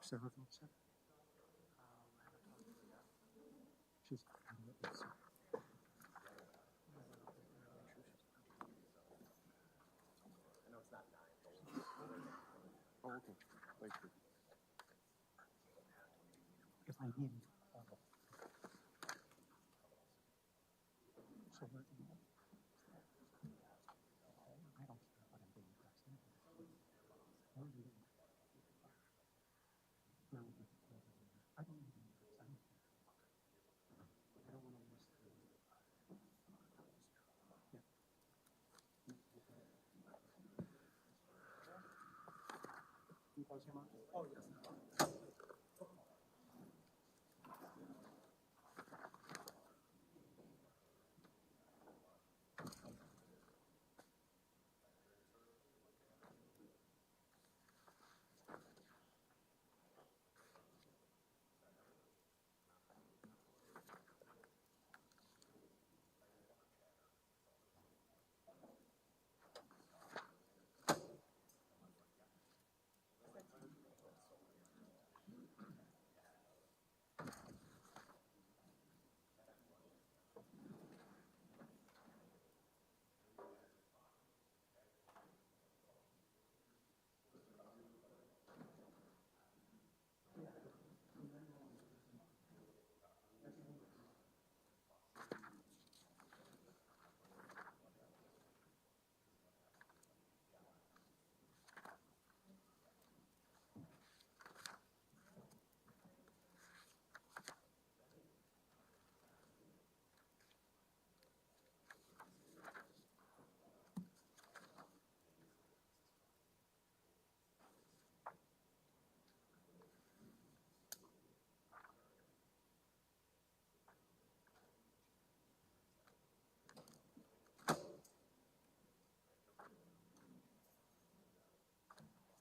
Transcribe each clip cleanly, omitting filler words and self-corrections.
Sarah Phillips. She's. Oh, okay. Thank you. If I need. So we're. I don't care about him being president. I don't even. No, I don't even. I don't care. I don't want to miss the. Yeah. Can you pause your mouth? Oh, yes.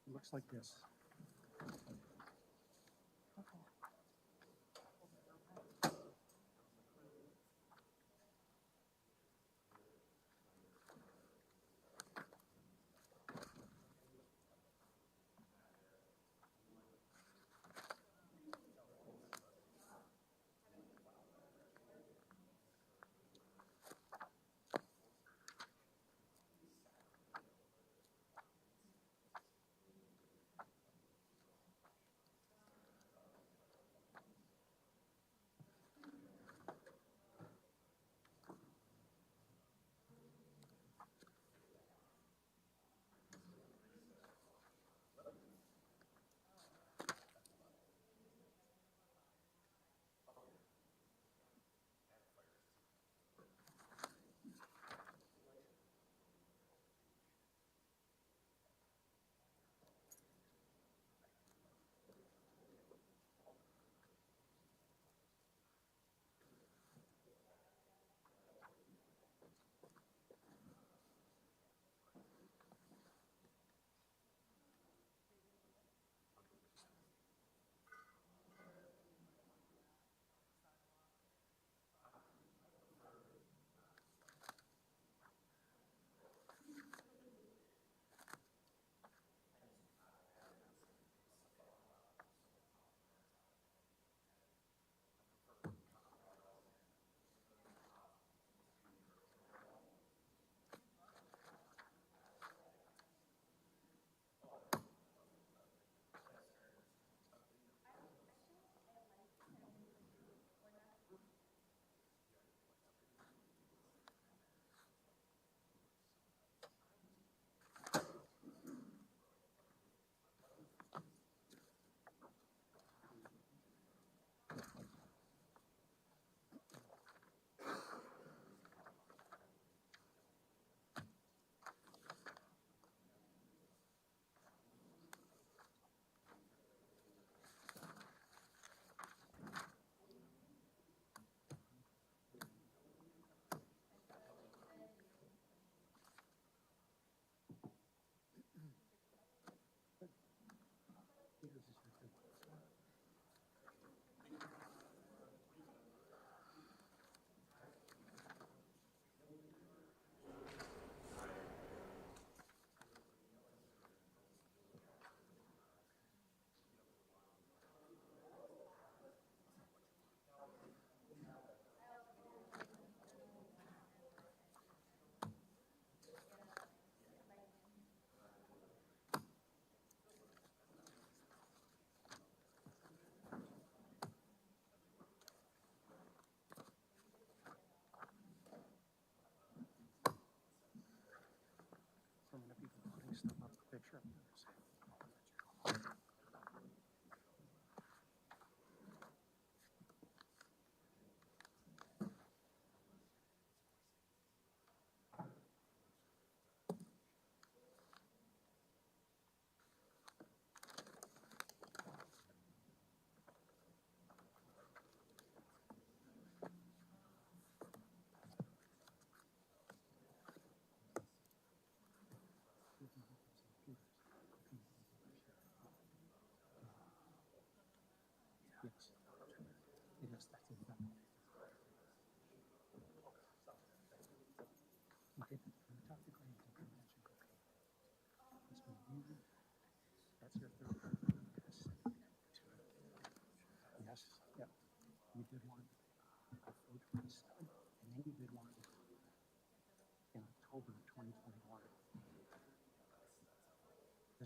It looks like this.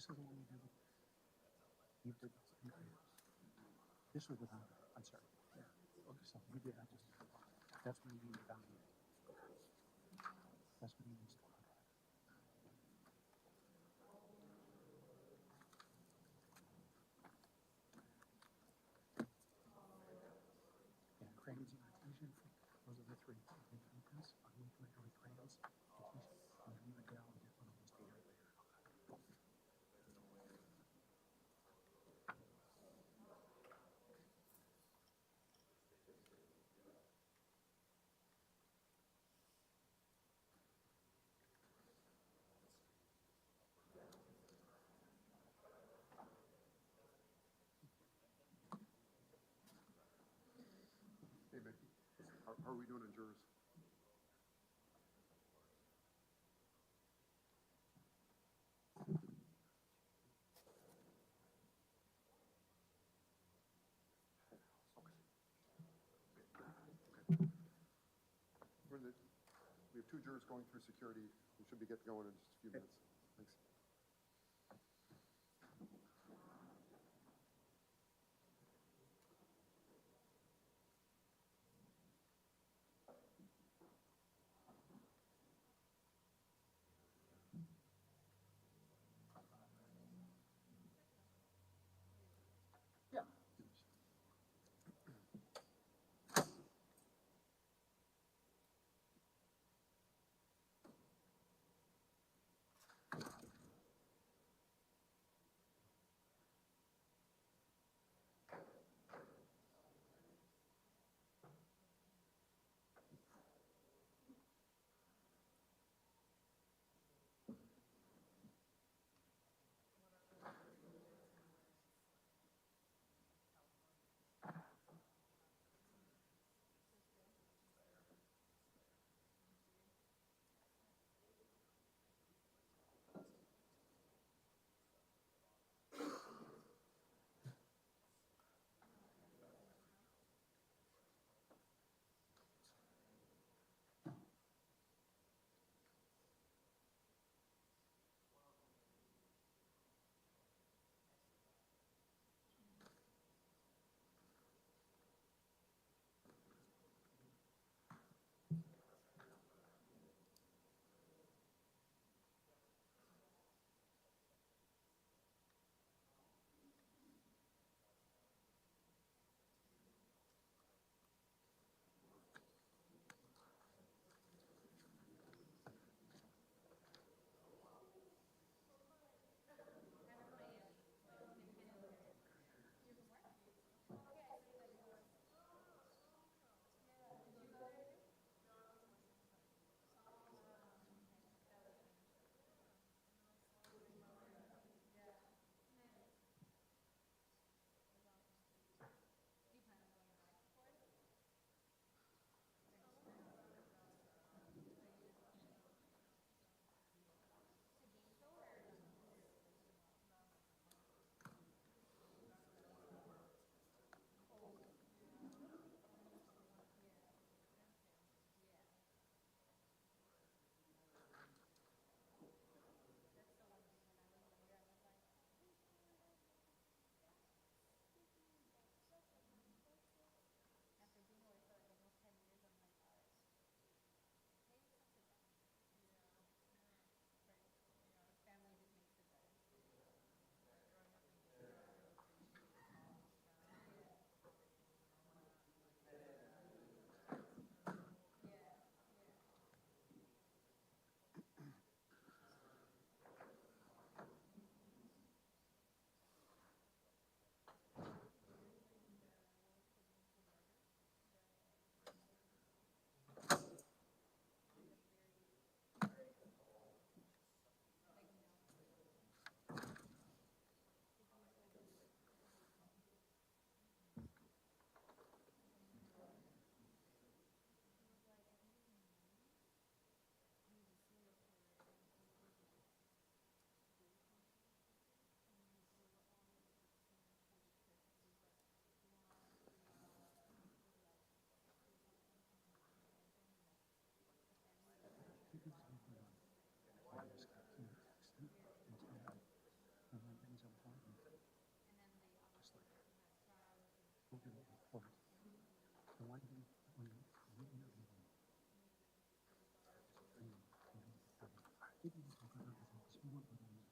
This is the one you did. You did. This was without. I'm sorry. Yeah. Okay, so you did. I just. That's when you need down here. That's when you need to. Yeah, crayons and adhesion. Those are the three. I'm going to do this. I'm going to do it with crayons, adhesion, and then you would get out and get one of those later. Hey, Mickey, how are we doing on jurors? We have 2 jurors going through security. We should be getting going in just a few minutes. Thanks. Yeah. told you before. The one thing when you interview me, if you just go to his office, we won't go down there.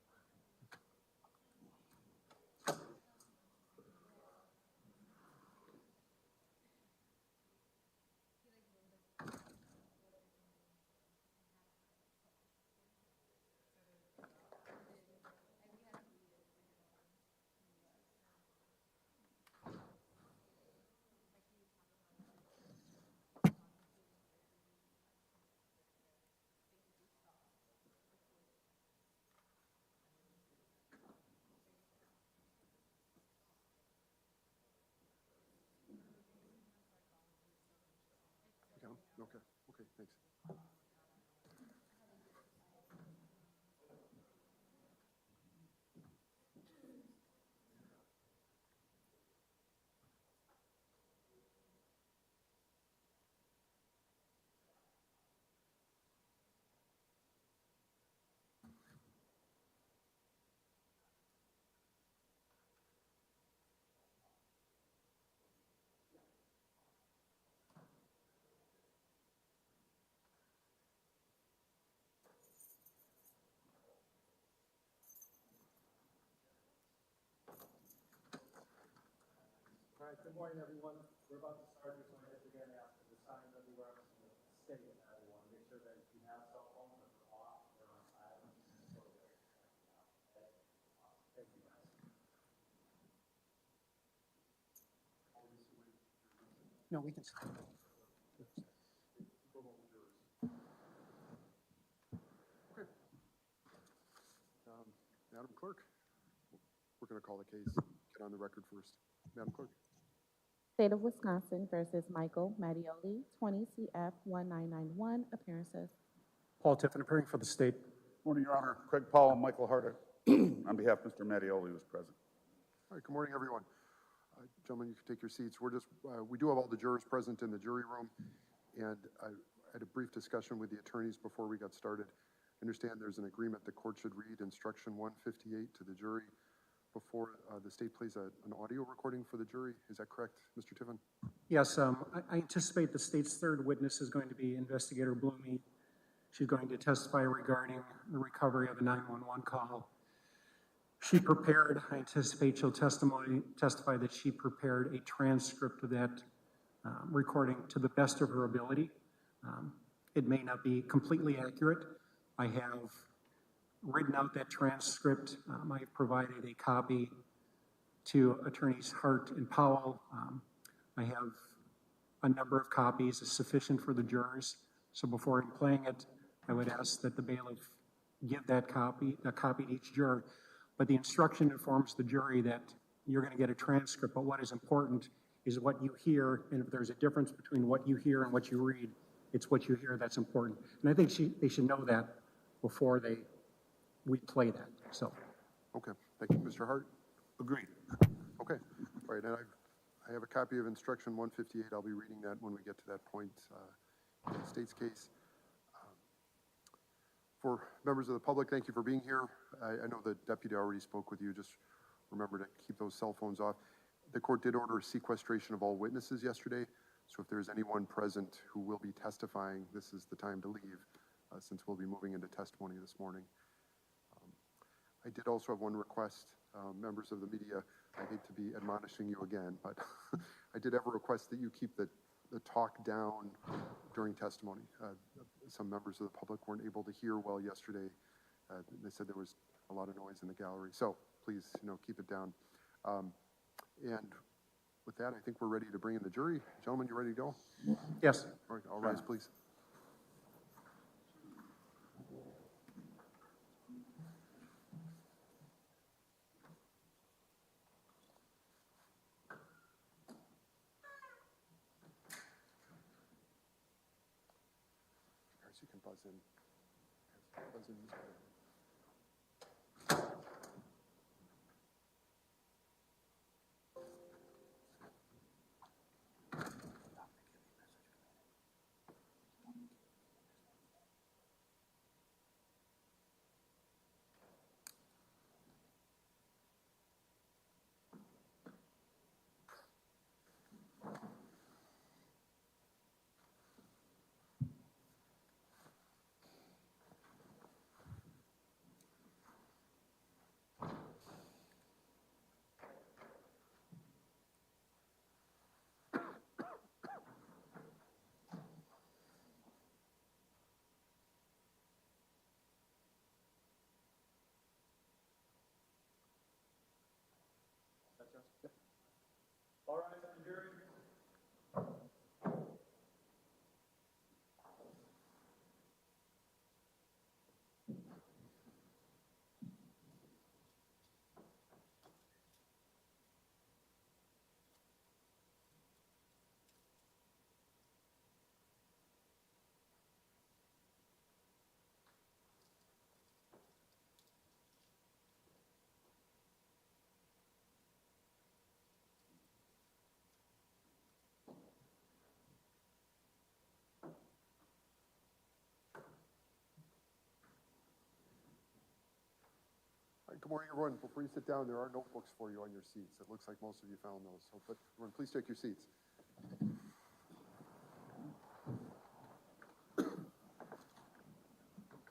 Okay, okay, okay, thanks. All right, good morning, everyone. We're about to start, so I just again ask for the signs everywhere, stay with everyone. Make sure that if you have cell phones, that they're off, they're on silent. So they're okay? Thank you, guys. No, we can start. Okay. Madam Clerk, we're going to call the case. Get on the record first. Madam Clerk. State of Wisconsin versus Michael Mattioli, 20 CF 1991, appearances. Paul Tiffin, appearing for the state. Morning, Your Honor. Craig Powell and Michael Harder. On behalf of Mr. Mattioli, who is present. All right, good morning, everyone. Gentlemen, you can take your seats. We do have all the jurors present in the jury room, and I had a brief discussion with the attorneys before we got started. I understand there's an agreement the court should read instruction 158 to the jury before the state plays an audio recording for the jury. Is that correct, Mr. Tiffin? Yes, I anticipate the state's third witness is going to be Investigator Blumey. She's going to testify regarding the recovery of a 911 call. She prepared, I anticipate she'll testify that she prepared a transcript of that recording to the best of her ability. It may not be completely accurate. I have written out that transcript. I've provided a copy to Attorneys Hart and Powell. I have a number of copies sufficient for the jurors. So before I'm playing it, I would ask that the bailiff give a copy to each juror. But the instruction informs the jury that you're going to get a transcript, but what is important is what you hear, and if there's a difference between what you hear and what you read, it's what you hear that's important. And I think they should know that before we play that, so. Okay, thank you. Mr. Hart? Agreed. Okay, all right, and I have a copy of instruction 158. I'll be reading that when we get to that point in the state's case. For members of the public, thank you for being here. I know the deputy already spoke with you. Just remember to keep those cell phones off. The court did order sequestration of all witnesses yesterday, so if there's anyone present who will be testifying, this is the time to leave, since we'll be moving into testimony this morning. I did also have one request, members of the media. I hate to be admonishing you again, but I did have a request that you keep the talk down during testimony. Some members of the public weren't able to hear well yesterday. They said there was a lot of noise in the gallery. So please, keep it down. And with that, I think we're ready to bring in the jury. Gentlemen, you ready to go? Yes. All right, all rise, please. You can buzz in. Buzz in this way. All right, Mr. Jerry. All right, good morning, everyone. Before you sit down, there are notebooks for you on your seats. It looks like most of you found those. So, but everyone, please take your seats.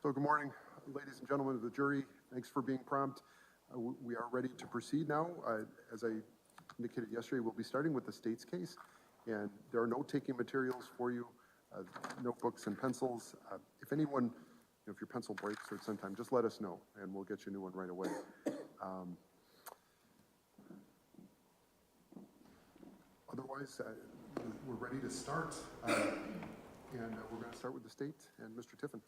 So good morning, ladies and gentlemen of the jury. Thanks for being prompt. We are ready to proceed now. As I indicated yesterday, we'll be starting with the state's case, and there are note-taking materials for you, notebooks and pencils. If anyone, if your pencil breaks or at some time, just let us know, and we'll get you a new one right away. Otherwise, we're ready to start, and we're going to start with the state and Mr. Tiffin.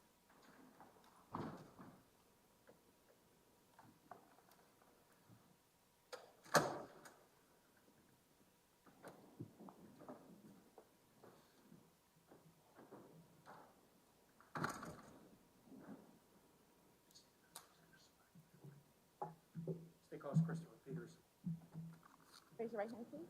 State calls Christopher Peters. Raise your right hand, please.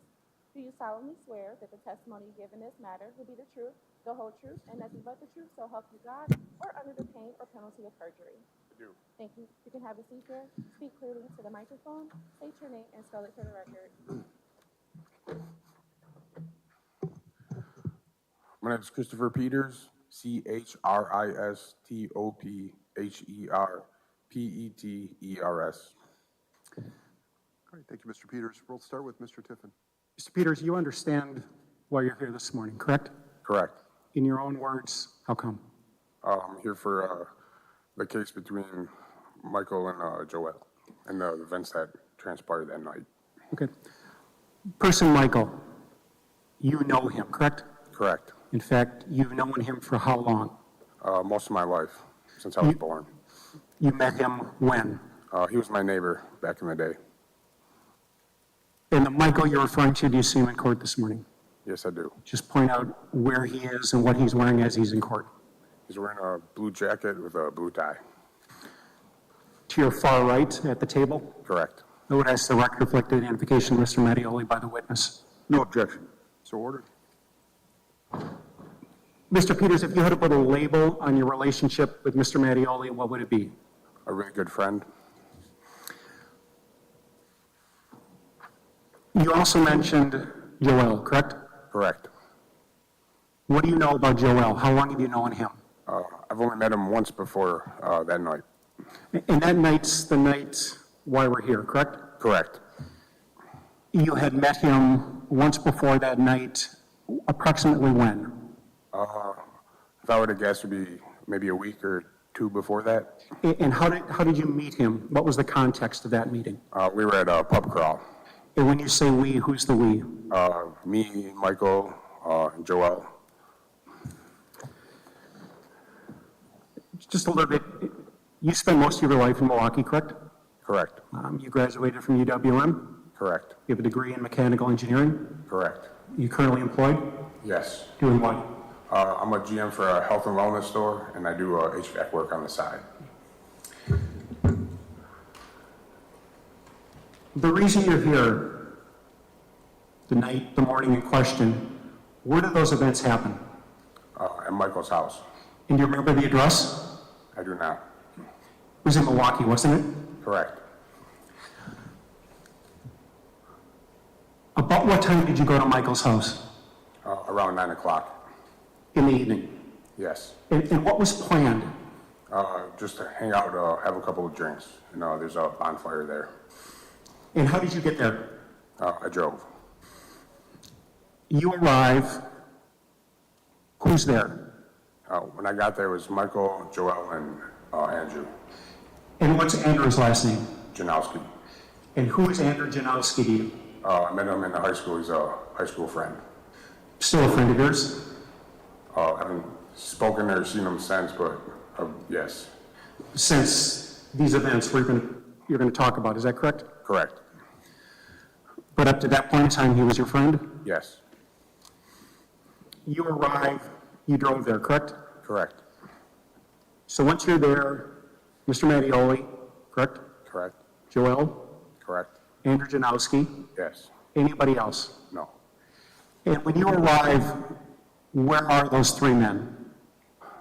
Do you solemnly swear that the testimony you give in this matter will be the truth, the whole truth, and nothing but the truth, so help you God, or under the pain or penalty of perjury? I do. Thank you. You can have a seat here. Speak clearly into the microphone. State your name and spell it for the record. My name is Christopher Peters, CHRISTOPHERPETERS. All right, thank you, Mr. Peters. We'll start with Mr. Tiffin. Mr. Peters, you understand why you're here this morning, correct? Correct. In your own words, how come? I'm here for the case between Michael and Joel and the events that transpired that night. Okay. Person Michael, you know him, correct? Correct. In fact, you've known him for how long? Most of my life, since I was born. You met him when? He was my neighbor back in the day. And the Michael you're referring to, do you see him in court this morning? Yes, I do. Just point out where he is and what he's wearing as he's in court. He's wearing a blue jacket with a blue tie. To your far right at the table, Correct. I would ask the record reflect the identification of Mr. Mattioli by the witness. No objection. So ordered. Mr. Peters, if you had to put a label on your relationship with Mr. Mattioli, what would it be? A really good friend. You also mentioned Joel, correct? Correct. What do you know about Joel? How long have you known him? I've only met him once before that night. And that night's the night why we're here, correct? Correct. You had met him once before that night, approximately when? If I were to guess, it would be maybe a week or two before that. And how did you meet him? What was the context of that meeting? We were at a pub crawl. And when you say we, who's the we? Me, Michael, and Joel. Just a little bit, you spent most of your life in Milwaukee, correct? Correct. You graduated from UWM. Correct. You have a degree in mechanical engineering. Correct. You currently employed? Yes. Doing what? I'm a GM for a health and wellness store, and I do HVAC work on the side. The reason you're here, the morning in question, where did those events happen? At Michael's house. And do you remember the address? I do not. It was in Milwaukee, wasn't it? Correct. About what time did you go to Michael's house? Around 9 o'clock. In the evening? Yes. And what was planned? Just to hang out, have a couple of drinks. You know, there's a bonfire there. And how did you get there? I drove. You arrive. Who's there? When I got there, it was Michael, Joel, and Andrew And what's Andrew's last name? Janowski. And who is Andrew Janowski to you? I met him in high school. He's a high school friend. Still a friend of yours? I haven't spoken or seen him since, but yes, Since these events you're going to talk about, is that correct? correct. But up to that point in time, he was your friend? Yes, You arrived, you drove there, correct? correct, So once you're there, Mr. Mattioli, correct? correct, Joel, correct. Andrew Janowski, Yes, anybody else? no. And when you arrive, where are those three men?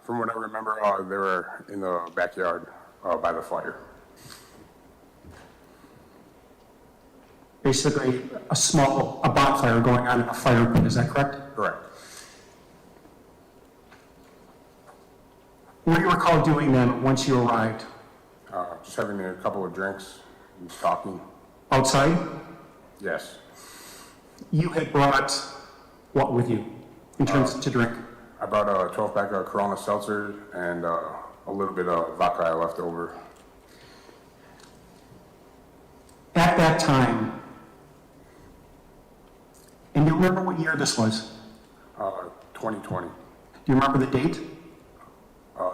From what I remember, they were in the backyard by the fire. Basically, a bonfire going on in a fire pit, is that correct? Correct. What do you recall doing then once you arrived? Just having a couple of drinks and just talking. Outside? Yes, You had brought what with you in terms to drink? I brought a 12-pack of Corona Seltzer and a little bit of vodka I left over. At that time, and you remember what year this was? 2020. Do you remember the date?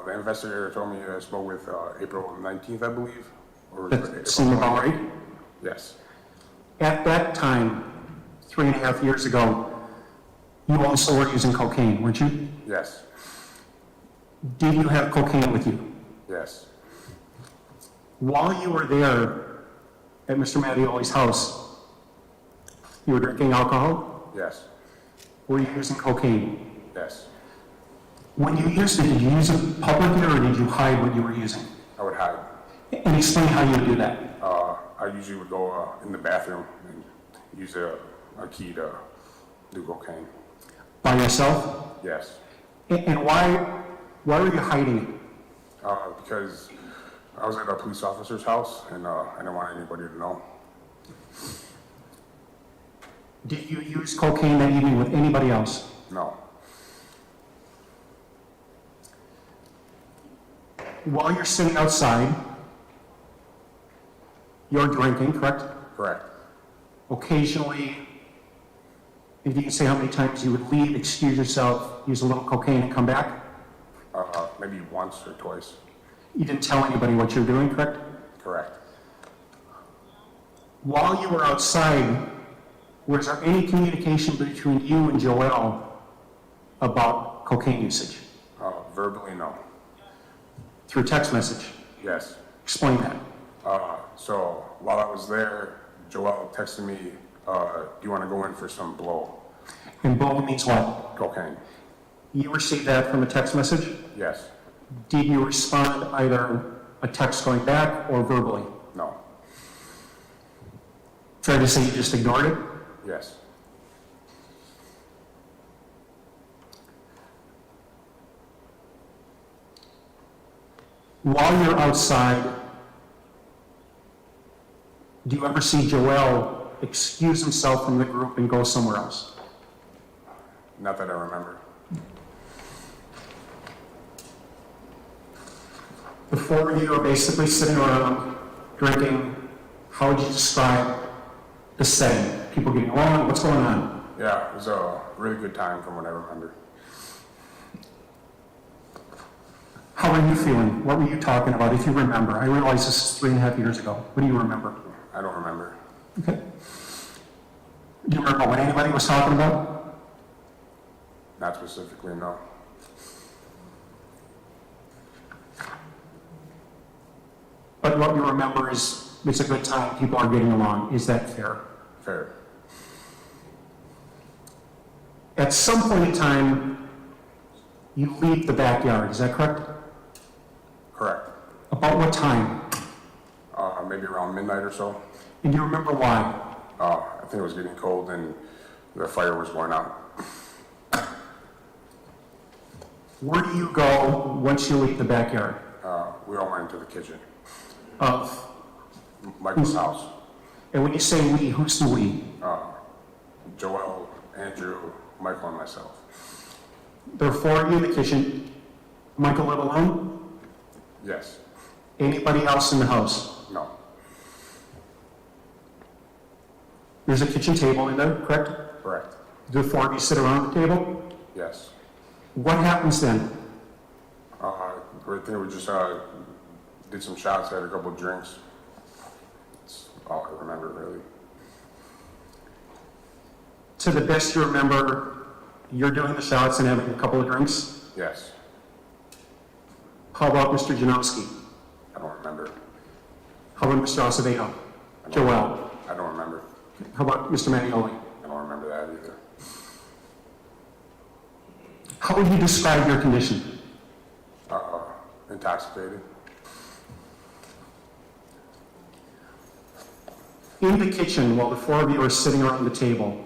The investigator told me I spoke with April 19th, I believe. Or was it April That seemed about 20th? right. Yes, At that time, 3.5 years ago, you also were using cocaine, weren't you? yes, Did you have cocaine with you? yes, While you were there at Mr. Mattioli's house, you were drinking alcohol? yes, Were you using cocaine? yes. When you used it, did you use it publicly or did you hide what you were using? I would hide. And explain how you would do that. I usually would go in the bathroom and use a key to do cocaine. By yourself? Yes, And why were you hiding it? because I was at a police officer's house and I didn't want anybody to know. Did you use cocaine that evening with anybody else? No, While you're sitting outside, you're drinking, correct? correct. Occasionally, if you can say how many times you would leave, excuse yourself, use a little cocaine and come back? Maybe once or twice. You didn't tell anybody what you were doing, correct? Correct. While you were outside, was there any communication between you and Joel about cocaine usage? Verbally, no. Through text message? Yes. Explain that. So while I was there, Joel texted me, do you want to go in for some blow? And blow means what? Cocaine. You received that from a text message? Yes. Did you respond either a text going back or verbally? No. Fair to say you just ignored it? Yes. While you're outside, do you ever see Joel excuse himself from the group and go somewhere else? Not that I remember. Before you were basically sitting around drinking, how would you describe the setting? People getting along? What's going on? Yeah, it was a really good time from what I remember. How are you feeling? What were you talking about, if you remember? I realize this is 3.5 years ago. What do you remember? I don't remember. Okay. Do you remember what anybody was talking about? Not specifically, no. But what you remember is it's a good time, people are getting along. Is that fair? Fair. At some point in time, you leave the backyard, is that correct? Correct. About what time? Maybe around midnight or so. And do you remember why? I think it was getting cold and the fire was going out. Where do you go once you leave the backyard? We all went into the kitchen. Of, Michael's house. and when you say we, who's the we? Joel, Andrew, Michael, and myself. There are four of you in the kitchen. Michael live alone? Yes. Anybody else in the house? No. There's a kitchen table in there, correct? Correct. Do the four of you sit around the table? Yes. What happens then? I think we just did some shots, had a couple of drinks. That's all I remember, really. To the best you remember, you're doing the shots and having a couple of drinks? Yes. How about Mr. Janowski? I don't remember. How about Mr. Acevedo? Joel? I don't remember. How about Mr. Mattioli? I don't remember that either. How would you describe your condition? Intoxicated. In the kitchen, while the four of you are sitting around the table,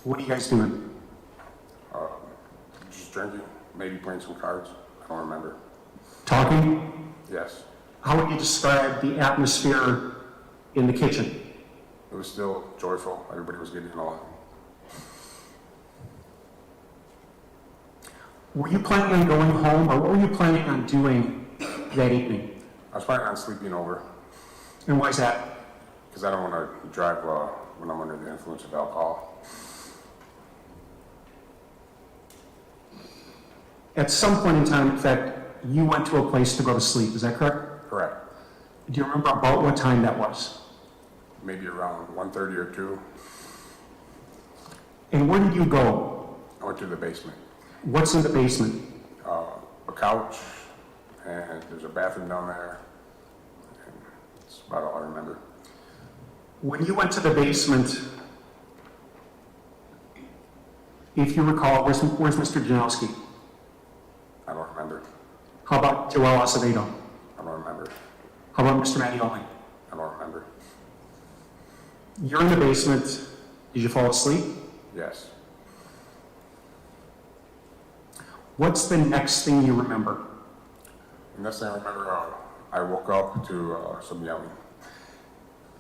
what are you guys doing? Just drinking, maybe playing some cards. I don't remember. Talking? Yes. How would you describe the atmosphere in the kitchen? It was still joyful. Everybody was getting along. Were you planning on going home, or what were you planning on doing that evening? I was planning on sleeping over And why is that? because I don't want to drive when I'm under the influence of alcohol. At some point in time, in fact, you went to a place to go to sleep, is that correct? Correct. Do you remember about what time that was? Maybe around 1:30 or 2. And where did you go? I went to the basement. What's in the basement? A couch, and there's a bathroom down there. And that's about all I remember. When you went to the basement, if you recall, where's Mr. Janowski? I don't remember. How about Joel Acevedo? I don't remember. How about Mr. Mattioli? I don't remember. You're in the basement. Did you fall asleep? Yes. What's the next thing you remember? The next thing I remember, I woke up to some yelling.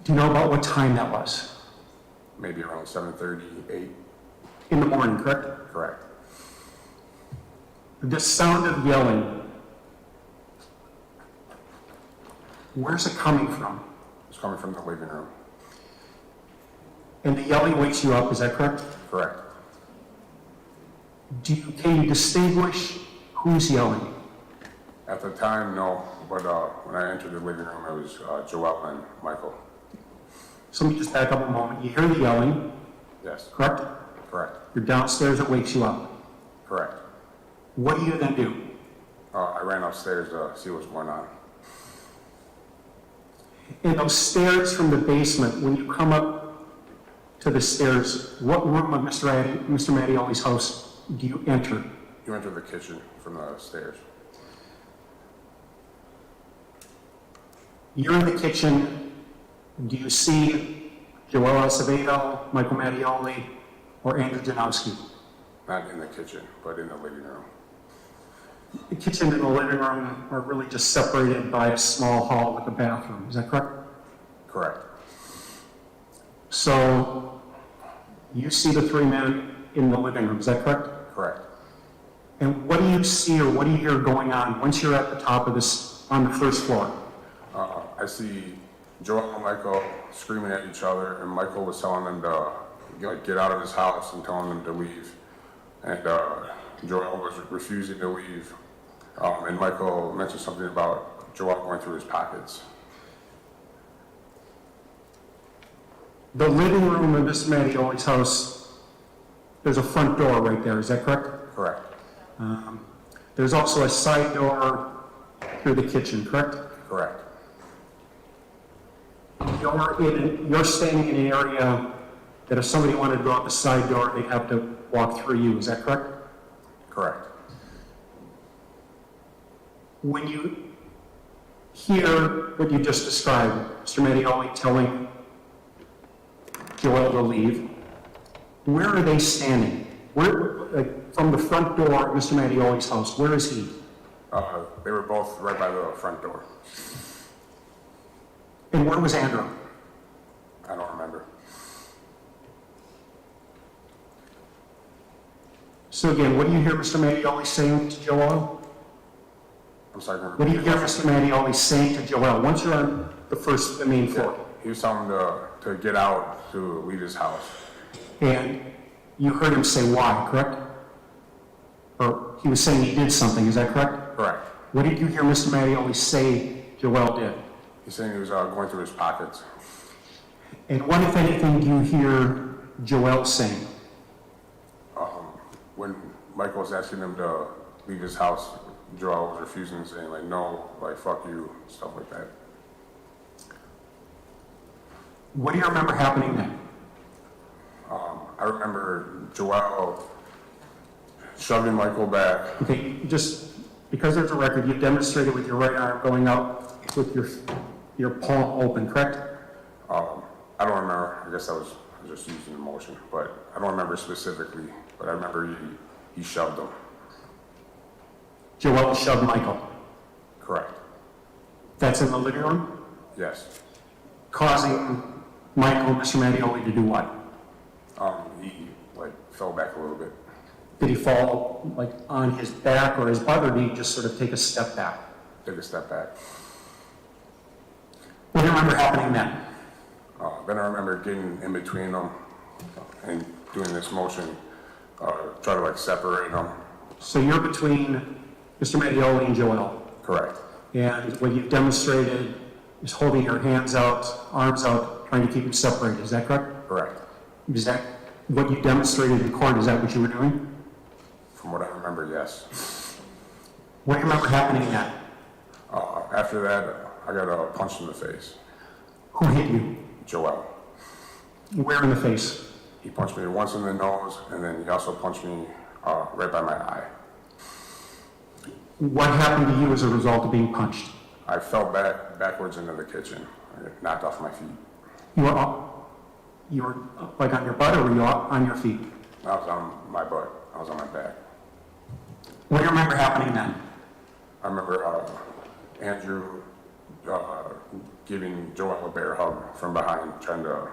Do you know about what time that was? Maybe around 7:30, 8. In the morning, correct? Correct. The sound of yelling, where's it coming from? It's coming from the living room. And the yelling wakes you up, is that correct? Correct. Can you distinguish who's yelling? At the time, no, but when I entered the living room, it was Joel and Michael. So let me just back up a moment. You hear the yelling, Yes. correct? Correct. You're downstairs, it wakes you up. Correct. What do you then do? I ran upstairs to see what was going on. And those stairs from the basement, when you come up to the stairs, what room of Mr. Mattioli's house do you enter? You entered the kitchen from the stairs. You're in the kitchen. Do you see Joel Acevedo, Michael Mattioli, or Andrew Janowski? Not in the kitchen, but in the living room. The kitchen and the living room are really just separated by a small hall with a bathroom. Is that correct? Correct. So you see the three men in the living room. Is that correct? Correct. And what do you see or what do you hear going on once you're at the top of this, on the first floor? I see Joel and Michael screaming at each other, and Michael was telling them to get out of his house and telling them to leave. And Joel was refusing to leave. And Michael mentioned something about Joel going through his pockets. The living room of Mr. Mattioli's house, there's a front door right there. Is that correct? Correct. There's also a side door through the kitchen, correct? Correct. You're standing in an area that if somebody wanted to go out the side door, they'd have to walk through you. Is that correct? Correct. When you hear what you just described, Mr. Mattioli telling Joel to leave, where are they standing? From the front door of Mr. Mattioli's house, where is he? They were both right by the front door. And where was Andrew? I don't remember. So again, what do you hear Mr. Mattioli saying to Joel? I'm sorry. What do you hear Mr. Mattioli saying to Joel once you're on the main floor? He was telling him to to get out to leave his house. And you heard him say why, correct? Or he was saying he did something, is that correct? Correct. What did you hear Mr. Mattioli say Joel did? He's saying he was going through his pockets. And what, if anything, do you hear Joel saying? When Michael was asking him to leave his house, Joel was refusing, saying like, no, like, fuck you, stuff like that. What do you remember happening then? I remember Joel shoving Michael back. Okay, just because there's a record, you've demonstrated with your right arm going out with your palm open, correct? I don't remember. I guess I was just using emotion, but I don't remember specifically. But I remember he shoved him. Joel shoved Michael. Correct. That's in the living room? Yes. Causing Michael, Mr. Mattioli, to do what? He like fell back a little bit. Did he fall like on his back or his butt, or did he just sort of take a step back? Took a step back. What do you remember happening then? Then I remember getting in between them and doing this motion, try to like separate them. So you're between Mr. Mattioli and Joel. Correct. And what you've demonstrated is holding your hands out, arms out, trying to keep them separated. Is that correct? Correct. Is that what you demonstrated in court? Is that what you were doing? From what I remember, yes. What do you remember happening then? After that, I got punched in the face. Who hit you? Joel. Where in the face? He punched me once in the nose, and then he also punched me right by my eye. What happened to you as a result of being punched? I fell backwards into the kitchen. I got knocked off my feet. You were like on your butt, or were you on your feet? I was on my butt. I was on my back. What do you remember happening then? I remember Andrew giving Joel a bear hug from behind, trying to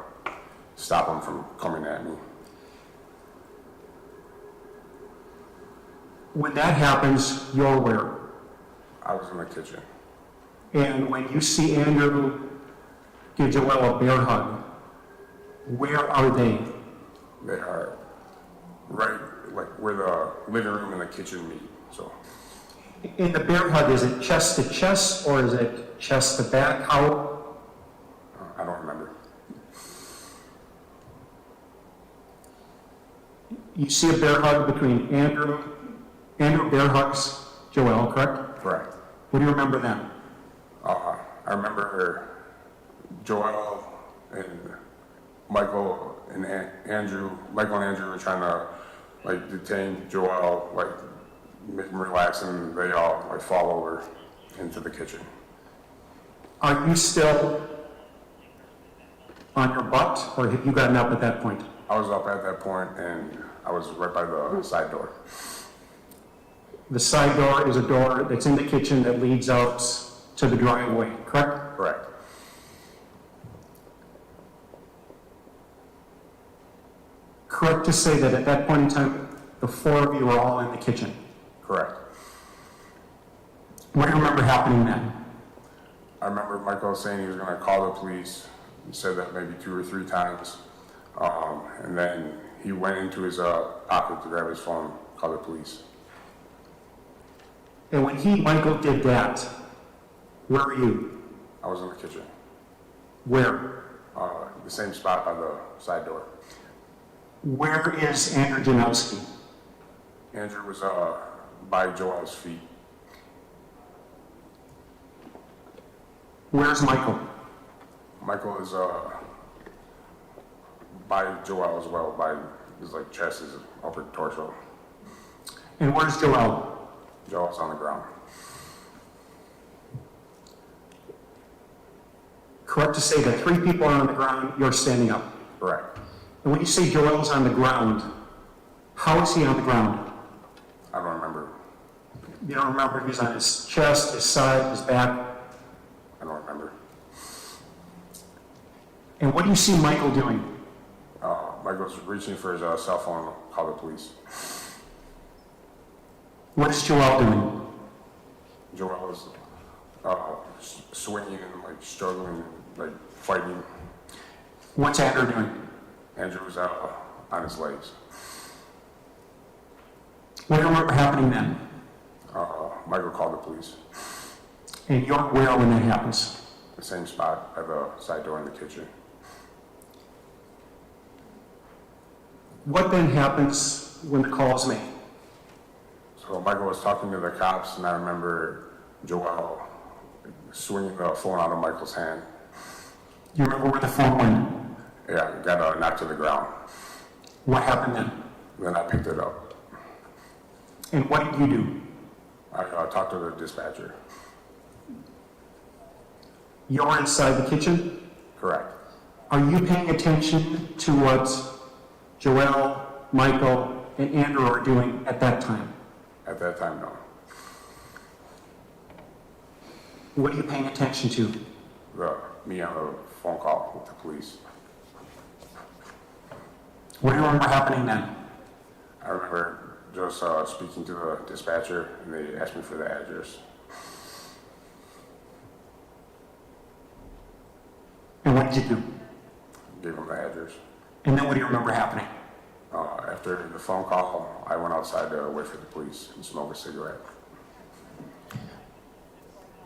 stop him from coming at me. When that happens, you're where? I was in the kitchen. And when you see Andrew give Joel a bear hug, where are they? They are right like where the living room and the kitchen meet. So In the bear hug, is it chest to chest or is it chest to back? How? I don't remember. You see a bear hug between Andrew bear hugs Joel, correct? Correct. What do you remember then? I remember Joel and Michael and Andrew. Michael and Andrew were trying to like detain Joel, like make him relax, and they all like fall over into the kitchen. Are you still on your butt, or have you gotten up at that point? I was up at that point, and I was right by the side door. The side door is a door that's in the kitchen that leads out to the driveway, correct? Correct. Correct to say that at that point in time, the four of you were all in the kitchen. Correct. What do you remember happening then? I remember Michael saying he was going to call the police. He said that maybe 2 or 3 times. And then he went into his pocket to grab his phone, call the police. And when Michael did that, where were you? I was in the kitchen. Where? The same spot by the side door. Where is Andrew Janowski? Andrew was by Joel's feet. Where's Michael? Michael is by Joel as well, by his like chest, his upper torso. And where's Joel? Joel's on the ground. Correct to say that 3 people are on the ground, you're standing up. Correct. And when you say Joel's on the ground, how is he on the ground? I don't remember. You don't remember if he's on his chest, his side, his back? I don't remember. And what do you see Michael doing? Michael's reaching for his cell phone, call the police. What is Joel doing? Joel is swinging and like struggling, like fighting. What's Andrew doing? Andrew was on his legs. What do you remember happening then? Michael called the police. And you're where when that happens? The same spot at the side door in the kitchen. What then happens when the call is made? So Michael was talking to the cops, and I remember Joel swinging the phone out of Michael's hand. You remember where the phone went? Yeah, it got knocked to the ground. What happened then? Then I picked it up. And what did you do? I talked to the dispatcher. You're inside the kitchen? Correct. Are you paying attention to what Joel, Michael, and Andrew are doing at that time? At that time, no. What are you paying attention to? Me on the phone call with the police. What do you remember happening then? I remember just speaking to the dispatcher, and they asked me for the address. And what did you do? Gave them the address. And then what do you remember happening? After the phone call, I went outside to wait for the police and smoke a cigarette.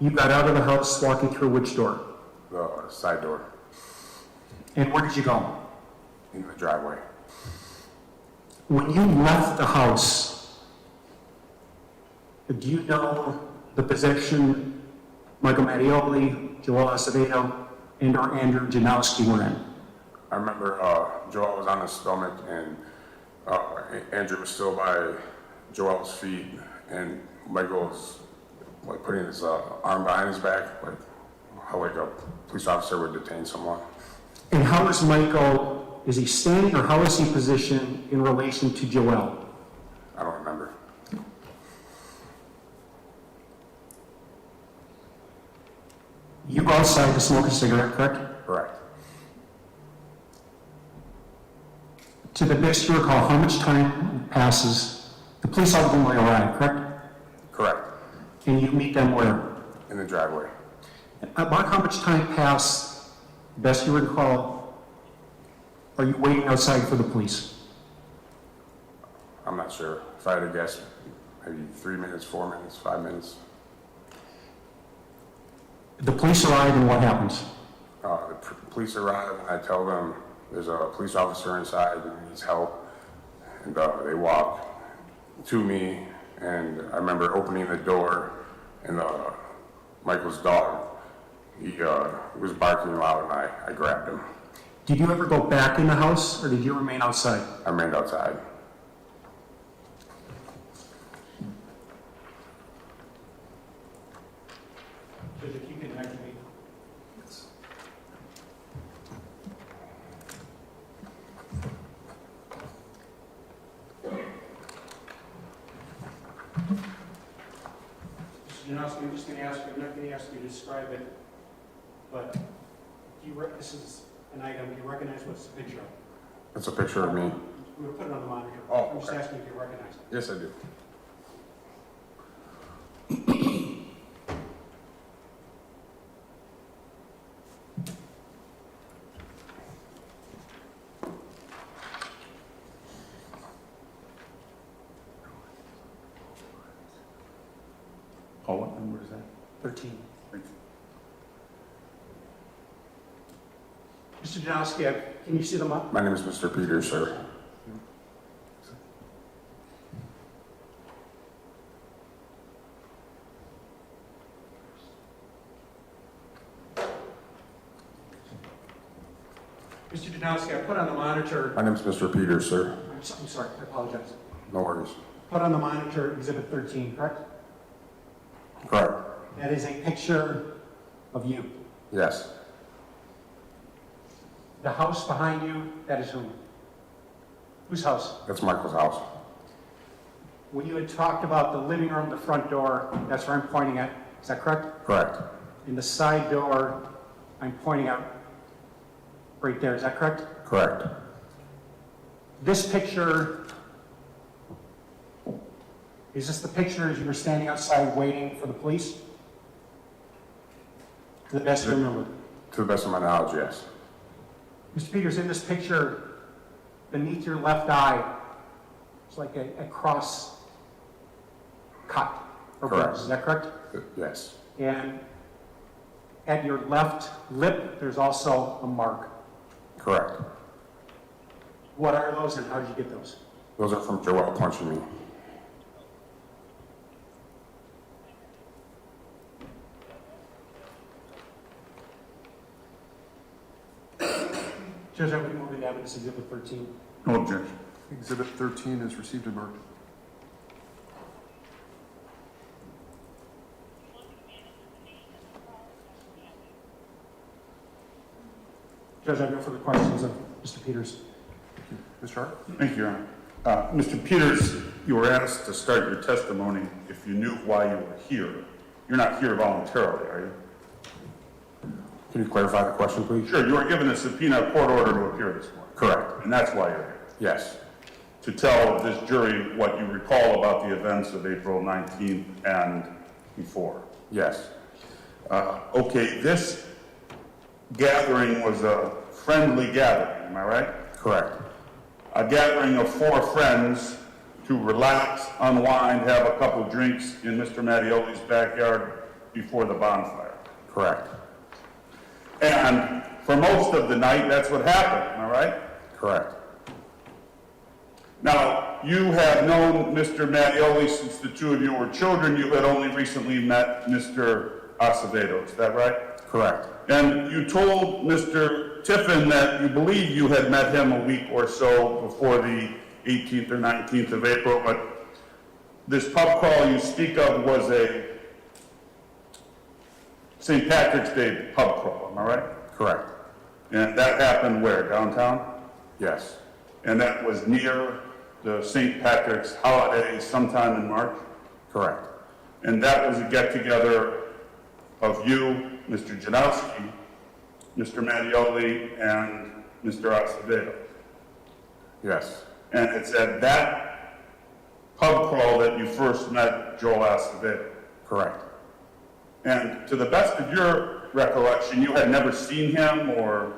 You got out of the house walking through which door? The side door And where did you go? in the driveway. When you left the house, do you know the position Michael Mattioli, Joel Acevedo, and or Andrew Janowski were in? I remember Joel was on his stomach, and Andrew was still by Joel's feet, and Michael was like putting his arm behind his back, like how like a police officer would detain someone. And how is Michael, is he standing or how is he positioned in relation to Joel? I don't remember. You go outside to smoke a cigarette, correct? Correct. To the best you recall, how much time passes? The police ultimately arrive, correct? Correct. And you meet them where? In the driveway. About how much time passed, best you recall, are you waiting outside for the police? I'm not sure. If I had to guess, maybe 3 minutes, 4 minutes, 5 minutes. The police arrive and what happens? Police arrive, and I tell them there's a police officer inside who needs help, and they walk to me, and I remember opening the door, and Michael's dog, he was barking loud, and I grabbed him. Did you ever go back in the house or did you remain outside? I remained outside. I'm just going to ask you, I'm not going to ask you to describe it, but this is an item, do you recognize what's the picture of? It's a picture of me. We'll put it on the monitor. Oh, I'm just okay. asking if you recognize it. Yes, I do. Oh, what number is that? 13. Thank you. Mr. Janowski, can you see them up? My name is Mr. Peters, sir. Mr. Janowski, I put on the monitor, My name is Mr. Peters, sir. I'm sorry, I apologize. No worries. Put on the monitor Exhibit 13, correct? Correct. That is a picture of you. Yes. The house behind you, that is whom? Whose house? That's Michael's house. When you had talked about the living room, the front door, that's where I'm pointing at. Is that correct? Correct. And the side door, I'm pointing out right there. Is that correct? Correct. This picture, is this the picture as you were standing outside waiting for the police? To the best you remember. To the best of my knowledge, yes. Mr. Peters, in this picture, beneath your left eye, it's like a cross cut. or Correct. burns. Is that correct? Yes, And at your left lip, there's also a mark. correct. What are those and how did you get those? Those are from Joel punching me. Judge, I would move into evidence exhibit 13. No objection. Exhibit 13 is received and marked. Judge, I have no further questions of Mr. Peters. Mr. Hart? Thank you, Your Honor. Mr. Peters, you were asked to start your testimony if you knew why you were here. You're not here voluntarily, are you? Can you clarify the question, please? Sure, you were given a subpoena court order to appear this morning. Correct. And that's why you're here. Yes, To tell this jury what you recall about the events of April 19th and before. yes, Okay, this gathering was a friendly gathering, am I right? correct, A gathering of 4 friends to relax, unwind, have a couple drinks in Mr. Mattioli's backyard before the bonfire. correct, And for most of the night, that's what happened, am I right? correct. Now, you have known Mr. Mattioli since the two of you were children. You had only recently met Mr. Acevedo, is that right? Correct, And you told Mr. Tiffin that you believe you had met him a week or so before the 18th or 19th of April, but this pub crawl you speak of was a St. Patrick's Day pub crawl, am I right? correct, And that happened where, downtown? yes, And that was near the St. Patrick's holiday sometime in March? correct, And that was a get-together of you, Mr. Janowski, Mr. Mattioli, and Mr. Acevedo. yes, And it's at that pub crawl that you first met Joel Acevedo. correct, And to the best of your recollection, you had never seen him or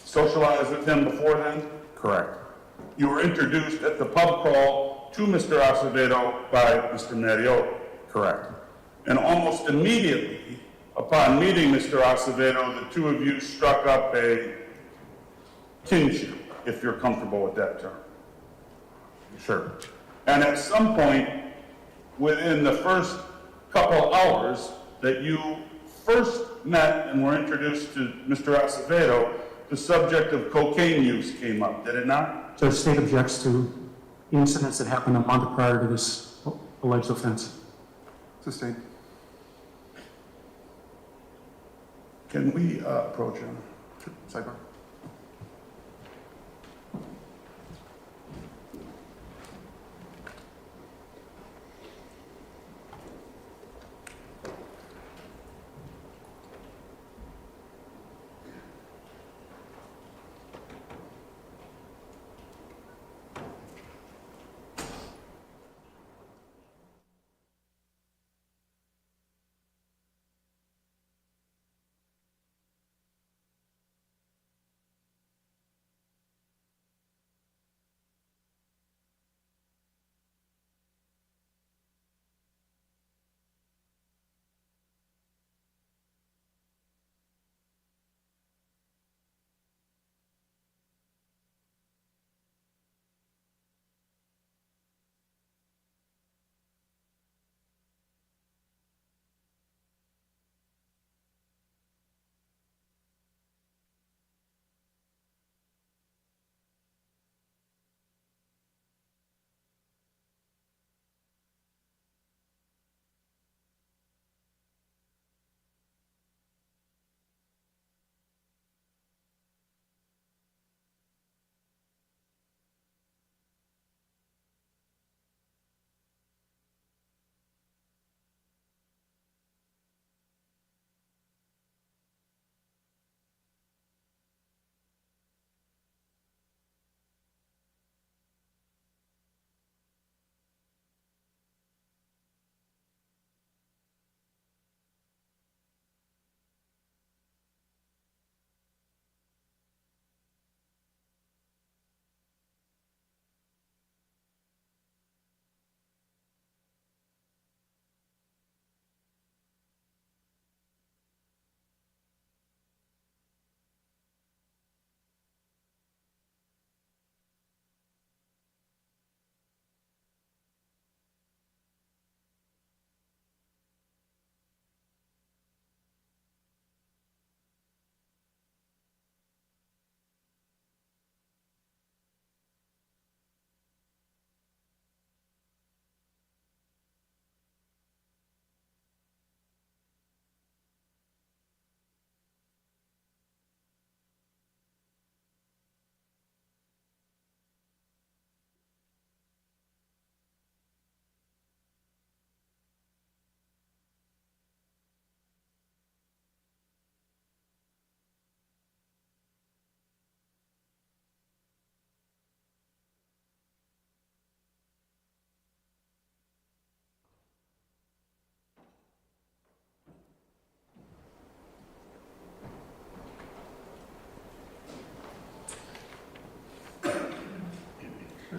socialized with him before then? correct, You were introduced at the pub crawl to Mr. Acevedo by Mr. Mattioli. correct, And almost immediately, upon meeting Mr. Acevedo, the two of you struck up a kinship, if you're comfortable with that term. sure, And at some point, within the first couple hours that you first met and were introduced to Mr. Acevedo, the subject of cocaine use came up, did it not? Judge, state objects to incidents that happened a month prior to this alleged offense. Sustained. Can we approach him? Sidebar.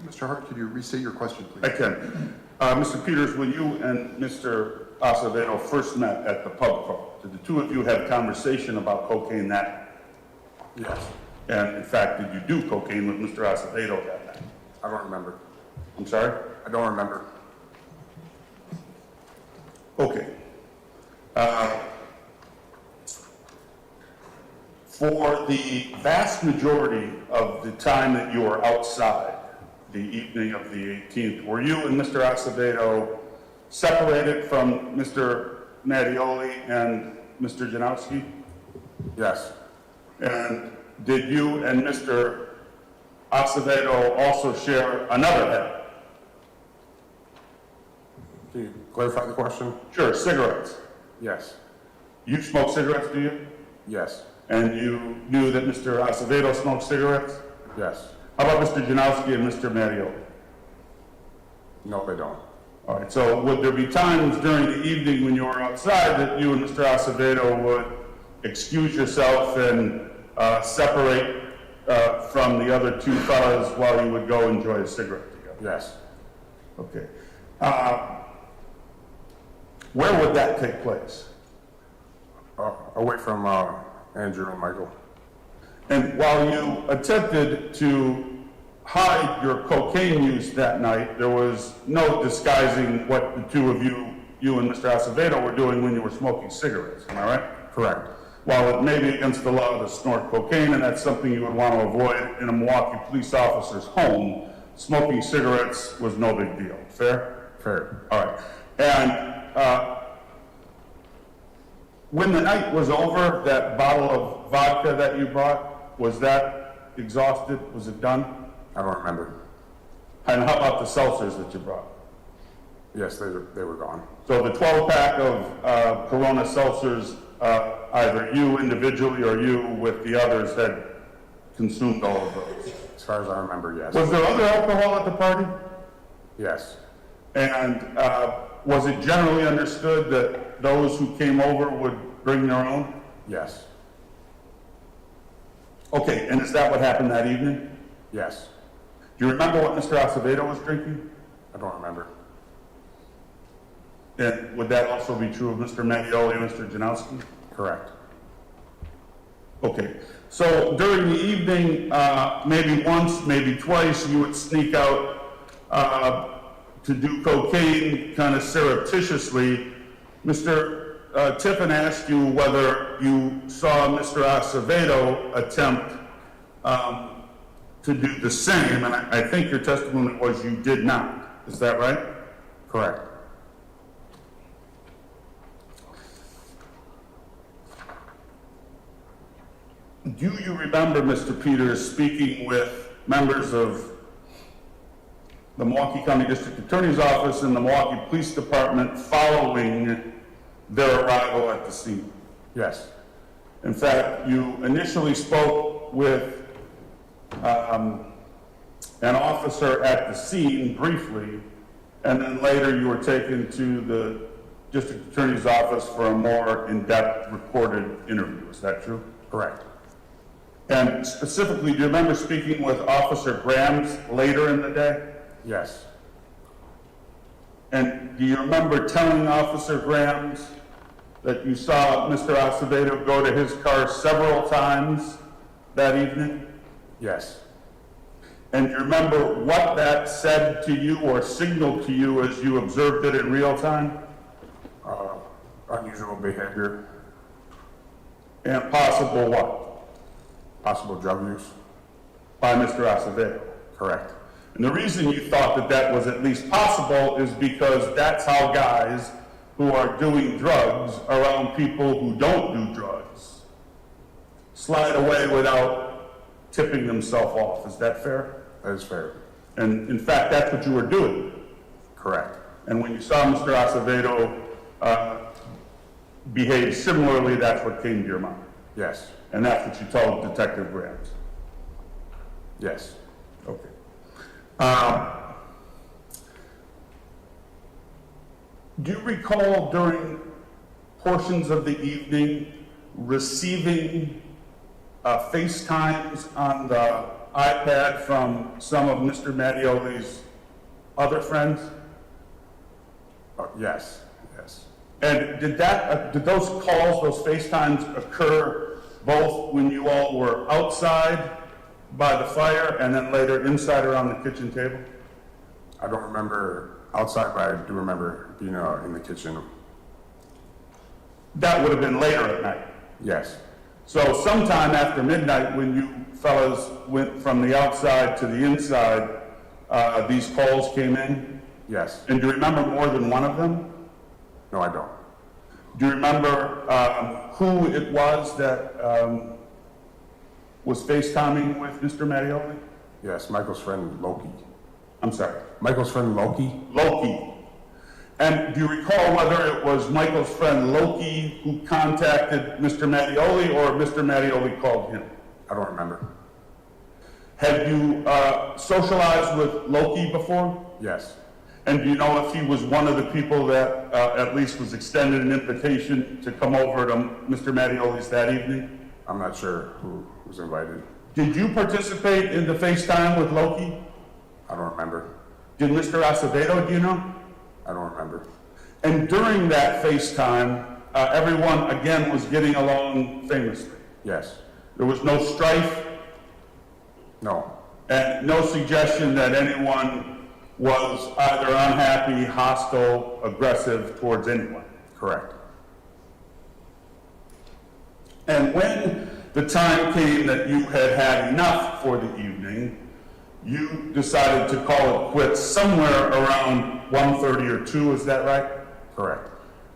Mr. Hart, could you restate your question, I please? can. Mr. Peters, when you and Mr. Acevedo first met at the pub crawl, did the two of you have conversation about cocaine that night? Yes. And in fact, did you do cocaine with Mr. Acevedo that night? I don't remember. I'm sorry? I don't remember. Okay. For the vast majority of the time that you were outside, the evening of the 18th, were you and Mr. Acevedo separated from Mr. Mattioli and Mr. Janowski? Yes. And did you and Mr. Acevedo also share another habit? Can you clarify the question? Sure, cigarettes. Yes. You smoke cigarettes, do you? Yes. And you knew that Mr. Acevedo smoked cigarettes? Yes. How about Mr. Janowski and Mr. Mattioli? No, they don't. All right, so would there be times during the evening when you were outside that you and Mr. Acevedo would excuse yourself and separate from the other two fellas while you would go enjoy a cigarette together? Yes. Okay. Where would that take place? Away from Andrew and Michael. And while you attempted to hide your cocaine use that night, there was no disguising what the two of you and Mr. Acevedo were doing when you were smoking cigarettes, am I right? Correct. While it may be against the law to snort cocaine, and that's something you would want to avoid in a Milwaukee police officer's home, smoking cigarettes was no big deal. Fair? Fair. All right. And when the night was over, that bottle of vodka that you brought, was that exhausted? Was it done? I don't remember. And how about the seltzers that you brought? Yes, they were gone. So the 12-pack of Corona seltzers, either you individually or you with the others had consumed all of those. As far as I remember, yes. Was there other alcohol at the party? Yes. And was it generally understood that those who came over would bring their own? Yes. Okay, and is that what happened that evening? Yes. Do you remember what Mr. Acevedo was drinking? I don't remember. And would that also be true of Mr. Mattioli and Mr. Janowski? Correct. Okay, so during the evening, maybe once, maybe twice, you would sneak out to do cocaine kind of surreptitiously. Mr. Tiffin asked you whether you saw Mr. Acevedo attempt to do the same, and I think your testimony was you did not. Is that right? Correct. Do you remember, Mr. Peters, speaking with members of the Milwaukee County District Attorney's Office and the Milwaukee Police Department following their arrival at the scene? Yes. In fact, you initially spoke with an officer at the scene briefly, and then later you were taken to the District Attorney's Office for a more in-depth recorded interview. Is that true? Correct. And specifically, do you remember speaking with Officer Grams later in the day? Yes. And do you remember telling Officer Grams that you saw Mr. Acevedo go to his car several times that evening? Yes. And do you remember what that said to you or signaled to you as you observed it in real time? Unusual behavior. And possible what? Possible drug use. By Mr. Acevedo. Correct. And the reason you thought that that was at least possible is because that's how guys who are doing drugs around people who don't do drugs slide away without tipping themselves off. Is that fair? That is fair. And in fact, that's what you were doing. Correct. And when you saw Mr. Acevedo behave similarly, that's what came to your mind. Yes. And that's what you told Detective Grams. Yes. Okay. Do you recall during portions of the evening receiving FaceTimes on the iPad from some of Mr. Mattioli's other friends? Yes, yes, And did those calls, those FaceTimes occur both when you all were outside by the fire and then later inside around the kitchen table? I don't remember outside, but I do remember being in the kitchen. That would have been later at night. Yes, So sometime after midnight, when you fellas went from the outside to the inside, these calls came in? yes. And do you remember more than one of them? No, I don't. Do you remember who it was that was FaceTiming with Mr. Mattioli? Yes, Michael's friend Loki. I'm sorry, Michael's friend Loki? Loki. And do you recall whether it was Michael's friend Loki who contacted Mr. Mattioli or Mr. Mattioli called him? I don't remember. Have you socialized with Loki before? Yes, And do you know if he was one of the people that at least was extended an invitation to come over to Mr. Mattioli's that evening? I'm not sure who was invited. Did you participate in the FaceTime with Loki? I don't remember. Did Mr. Acevedo, do you know? I don't remember. And during that FaceTime, everyone again was getting along famously. Yes. There was no strife No. and no suggestion that anyone was either unhappy, hostile, aggressive towards anyone. Correct. And when the time came that you had had enough for the evening, you decided to call it quits somewhere around 1:30 or 2, is that right? Correct.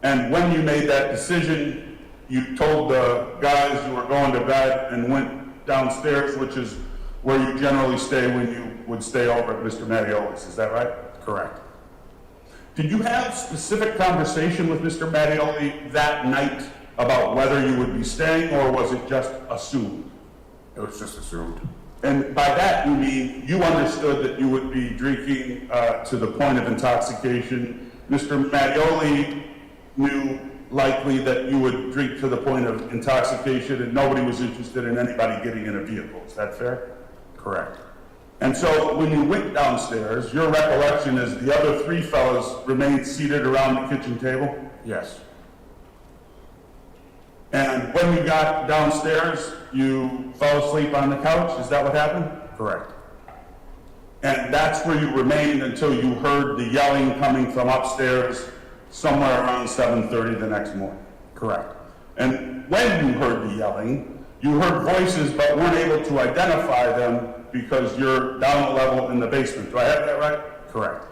And when you made that decision, you told the guys you were going to bed and went downstairs, which is where you generally stay when you would stay over at Mr. Mattioli's, is that right? Correct. Did you have specific conversation with Mr. Mattioli that night about whether you would be staying, or was it just assumed? It was just assumed. And by that, you mean you understood that you would be drinking to the point of intoxication. Mr. Mattioli knew likely that you would drink to the point of intoxication, and nobody was interested in anybody getting in a vehicle. Is that fair? Correct. And so when you went downstairs, your recollection is the other three fellows remained seated around the kitchen table? Yes. And when you got downstairs, you fell asleep on the couch? Is that what happened? Correct. And that's where you remained until you heard the yelling coming from upstairs somewhere around 7:30 the next morning? Correct. And when you heard the yelling, you heard voices but weren't able to identify them because you're down a level in the basement. Do I have that right? Correct.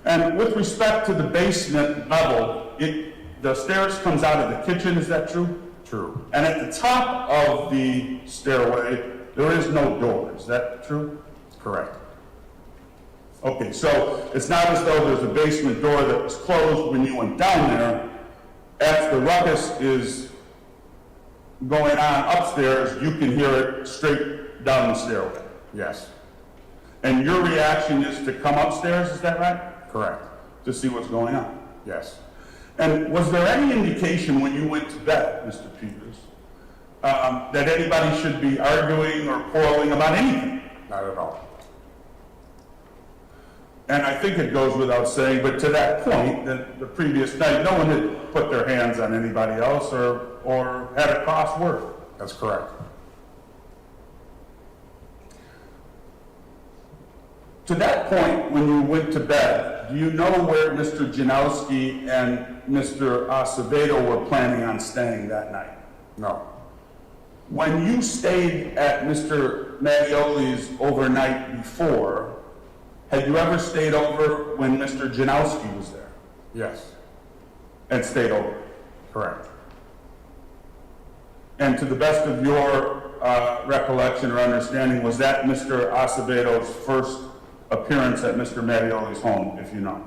And with respect to the basement level, the stairs comes out of the kitchen, is that true? True. And at the top of the stairway, there is no door, is that true? Correct. Okay, so it's not as though there's a basement door that was closed when you went down there. As the ruckus is going on upstairs, you can hear it straight down the stairway. Yes. And your reaction is to come upstairs, is that right? Correct. To see what's going on. Yes. And was there any indication when you went to bed, Mr. Peters, that anybody should be arguing or quarreling about anything? Not at all. And I think it goes without saying, but to that point, the previous night, no one had put their hands on anybody else or had a cross word. That's correct. To that point, when you went to bed, do you know where Mr. Janowski and Mr. Acevedo were planning on staying that night? No. When you stayed at Mr. Mattioli's overnight before, had you ever stayed over when Mr. Janowski was there Yes. and stayed over? Correct. And to the best of your recollection or understanding, was that Mr. Acevedo's first appearance at Mr. Mattioli's home, if you know?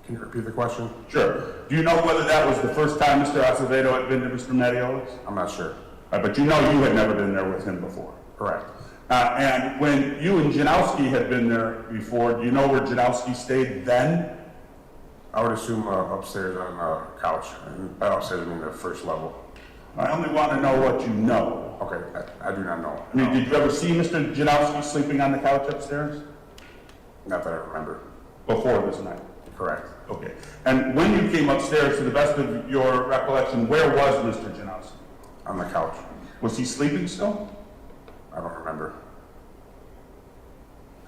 Can you repeat the question? Sure. Do you know whether that was the first time Mr. Acevedo had been to Mr. Mattioli's? I'm not sure. But you know you had never been there with him before. Correct. And when you and Janowski had been there before, do you know where Janowski stayed then? I would assume upstairs on a couch. And by upstairs, I mean the first level. I only want to know what you know. Okay, I do not know. I mean, did you ever see Mr. Janowski sleeping on the couch upstairs Not that I remember. before this night? Correct. Okay. And when you came upstairs, to the best of your recollection, where was Mr. Janowski? On the couch. Was he sleeping still? I don't remember.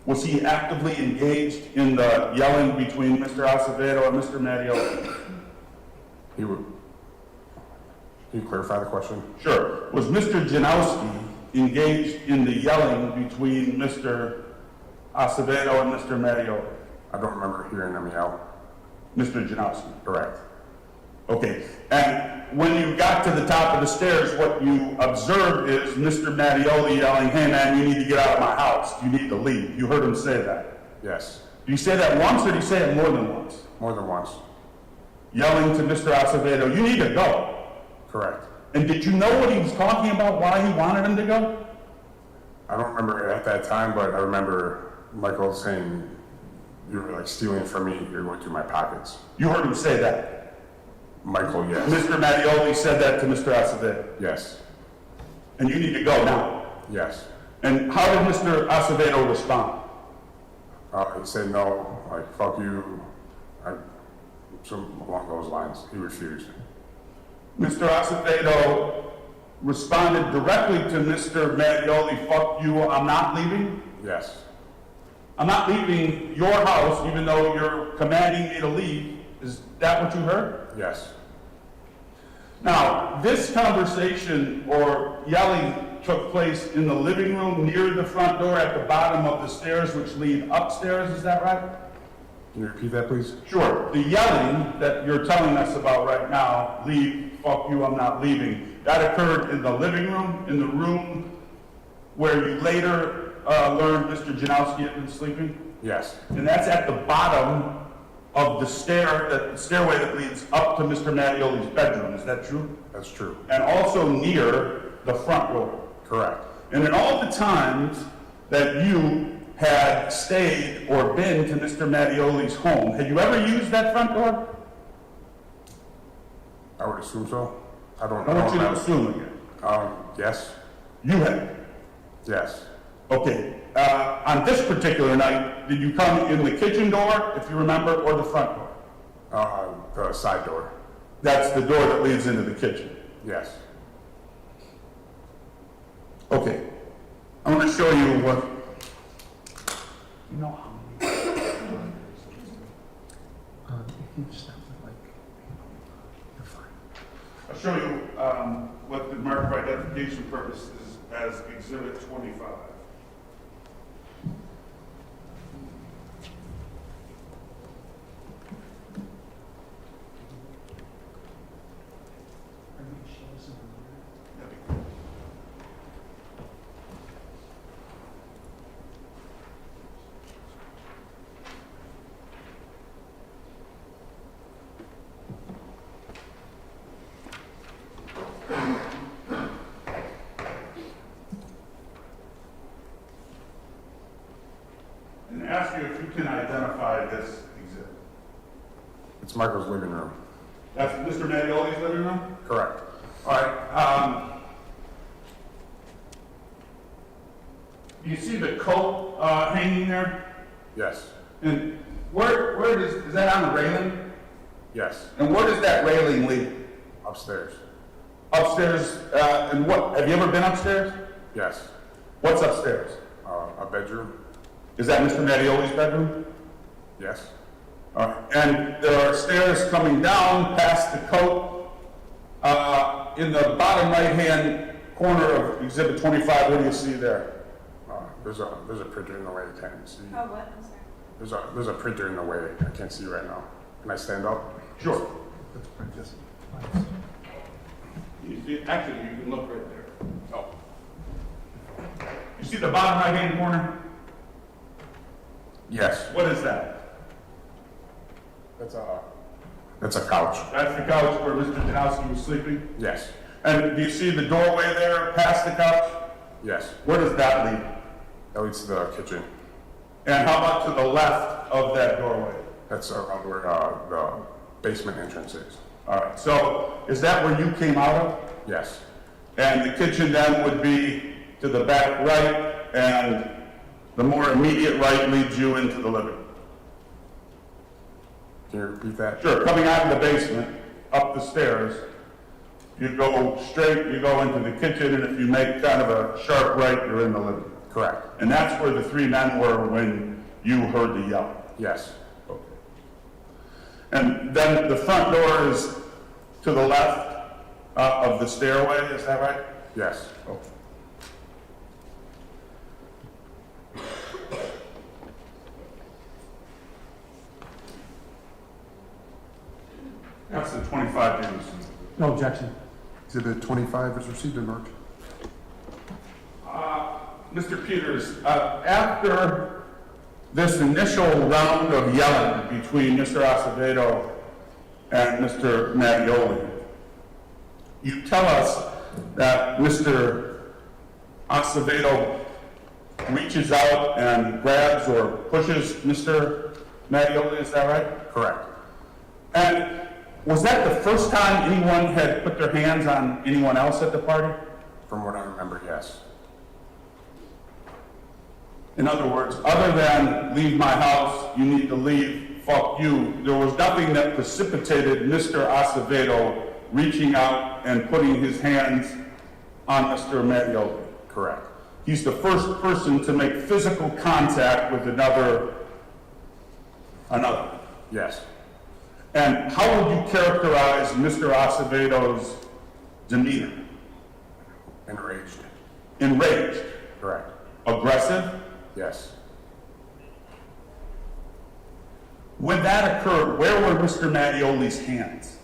Was he actively engaged in the yelling between Mr. Acevedo and Mr. Mattioli? He would. Can you clarify the question? Sure. Was Mr. Janowski engaged in the yelling between Mr. Acevedo and Mr. Mattioli? I don't remember hearing them yell. Mr. Janowski. Correct. Okay. And when you got to the top of the stairs, what you observed is Mr. Mattioli yelling, "Hey man, you need to get out of my house. You need to leave." You heard him say that. Yes. Did you say that once or did you say it more than once? More than once. Yelling to Mr. Acevedo, "You need to go." Correct. And did you know what he was talking about, why he wanted him to go? I don't remember it at that time, but I remember Michael saying, "You're like stealing from me. You're going through my pockets." You heard him say that. Michael, yes. Mr. Mattioli said that to Mr. Acevedo. Yes. And you need to go now. Yes. And how did Mr. Acevedo respond? He said no, like, fuck you, some along those lines. He refused. Mr. Acevedo responded directly to Mr. Mattioli, "Fuck you, I'm not leaving. Yes. I'm not leaving your house even though you're commanding me to leave." Is that what you heard? Yes. Now, this conversation or yelling took place in the living room near the front door at the bottom of the stairs which lead upstairs, is that right? Can you repeat that, please? Sure. The yelling that you're telling us about right now, "Leave, fuck you, I'm not leaving," that occurred in the living room, in the room where you later learned Mr. Janowski had been sleeping? Yes. And that's at the bottom of the stairway that leads up to Mr. Mattioli's bedroom, is that true? That's true. And also near the front door. Correct. And in all the times that you had stayed or been to Mr. Mattioli's home, had you ever used that front door? I would assume so. I don't I know. want you to assume again. Yes. You had. Yes. Okay. On this particular night, did you come in the kitchen door, if you remember, or the front door? The side door. That's the door that leads into the kitchen. Yes. Okay. I want to show you what. You know how many. If you start with like, you're fine. I'll show you what the mark for identification purposes as Exhibit 25. Are you gonna show us in the mirror? That'd be cool. And ask you if you can identify this exhibit. It's Michael's living room. That's Mr. Mattioli's living room? Correct. All right. Do you see the coat hanging there? Yes. And where does, is that on the railing? Yes. And where does that railing lead? Upstairs. Upstairs, and what, have you ever been upstairs? Yes. What's upstairs? A bedroom. Is that Mr. Mattioli's bedroom? Yes. All right. And there are stairs coming down past the coat. In the bottom right-hand corner of Exhibit 25, what do you see there? There's a printer in the way. I can't see. Oh, what? I'm sorry. There's a printer in the way. I can't see right now. Can I stand up? Sure. Let's print this. You see, actually, you can look right there. Oh. You see the bottom right-hand corner? Yes. What is that? That's a couch. That's the couch where Mr. Janowski was sleeping? Yes. And do you see the doorway there past the couch? Yes. Where does that lead? That leads to the kitchen. And how about to the left of that doorway? That's around where the basement entrance is. All right, so is that where you came out of? Yes. And the kitchen then would be to the back right, and the more immediate right leads you into the living room. Can you repeat that? Sure, coming out of the basement, up the stairs, you go straight, you go into the kitchen, and if you make kind of a sharp right, you're in the living room. Correct. And that's where the three men were when you heard the yell. Yes. Okay. And then the front door is to the left of the stairway, is that right? Yes. Okay. That's the 25 Jameson. No objection. Exhibit 25 is received and marked. Mr. Peters, after this initial round of yelling between Mr. Acevedo and Mr. Mattioli, you tell us that Mr. Acevedo reaches out and grabs or pushes Mr. Mattioli, is that right? Correct. And was that the first time anyone had put their hands on anyone else at the party? From what I remember, yes. In other words, other than leave my house, you need to leave, fuck you, there was nothing that precipitated Mr. Acevedo reaching out and putting his hands on Mr. Mattioli. Correct. He's the first person to make physical contact with another. Yes. And how would you characterize Mr. Acevedo's demeanor? Enraged. Enraged? Correct. Aggressive? Yes. When that occurred, where were Mr. Mattioli's hands?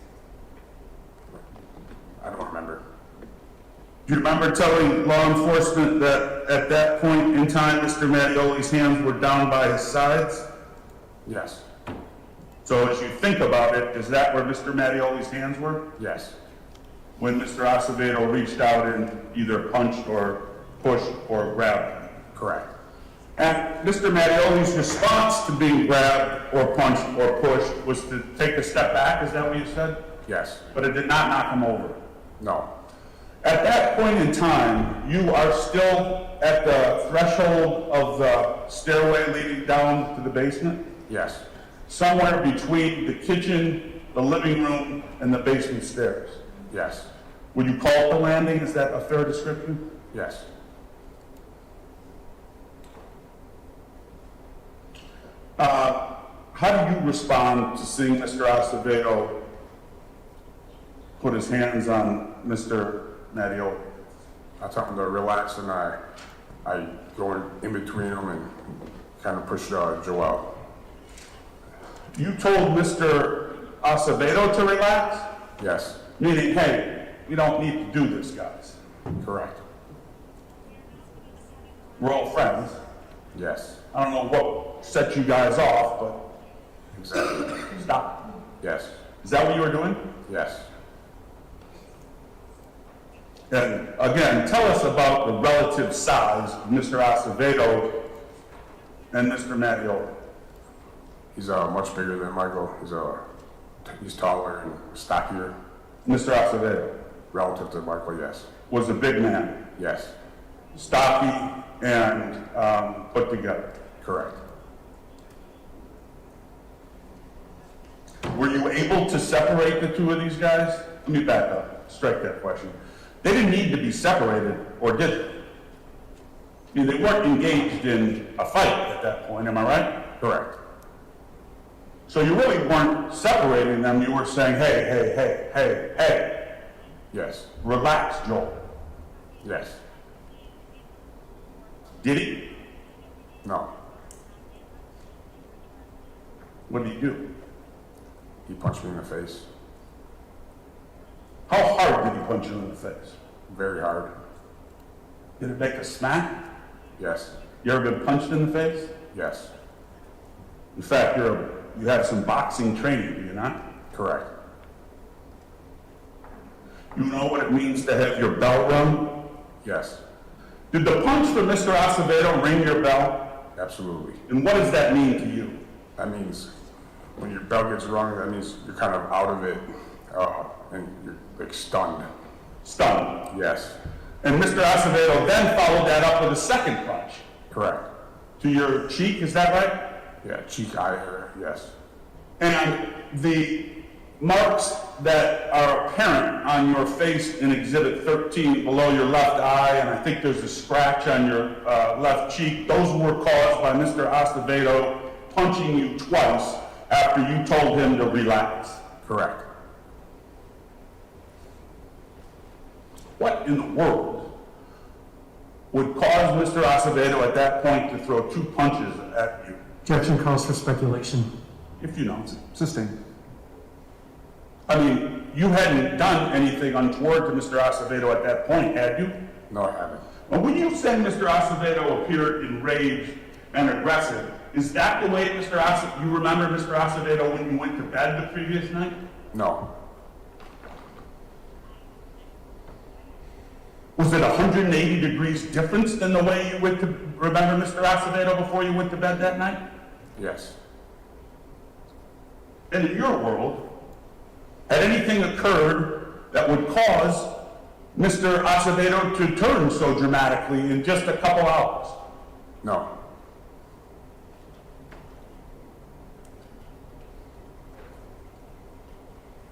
I don't remember. Do you remember telling law enforcement that at that point in time, Mr. Mattioli's hands were down by his sides? Yes. So as you think about it, is that where Mr. Mattioli's hands were? Yes. When Mr. Acevedo reached out and either punched or pushed or grabbed him? Correct. And Mr. Mattioli's response to being grabbed or punched or pushed was to take a step back, is that what you said? Yes. But it did not knock him over. No. At that point in time, you are still at the threshold of the stairway leading down to the basement? Yes. Somewhere between the kitchen, the living room, and the basement stairs. Yes. Would you call it the landing? Is that a fair description? Yes. How do you respond to seeing Mr. Acevedo put his hands on Mr. Mattioli? I tell him to relax, and I go in between them and kind of push Joel. You told Mr. Acevedo to relax? Yes. Meaning, hey, we don't need to do this, guys. Correct. We're all friends. Yes. I don't know what set you guys off, but Exactly. stop. Yes. Is that what you were doing? Yes. And again, tell us about the relative size of Mr. Acevedo and Mr. Mattioli. He's much bigger than Michael. He's taller and stockier. Mr. Acevedo Relative to Michael, yes. was a big man, Yes. stocky and put together. Correct. Were you able to separate the two of these guys? Let me back up, strike that question. They didn't need to be separated, or did they? I mean, they weren't engaged in a fight at that point, am I right? Correct. So you really weren't separating them, you were saying, hey, Yes. relax, Joel. Yes. Did he? No. What did he do? He punched me in the face. How hard did he punch you in the face? Very hard. Did it make a smack? Yes. You ever been punched in the face? Yes. In fact, you have some boxing training, do you not? Correct. You know what it means to have your bell rung? Yes. Did the punch from Mr. Acevedo ring your bell? Absolutely. And what does that mean to you? That means when your bell gets rung, that means you're kind of out of it, and you're like stunned. Stunned. Yes. And Mr. Acevedo then followed that up with a second punch. Correct. To your cheek, is that right? Yeah, cheek, eye area, yes. And the marks that are apparent on your face in Exhibit 13 below your left eye, and I think there's a scratch on your left cheek, those were caused by Mr. Acevedo punching you twice after you told him to relax. Correct. What in the world would cause Mr. Acevedo at that point to throw 2 punches at you? Objection calls for speculation. If you know. Sustained. I mean, you hadn't done anything untoward to Mr. Acevedo at that point, had you? No, I haven't. Well, when you say Mr. Acevedo appeared enraged and aggressive, is that the way you remember Mr. Acevedo when you went to bed the previous night? No. Was it 180 degrees difference than the way you went to remember Mr. Acevedo before you went to bed that night? Yes. And in your world, had anything occurred that would cause Mr. Acevedo to turn so dramatically in just a couple hours? No.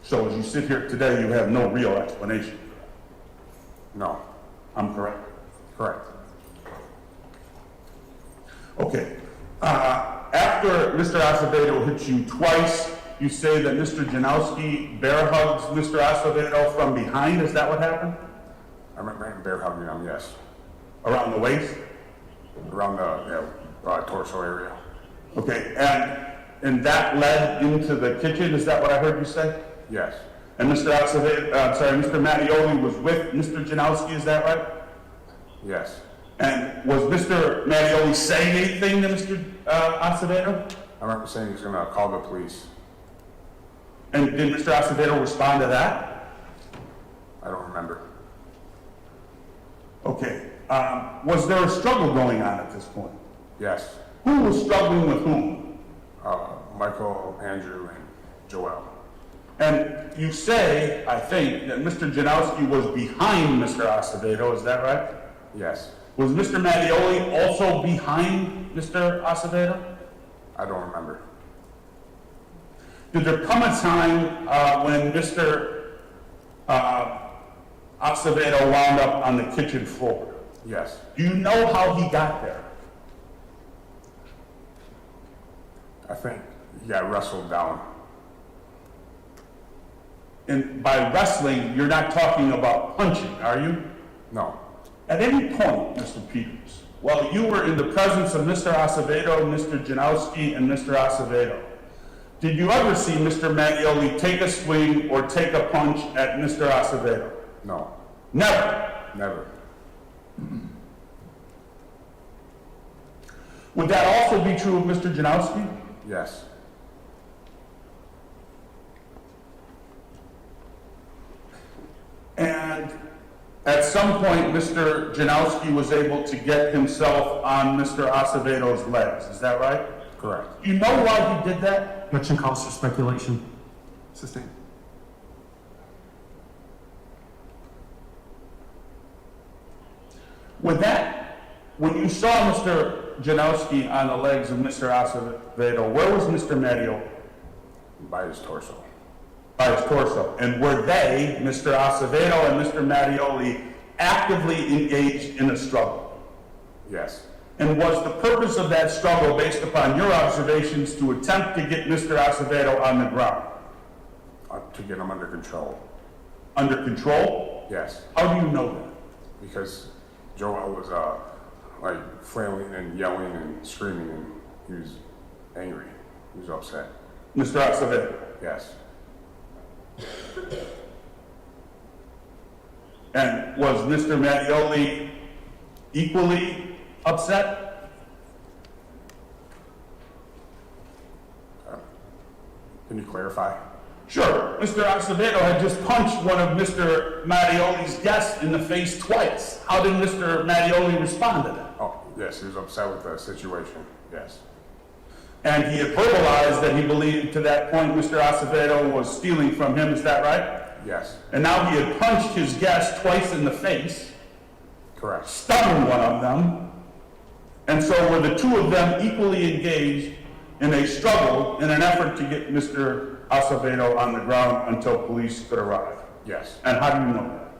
So as you sit here today, you have no real explanation for that. No. I'm correct? Correct. Okay. After Mr. Acevedo hits you twice, you say that Mr. Janowski bear hugs Mr. Acevedo from behind. Is that what happened? I remember him bear hugging him, yes. Around the waist? Around the torso area. Okay. And that led into the kitchen. Is that what I heard you say? Yes. And Mr. Mr. Mattioli was with Mr. Janowski. Is that right? Yes. And was Mr. Mattioli saying anything to Mr. Acevedo? I remember saying he was going to call the police. And did Mr. Acevedo respond to that? I don't remember. Okay. Was there a struggle going on at this point? Yes. Who was struggling with whom? Michael, Andrew, and Joel. And you say, I think, that Mr. Janowski was behind Mr. Acevedo. Is that right? Yes. Was Mr. Mattioli also behind Mr. Acevedo? I don't remember. Did there come a time when Mr. Acevedo wound up on the kitchen floor? Yes. Do you know how he got there? I think he got wrestled down. And by wrestling, you're not talking about punching, are you? No. At any point, Mr. Peters, while you were in the presence of Mr. Acevedo, Mr. Janowski, and Mr. Acevedo, did you ever see Mr. Mattioli take a swing or take a punch at Mr. Acevedo? No. Never. Never. Would that also be true of Mr. Janowski? Yes. And at some point, Mr. Janowski was able to get himself on Mr. Acevedo's legs. Is that right? Correct. Do you know why he did that? Objection calls for speculation. Sustained. With that, when you saw Mr. Janowski on the legs of Mr. Acevedo, where was Mr. Mattioli? By his torso. By his torso. And were they, Mr. Acevedo and Mr. Mattioli, actively engaged in a struggle? Yes. And was the purpose of that struggle, based upon your observations, to attempt to get Mr. Acevedo on the ground? To get him under control. Under control? Yes. How do you know that? Because Joel was like flailing and yelling and screaming, and he was angry. He was upset. Mr. Acevedo? Yes. And was Mr. Mattioli equally upset? Can you clarify? Sure. Mr. Acevedo had just punched one of Mr. Mattioli's guests in the face twice. How did Mr. Mattioli respond to that? Oh, yes, he was upset with the situation. Yes. And he had verbalized that he believed to that point Mr. Acevedo was stealing from him. Is that right? Yes, And now he had punched his guest twice in the face, correct. stunned one of them. And so were the two of them equally engaged in a struggle in an effort to get Mr. Acevedo on the ground until police could arrive? Yes. And how do you know that?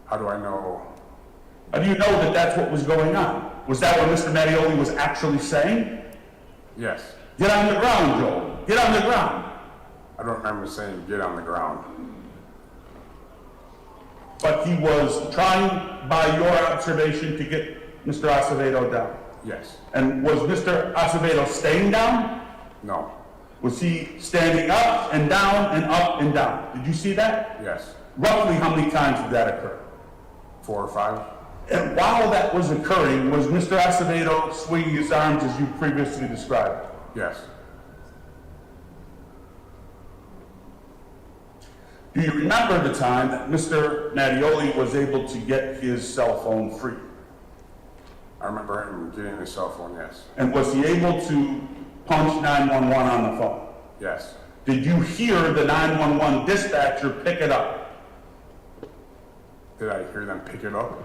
How do I know? How do you know that that's what was going on? Was that what Mr. Mattioli was actually saying? Yes. Get on the ground, Joel. Get on the ground. I don't remember saying get on the ground. But he was trying, by your observation, to get Mr. Acevedo down. Yes. And was Mr. Acevedo staying down? No. Was he standing up and down and up and down? Did you see that? Yes. Roughly how many times did that occur? 4 or 5? And while that was occurring, was Mr. Acevedo swinging his arms as you previously described? Yes. Do you remember the time that Mr. Mattioli was able to get his cell phone free? I remember him getting his cell phone, yes. And was he able to punch 911 on the phone? Yes. Did you hear the 911 dispatcher pick it up? Did I hear them pick it up?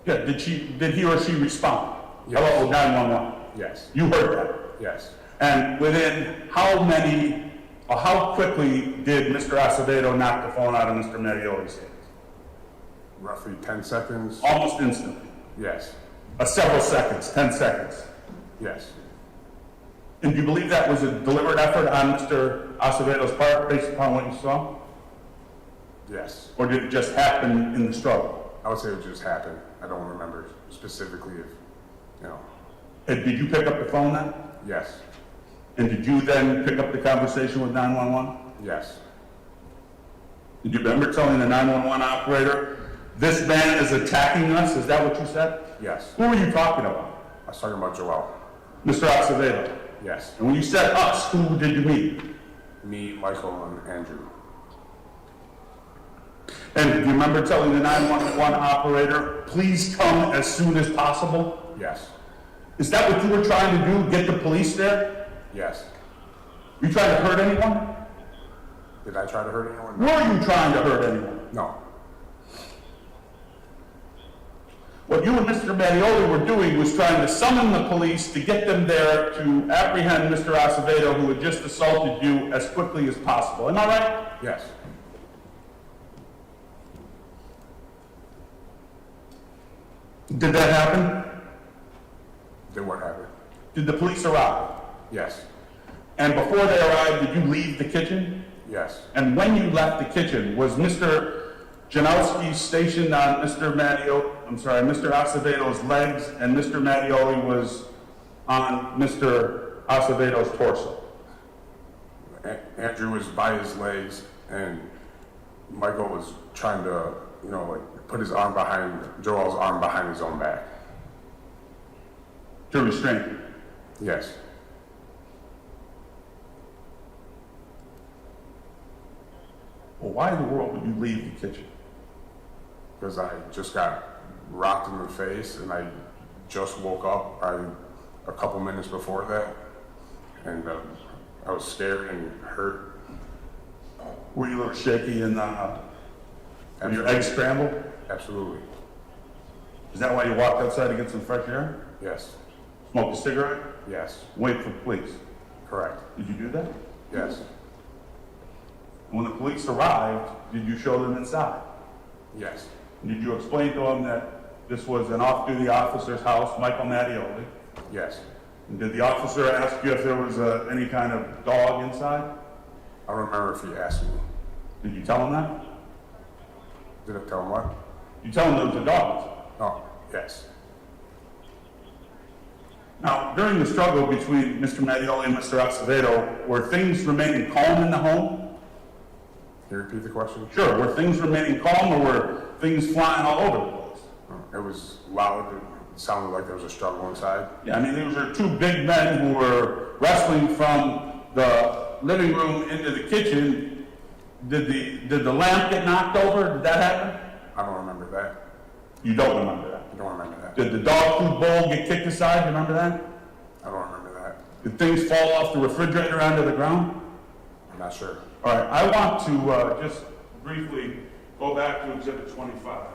Yeah, did he or she respond? Yes. Hello, 911. Yes. You heard that? Yes. And within how many, or how quickly did Mr. Acevedo knock the phone out of Mr. Mattioli's hands? Roughly 10 seconds? Almost instantly. Yes. Several seconds, 10 seconds. Yes. And do you believe that was a deliberate effort on Mr. Acevedo's part based upon what you saw? Yes. Or did it just happen in the struggle? I would say it just happened. I don't remember specifically if, you know. And did you pick up the phone then? Yes. And did you then pick up the conversation with 911? Yes. Did you remember telling the 911 operator, this man is attacking us? Is that what you said? Yes. Who were you talking about? I was talking about Joel. Mr. Acevedo. Yes. And when you said us, who did you mean? Me, Michael, and Andrew. And do you remember telling the 911 operator, please come as soon as possible? Yes. Is that what you were trying to do, get the police there? Yes. You trying to hurt anyone? Did I try to hurt anyone? Were you trying to hurt anyone? No. What you and Mr. Mattioli were doing was trying to summon the police to get them there to apprehend Mr. Acevedo, who had just assaulted you, as quickly as possible. Am I right? Yes. Did that happen? Did what happened? Did the police arrive? Yes. And before they arrived, did you leave the kitchen? Yes. And when you left the kitchen, was Mr. Janowski stationed on Mr. Acevedo's legs, and Mr. Mattioli was on Mr. Acevedo's torso? Andrew was by his legs, and Michael was trying to, you know, like, put his arm behind, Joel's arm behind his own back. To restrain him? Yes. Well, why in the world would you leave the kitchen? Because I just got rocked in the face, and I just woke up a couple minutes before that, and I was scared and hurt. Were you a little shaky and your eggs scrambled? Absolutely. Is that why you walked outside to get some fresh air? Yes. Smoke a cigarette? Yes. Wait for the police? Correct. Did you do that? Yes. When the police arrived, did you show them inside? Yes. Did you explain to them that this was an off-duty officer's house, Michael Mattioli? Yes. And did the officer ask you if there was any kind of dog inside? I don't remember if he asked me. Did you tell him that? Did I tell him what? You tell him there was a dog. Oh, yes. Now, during the struggle between Mr. Mattioli and Mr. Acevedo, were things remaining calm in the home? Can you repeat the question? Sure. Were things remaining calm, or were things flying all over the place? It was loud. It sounded like there was a struggle inside. Yeah, I mean, these were two big men who were wrestling from the living room into the kitchen. Did the lamp get knocked over? Did that happen? I don't remember that. You don't remember that? I don't remember that. Did the dog food bowl get kicked aside? You remember that? I don't remember that. Did things fall off the refrigerator onto the ground? I'm not sure. All right, I want to just briefly go back to Exhibit 25.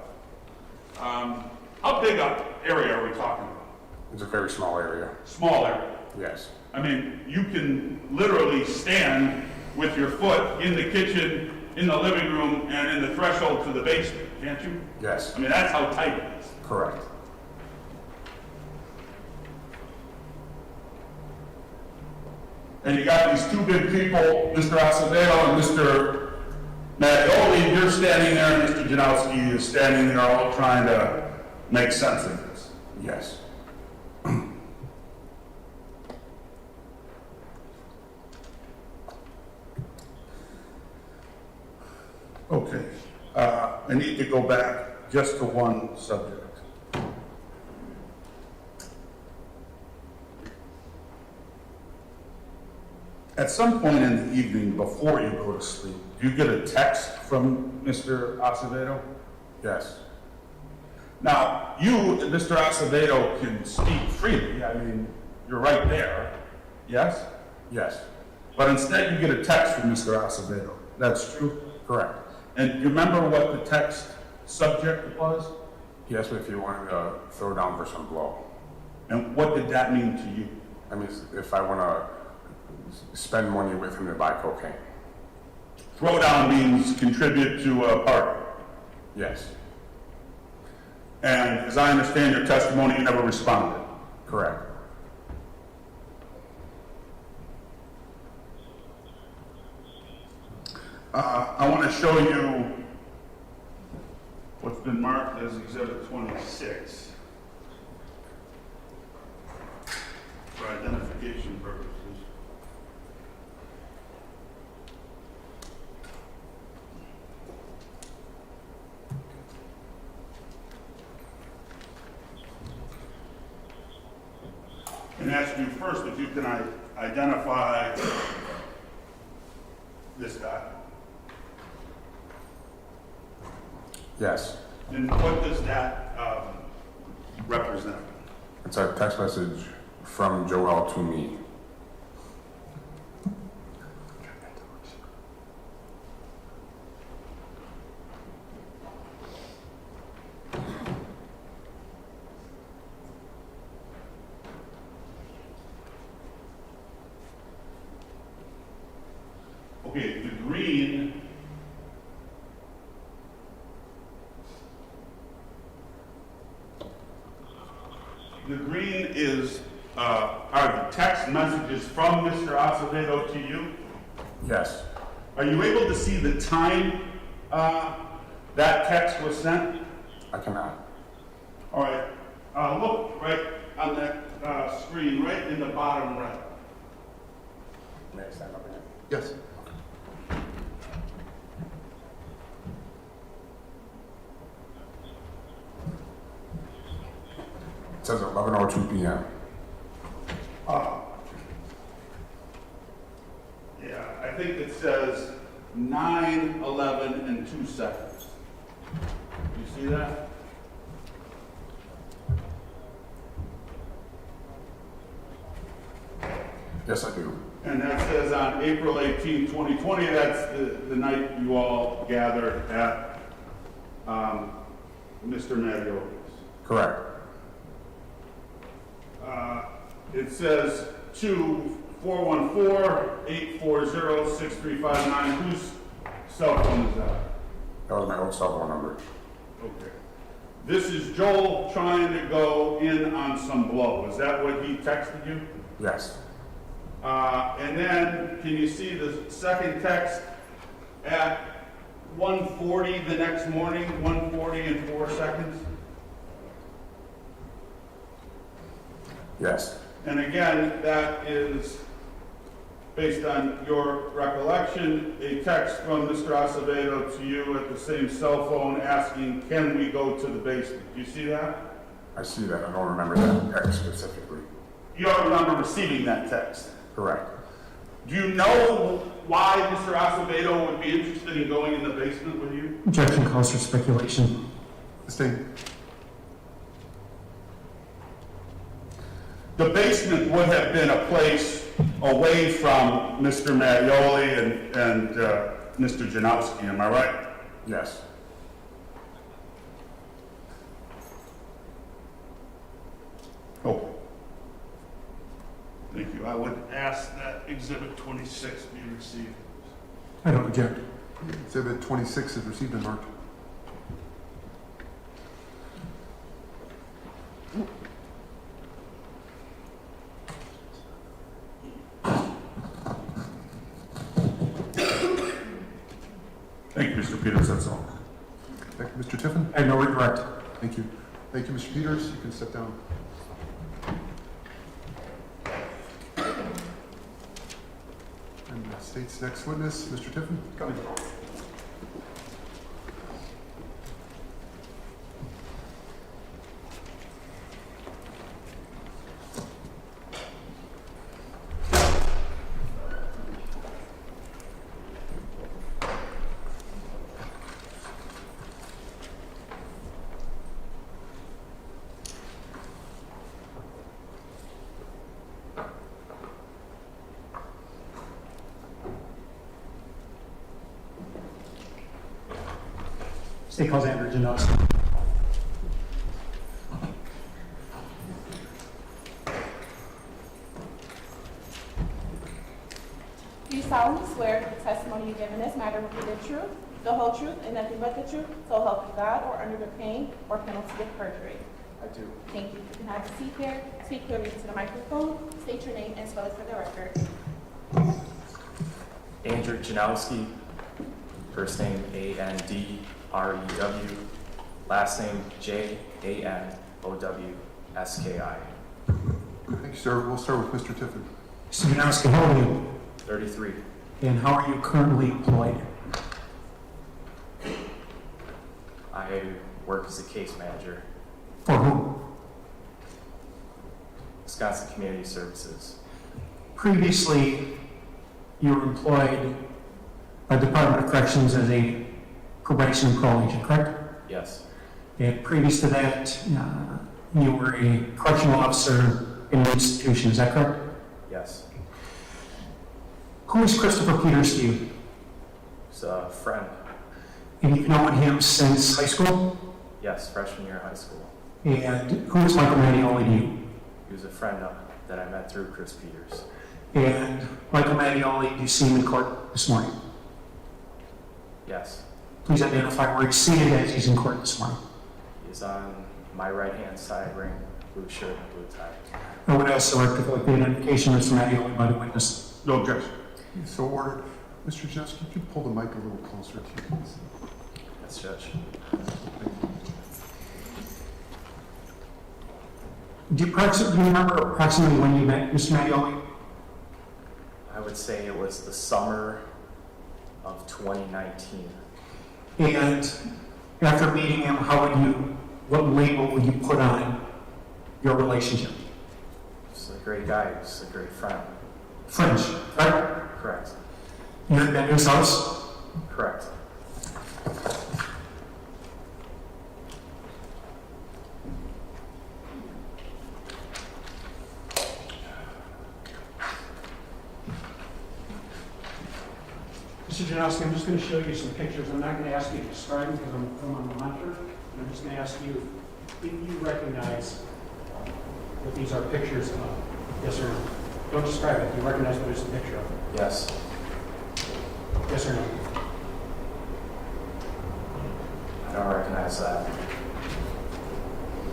How big an area are we talking about? It's a very small area. Small area. Yes. I mean, you can literally stand with your foot in the kitchen, in the living room, and in the threshold to the basement, can't you? Yes. I mean, that's how tight it is. Correct. And you got these two big people, Mr. Acevedo and Mr. Mattioli, you're standing there, and Mr. Janowski is standing there, all trying to make sense of this. Yes. Okay, I need to go back just to one subject. At some point in the evening before you go to sleep, do you get a text from Mr. Acevedo? Yes. Now, you, Mr. Acevedo, can speak freely. I mean, you're right there, yes? Yes. But instead, you get a text from Mr. Acevedo. That's true? Correct. And you remember what the text subject was? He asked me if you wanted to throw down for some blow. And what did that mean to you? I mean, if I want to spend money with him to buy cocaine. Throwdown means contribute to a party. Yes. And as I understand your testimony, you never responded. Correct. I want to show you what's been marked as Exhibit 26 for identification purposes. And ask you first if you can identify this guy. Yes. And what does that represent? It's a text message from Joel to me. Okay, the green is are the text messages from Mr. Acevedo to you? Yes. Are you able to see the time that text was sent? I cannot. All right, look right on that screen, right in the bottom right. May I stand up again? Yes. It says 11:02 p.m. Yeah, I think it says 9:11 and 2 seconds. You see that? Yes, I do. And that says on April 18, 2020, that's the night you all gathered at Mr. Mattioli's. Correct. It says 414-840-6359. Whose cell phone is that? That was my old cell phone number. Okay. This is Joel trying to go in on some blow. Is that what he texted you? Yes. And then, can you see the second text at 1:40 the next morning, 1:40 and 4 seconds? Yes. And again, that is, based on your recollection, a text from Mr. Acevedo to you at the same cell phone asking, can we go to the basement? Do you see that? I see that. I don't remember that text specifically. You don't remember receiving that text? Correct. Do you know why Mr. Acevedo would be interested in going in the basement with you? Objection calls for speculation. Sustained. The basement would have been a place away from Mr. Mattioli and Mr. Janowski, am I right? Yes. Oh. Thank you. I would ask that Exhibit 26 be received. I don't object. Exhibit 26 is received and marked. Thank you, Mr. Peters, that's all. Thank you, Mr. Tiffin. I have no regret. Thank you. Thank you, Mr. Peters. You can step down. And the state's next witness, Mr. Tiffin. Coming. State calls Andrew Janowski. Do you solemnly swear that the testimony you give in this matter will be the truth, the whole truth, and nothing but the truth, so help you God, or under the pain or penalty of perjury? I do. Thank you. You can have a seat here. Speak clearly into the microphone. State your name and spell it for the record. Andrew Janowski, first name A-N-D-R-E-W, last name J-A-N-O-W-S-K-I, Thank you, sir. We'll start with Mr. Tiffin. Mr. Janowski, how are you? 33. And how are you currently employed? I work as a case manager, For whom? Wisconsin Community Services. Previously, you were employed by the Department of Corrections as a probation and parole agent, correct? Yes, And previous to that, you were a correctional officer in the institution, is that correct? yes. Who is Christopher Peters to you? He's a friend. And you've known him since high school? Yes, freshman year of high school. And who is Michael Mattioli to you? He was a friend that I met through Chris Peters. And Michael Mattioli, do you see him in court this morning? Yes, Please identify where he's seated as he's in court this morning. he's on my right-hand side wearing blue shirt and blue tie. I would also like to collect the identification of Mr. Mattioli by the witness. No objection. So ordered. Mr. Janowski, could you pull the mic a little closer to you, please? Yes, Judge. Do you remember approximately when you met Mr. Mattioli? I would say it was the summer of 2019. And after meeting him, what label would you put on your relationship? He's a great guy, he's a great friend. Friends, right? Correct. You had been to his house? Correct. Mr. Janowski, I'm just going to show you some pictures. I'm not going to ask you to describe them because I'm on the monitor. I'm just going to ask you if you recognize what these are pictures of. Yes or no? Don't describe it. You recognize what it's a picture of. Yes. Yes or no? I don't recognize that.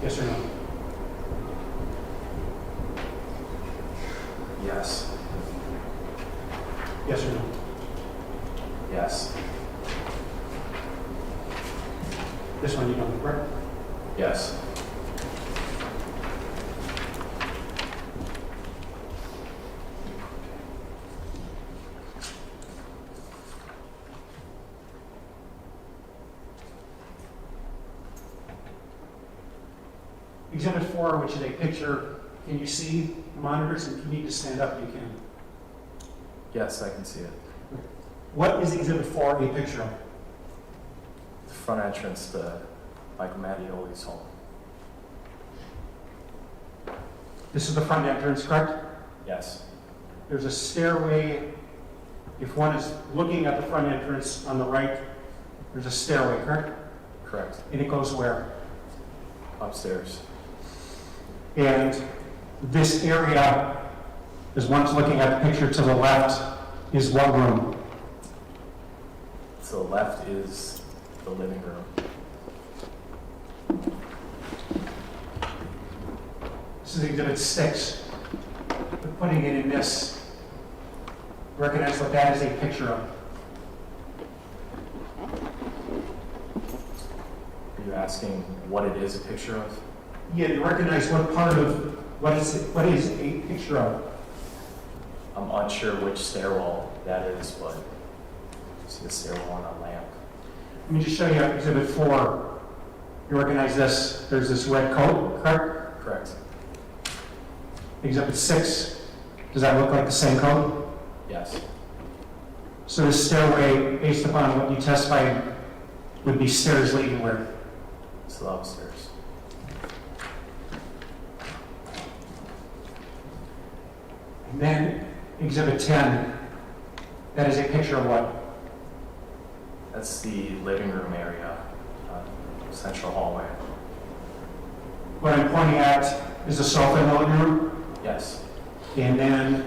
Yes or no? Yes. Yes or no? Yes. This one you don't, correct? Yes. Exhibit 4, which is a picture, can you see the monitors? And if you need to stand up, you can. Yes, I can see it. What is Exhibit 4 a picture of? The front entrance to Michael Mattioli's home. This is the front entrance, correct? Yes. there's a stairway. If one is looking at the front entrance on the right, there's a stairway, correct? Correct. And it goes where? Upstairs. And this area, as one's looking at the picture to the left, is what room? To the left is the living room. This is Exhibit 6. We're putting it in this. Recognize what that is a picture of. Are you asking what it is a picture of? Yeah, you recognize what part of, what is a picture of? I'm unsure which stairwell that is, but see the stairwell on a lamp. Let me just show you Exhibit 4. You recognize this. There's this red coat, correct? Correct. Exhibit 6. Does that look like the same coat? Yes. So this stairway, based upon what you testified, would be stairs leading where? To the upstairs. And then Exhibit 10. That is a picture of what? That's the living room area, central hallway. What I'm pointing at is the sofa in the living room. Yes. And then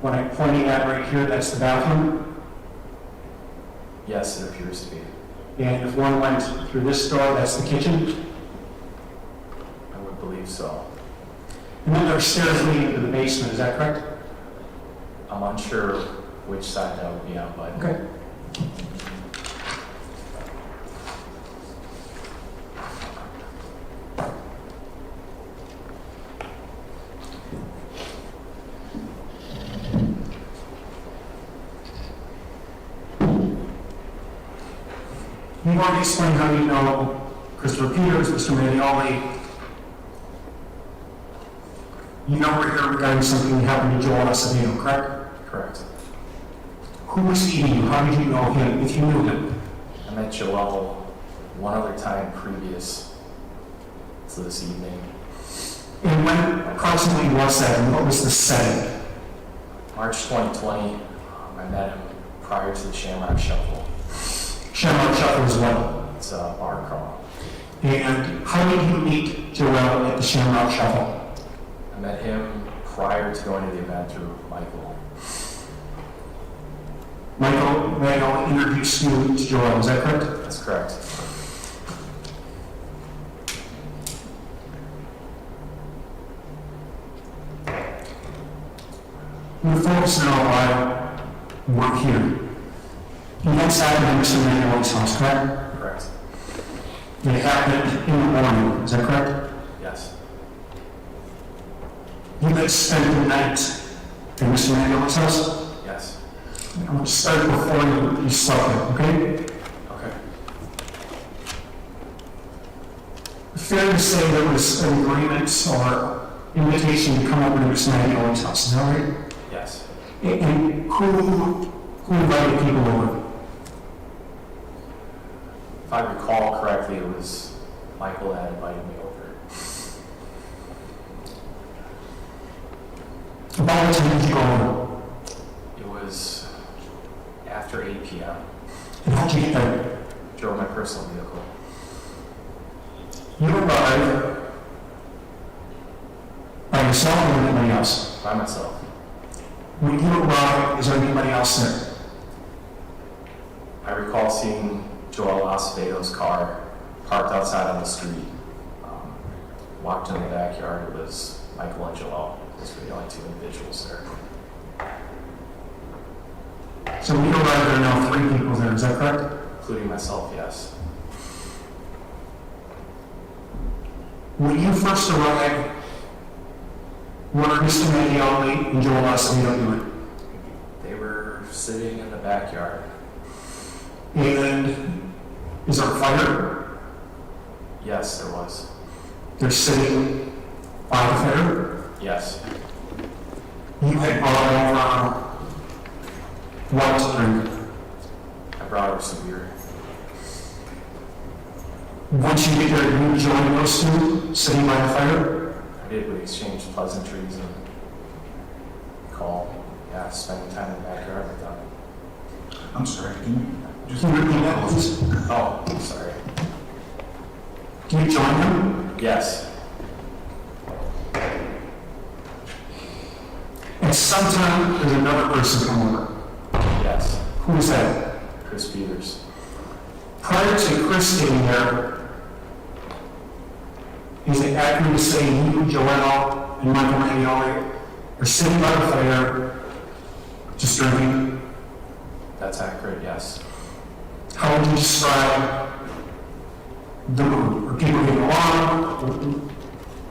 what I'm pointing at right here, that's the bathroom. Yes, it appears to be. And if one went through this door, that's the kitchen. I would believe so. And then there are stairs leading to the basement, is that correct? I'm unsure which side that would be on, but Okay. You've already explained how you know Christopher Peters, Mr. Mattioli. You know we're here regarding something that happened to Joel Acevedo, correct? correct. Who was feeding you? How did you know him, if you knew him? I met Joel one other time previous to this evening. And when approximately was that, and what was the setting? March 2020, I met him prior to the Shamrock Shuffle. Shamrock Shuffle as well. It's a bar crawl. And how did you meet Joel at the Shamrock Shuffle? I met him prior to going to the event through Michael. Michael Mattioli introduced you to Joel, is that correct? That's correct. The folks know why we're here. You went south of Mr. Mattioli's house, correct? Correct. It happened in the morning, is that correct? Yes. You guys spent the night in Mr. Mattioli's house? Yes. I'm going to start before you slept there, okay? Okay. Fair to say there was an agreement or invitation to come over to Mr. Mattioli's house, is that right? Yes. And who invited people over? If I recall correctly, it was Michael that invited me over. About what time did you go over? It was after 8 p.m. And how'd you get there? Drove my personal vehicle. You arrived by yourself or anybody else? By myself. When you arrived, is there anybody else there? I recall seeing Joel Acevedo's car parked outside on the street. Walked in the backyard, it was Michael and Joel. Those were the only two individuals there. So when you arrived, there are now 3 people there, is that correct? Including myself, yes. When you first arrived, what are Mr. Mattioli and Joel Acevedo doing? They were sitting in the backyard. And is there a fire? Yes, there was. They're sitting by the fire? Yes. You had brought over what to drink? I brought over some beer. Once you get there, you join those two sitting by the fire? I did. We exchanged pleasantries and recall, yeah, spending time in the backyard with them. I'm sorry, can you just repeat that, please? Oh, sorry. Can you join them? Yes, And sometime there's another person come over. yes, Who is that? Chris Peters. Prior to Chris getting there, is it accurate to say you, Joel, and Michael Mattioli are sitting by the fire, just drinking? That's accurate, yes. How would you describe the mood? Are people getting along?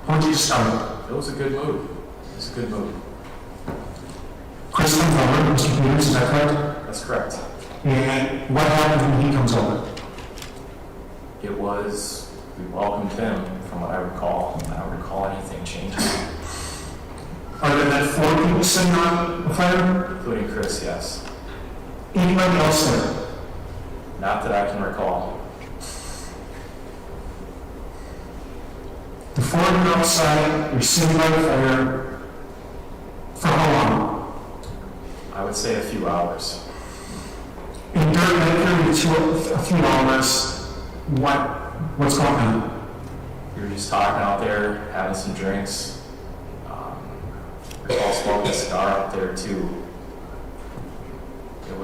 How would you describe it? It was a good mood. It was a good mood. Chris comes over, Mr. Peters, is that correct? That's correct. And what happened when he comes over? It was, we welcomed him, from what I recall. I don't recall anything changing, Are there then 4 people sitting on the fire? including Chris, yes. Anybody else there? Not that I can recall. The 4 of you outside, you're sitting by the fire. For how long? I would say a few hours. And during that period, a few hours, what's going on? We were just talking out there, having some drinks. Recall smoking a cigar out there too. There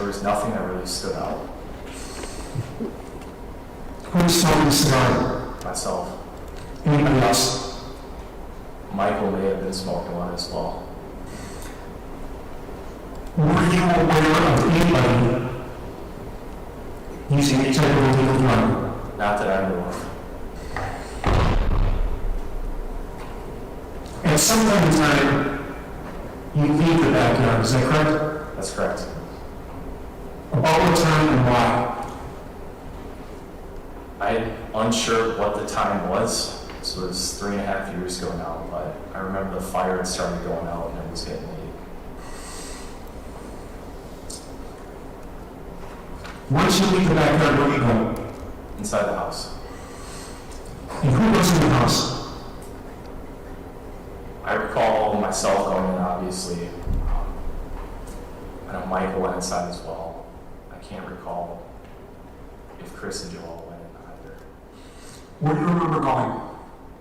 was nothing that really stood out. Who was smoking the cigar? Myself. Anybody else? Michael may have been smoking one as well. Were you aware of anybody using any type of illegal drug? Not that I know of. At some point in time, you leave the backyard, is that correct? That's correct. About what time and why? I'm unsure what the time was. This was 3.5 years ago now, but I remember the fire had started going out and it was getting late. Once you leave the backyard, where do you go? Inside the house. And who goes in the house? I recall myself going in, obviously. I know Michael went inside as well. I can't recall if Chris and Joel went in either. Where do you remember going?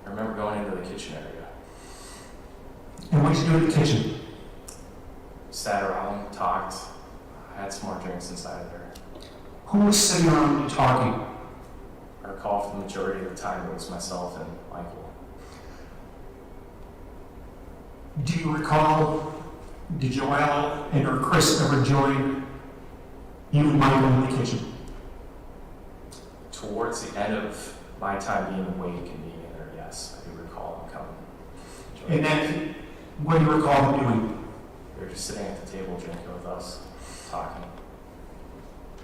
I remember going into the kitchen area. And what did you do in the kitchen? Sat around, talked, had some more drinks inside of there. Who was sitting around you talking? I recall for the majority of the time it was myself and Michael. Do you recall, did Joel and or Chris ever join you and Michael in the kitchen? Towards the end of my time being awake and being in there, yes, I do recall them coming. And then, what do you recall them doing? They were just sitting at the table drinking with us, talking.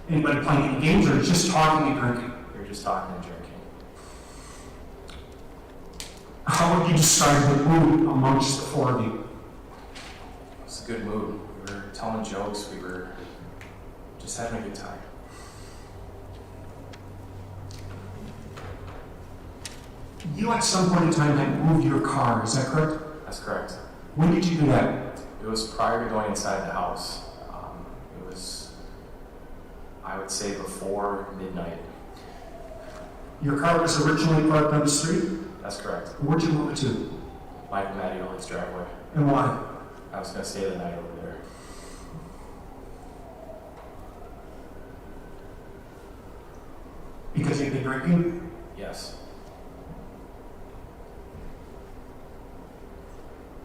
Anybody playing any games or just talking and drinking? We were just talking and drinking. How would you describe the mood amongst the 4 of you? It was a good mood. We were telling jokes. We were just having a good time. You at some point in time had moved your car, is that correct? That's correct. When did you do that? It was prior to going inside the house. It was, I would say, before midnight. Your car was originally parked on the street? That's correct. Where'd you move it to? Michael Mattioli's driveway. And why? I was going to stay the night over there. Because you'd been drinking? Yes.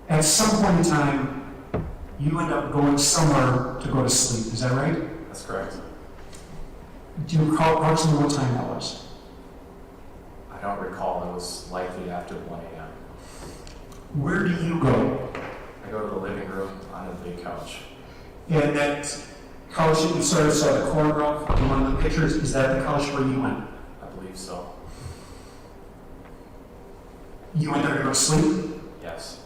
At some point in time, you end up going somewhere to go to sleep, is that right? That's correct. Do you recall approximately what time that was? I don't recall. It was likely after 1 a.m. Where do you go? I go to the living room on a big couch. And that couch that you sort of saw the corner of in one of the pictures, is that the couch where you went? I believe so. You went there to go to sleep? Yes.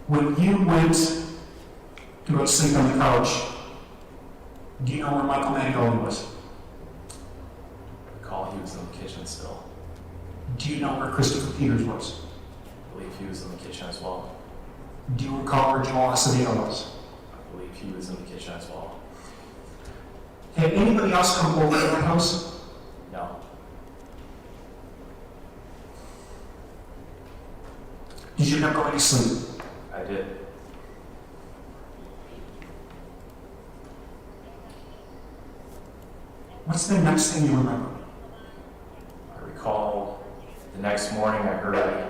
When you went to go to sleep on the couch, do you know where Michael Mattioli was? I recall he was in the kitchen still. Do you know where Christopher Peters was? I believe he was in the kitchen as well. Do you recall where Joel Acevedo was? I believe he was in the kitchen as well. Had anybody else come over to that house? No. Did you end up going to sleep? I did. What's the next thing you remember? I recall the next morning I heard I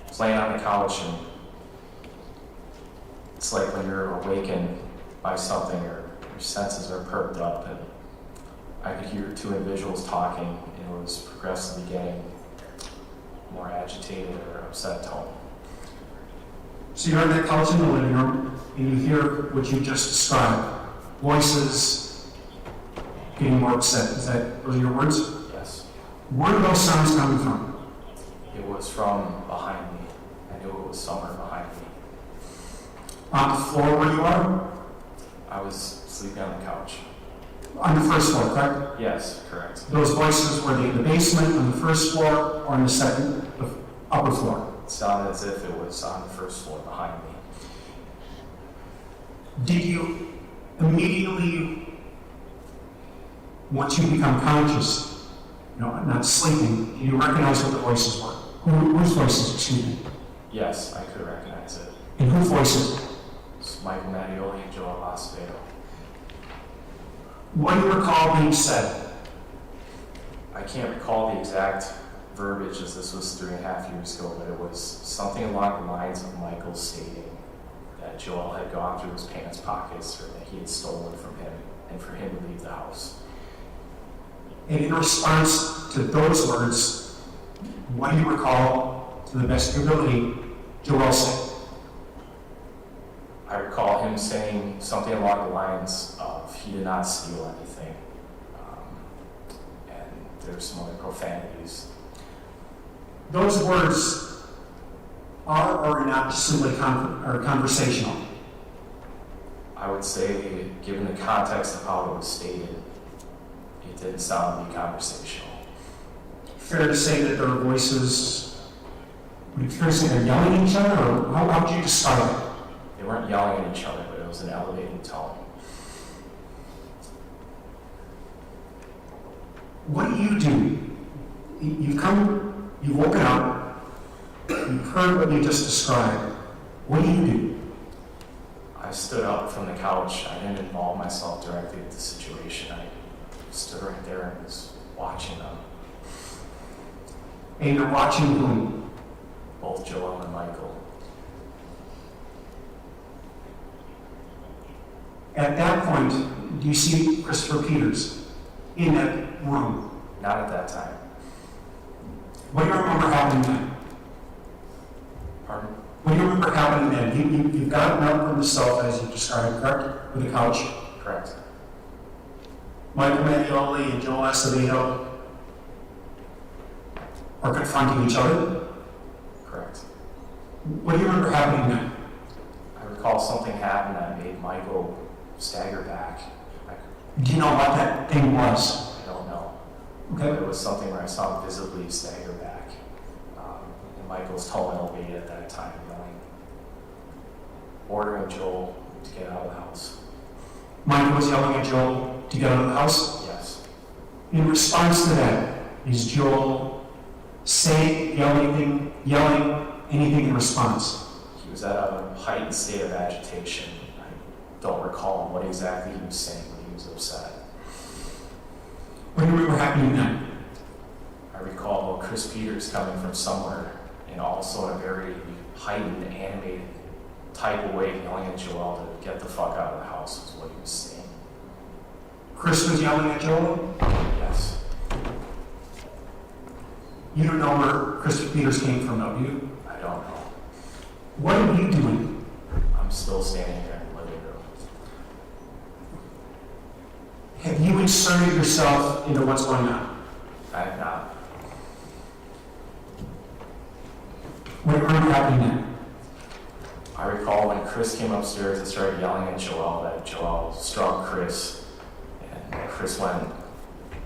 was laying on the couch, and it's like when you're awakened by something or your senses are perked up, and I could hear two individuals talking, and it was progressively getting more agitated or upset tone. So you're on that couch in the living room, and you hear what you just described. Voices getting more upset. Those are your words? Yes. Where are those sounds coming from? It was from behind me. I knew it was somewhere behind me. On the floor where you are? I was sleeping on the couch. On the first floor, correct? Yes, correct. Those voices, were they in the basement, on the first floor, or on the second, the upper floor? It sounded as if it was on the first floor behind me. Did you immediately, once you become conscious, not sleeping, did you recognize what the voices were? Whose voices, excuse me? Yes, I could recognize it. And whose voices? It's Michael Mattioli and Joel Acevedo. What do you recall being said? I can't recall the exact verbiage, as this was 3.5 years ago, but it was something along the lines of Michael stating that Joel had gone through his pants pockets, or that he had stolen from him, and for him to leave the house. And in response to those words, what do you recall, to the best of your ability, Joel said? I recall him saying something along the lines of he did not steal anything, and there's some other profanities. Those words are or are not just simply conversational. I would say, given the context of how it was stated, it didn't sound to be conversational. Fair to say that there are voices, would it be fair to say they're yelling at each other, or how would you describe it? They weren't yelling at each other, but it was an elevated tone. What do? You've woken up, you've heard what you just described. What do? I stood up from the couch. I didn't involve myself directly with the situation. I stood right there and was watching them, And you're watching whom? both Joel and Michael. At that point, do you see Christopher Peters in that room? Not at that time. What do you remember happening then? Pardon? What do you remember happening then? You've gotten up from the sofa, as you described, correct? With the couch. Correct. Michael Mattioli and Joel Acevedo are confronting each other. Correct. What do you remember happening then? I recall something happened that made Michael stagger back. Do you know what that thing was? I don't know. Okay. But it was something where I saw him visibly stagger back. And Michael's tone elevated at that time, yelling, ordering Joel to get out of the house. Michael was yelling at Joel to get out of the house. Yes. In response to that, is Joel yelling anything in response? He was at a heightened state of agitation. I don't recall what exactly he was saying, but he was upset. What do you remember happening then? I recall Chris Peters coming from somewhere, and also in a very heightened, animated type of way, yelling at Joel to get the fuck out of the house, was what he was saying. Chris was yelling at Joel? Yes. You don't know where Christopher Peters came from, though, do you? I don't know. What are you doing? I'm still standing there in the living room. Have you inserted yourself into what's going on? I have not. What do you remember happening then? I recall when Chris came upstairs and started yelling at Joel, that Joel struck Chris, and Chris went,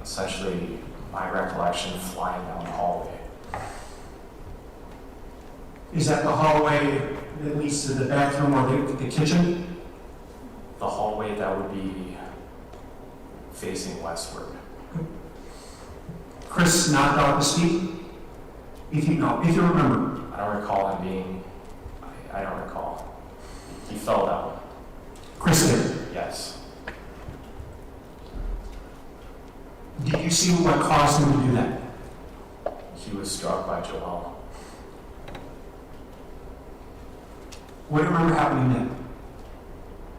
essentially, my recollection, flying down the hallway. Is that the hallway that leads to the bathroom or the kitchen? The hallway that would be facing westward. Chris knocked out the speed? If you remember. I don't recall him being, I don't recall. He fell down. Chris did. Yes. Did you see what caused him to do that? He was struck by Joel. What do you remember happening then?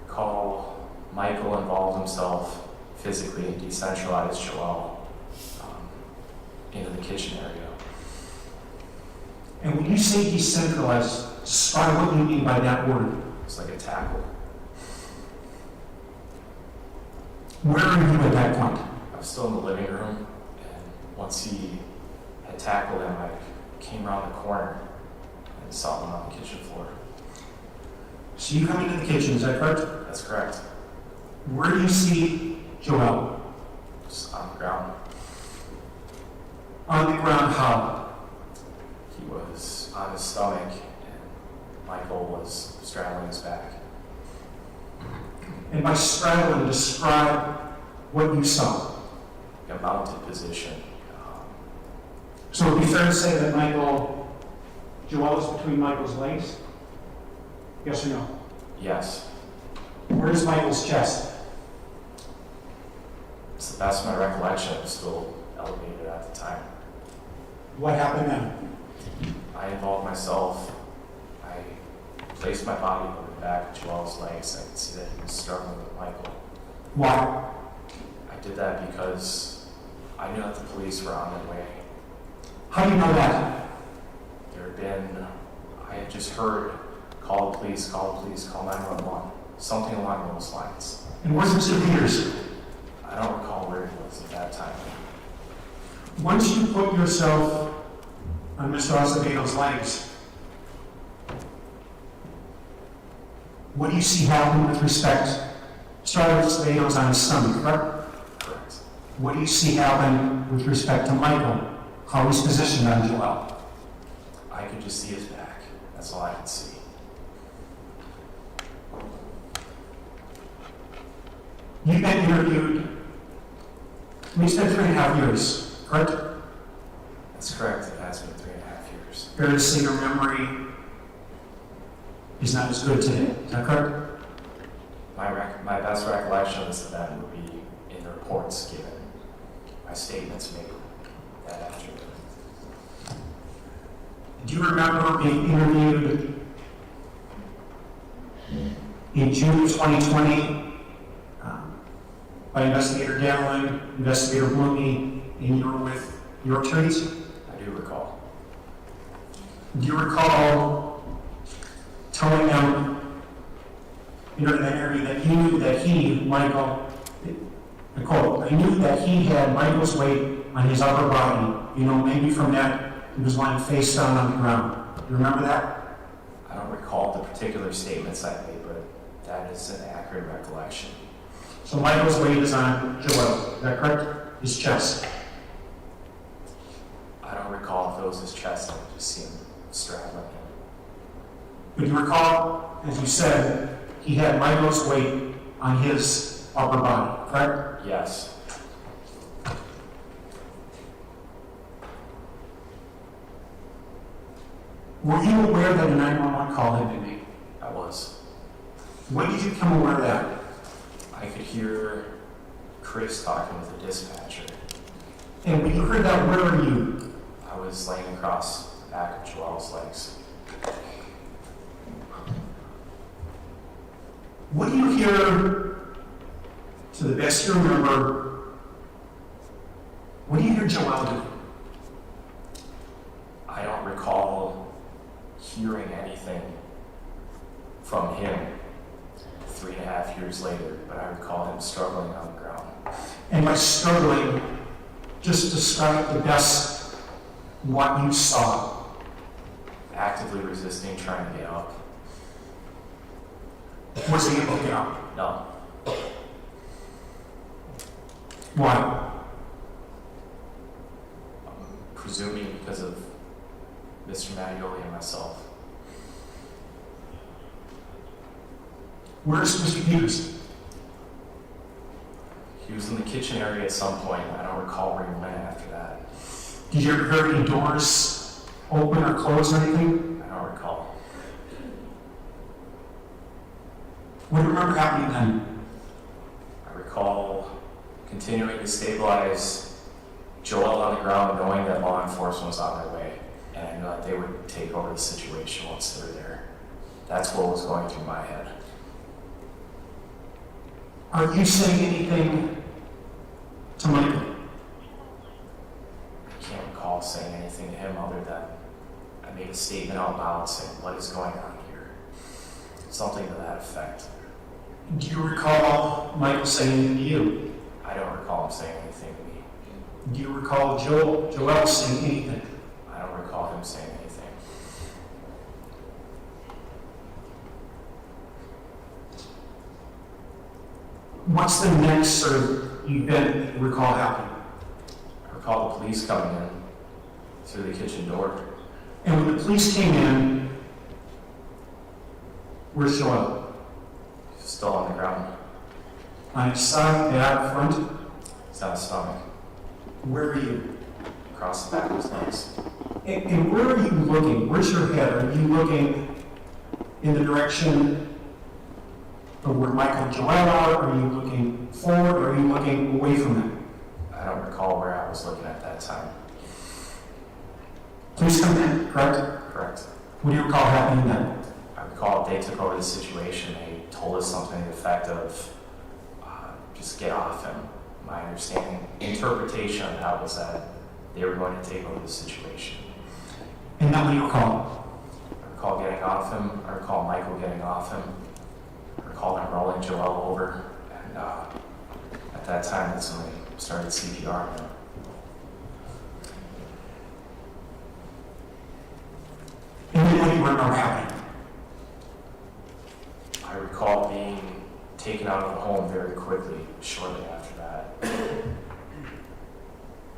Recall Michael involved himself physically and decentralized Joel into the kitchen area. And when you say decentralized, describe what you mean by that word. It's like a tackle. Where are you at that point? I was still in the living room, and once he had tackled him, I came around the corner and saw him on the kitchen floor. So you come into the kitchen, is that correct? That's correct. Where do you see Joel? Just on the ground. On the ground, how? He was on his stomach, and Michael was straddling his back. And by straddling, describe what you saw. A mounted position. So it would be fair to say that Joel is between Michael's legs? Yes or no? Yes. Where is Michael's chest? To the best of my recollection, it was still elevated at the time. What happened then? I involved myself. I placed my body over the back of Joel's legs. I could see that he was struggling with Michael. Why? I did that because I knew that the police were on their way. How do you know that? I had just heard, call the police, call 911, something along those lines. And where's Mr. Peters? I don't recall where he was at that time. Once you put yourself on Mr. Acevedo's legs, what do you see happen with respect? Mr. Acevedo's on his stomach, correct? Correct. What do you see happen with respect to Michael? How he's positioned on Joel? I could just see his back. That's all I could see. You've been interviewed, you spent 3.5 years, correct? That's correct. It has been 3.5 years. Fair to say your memory is not as good today, is that correct? My best recollection of this event would be in the reports given, my statements made that afternoon. Do you remember being interviewed in June of 2020 by Investigator Dallin, Investigator Bloomey, and you were with your attorneys? I do recall. Do you recall telling them during that interview that you knew that Michael, I quote, I knew that he had Michael's weight on his upper body. You know, maybe from that he was lying face down on the ground. You remember that? I don't recall the particular statements I made, but that is an accurate recollection. So Michael's weight is on Joel, is that correct? His chest. I don't recall if it was his chest. I could just see him straddling him. But you recall, as you said, he had Michael's weight on his upper body, correct? Yes. Were you aware that a 911 call had been made? I was. When did you become aware of that? I could hear Chris talking with the dispatcher. And when you heard that, where were you? I was laying across the back of Joel's legs. What do you hear, to the best you remember, what do you hear Joel do? I don't recall hearing anything from him 3.5 years later, but I recall him struggling on the ground. And by struggling, just describe the best what you saw. Actively resisting, trying to get up. Was he able to get up? No. Why? I'm presuming because of Mr. Mattioli and myself. Where's Mr. Peters? He was in the kitchen area at some point. I don't recall where he went after that. Did you ever hear any doors open or close or anything? I don't recall. What do you remember happening then? I recall continuing to stabilize Joel on the ground, knowing that law enforcement was on their way, and I knew that they would take over the situation once they were there. That's what was going through my head. Are you saying anything to Michael? I can't recall saying anything to him other than I made a statement out loud saying, "What is going on here?" Something to that effect. Do you recall Michael saying anything to you? I don't recall him saying anything to me. Do you recall Joel saying anything? I don't recall him saying anything. What's the next sort of event that you recall happening? I recall the police coming in through the kitchen door. And when the police came in, where's Joel? He was still on the ground. On his side, back, front? He's on his stomach, Where are you? across the back of his legs. And where are you looking? Where's your head? Are you looking in the direction of where Michael and Joel are? Are you looking forward, or are you looking away from them? I don't recall where I was looking at that time. Police come in, correct? Correct. What do you recall happening then? I recall they took over the situation. They told us something to the effect of, just get off him. My understanding, interpretation of that was that they were going to take over the situation. And then what do you recall? I recall getting off him. I recall Michael getting off him. I recall them rolling Joel over. And at that time, that's when they started CPR on him. And then what do you remember happening? I recall being taken out of the home very quickly, shortly after that.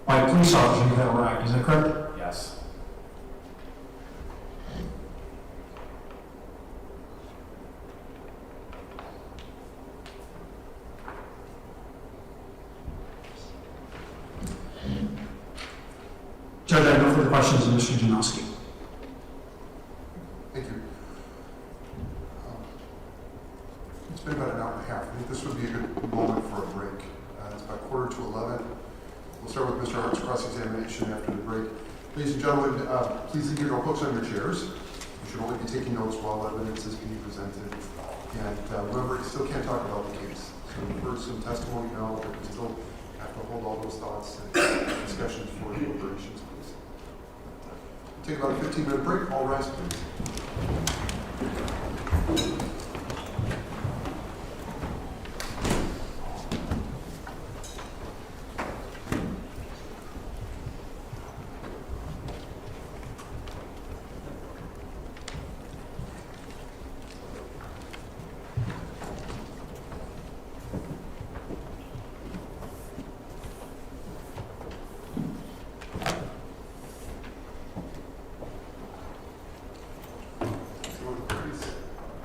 By a police officer who had arrived, is that correct? Yes. Judge, I have no further questions of Mr. Janowski. Thank you. It's been about an hour and a half. I think this would be a good moment for a break. It's about 11:15. We'll start with Mr. Hart's cross-examination after the break. Ladies and gentlemen, please leave your notebooks on your chairs. You should only be taking notes while evidence is being presented. And remember, you still can't talk about the case. So we've heard some testimony now, but we still have to hold all those thoughts and discussions for deliberations, please. Take about a 15-minute break. All rise, please.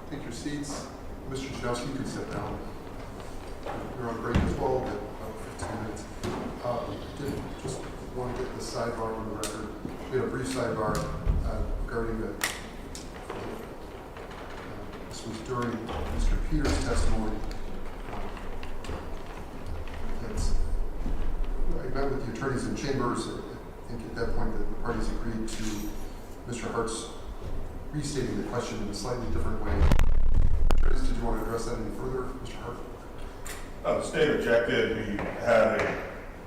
Take your seats. Mr. Janowski, you can sit down. You're on break as well, but about 15 minutes. I did just want to get the sidebar on the record. We had a brief sidebar regarding the, this was during Mr. Peters' testimony. I met with the attorneys in chambers. I think at that point that the parties agreed to Mr. Hart's restating the question in a slightly different way. Did you want to address that any further, Mr. Hart? The state objected. We had a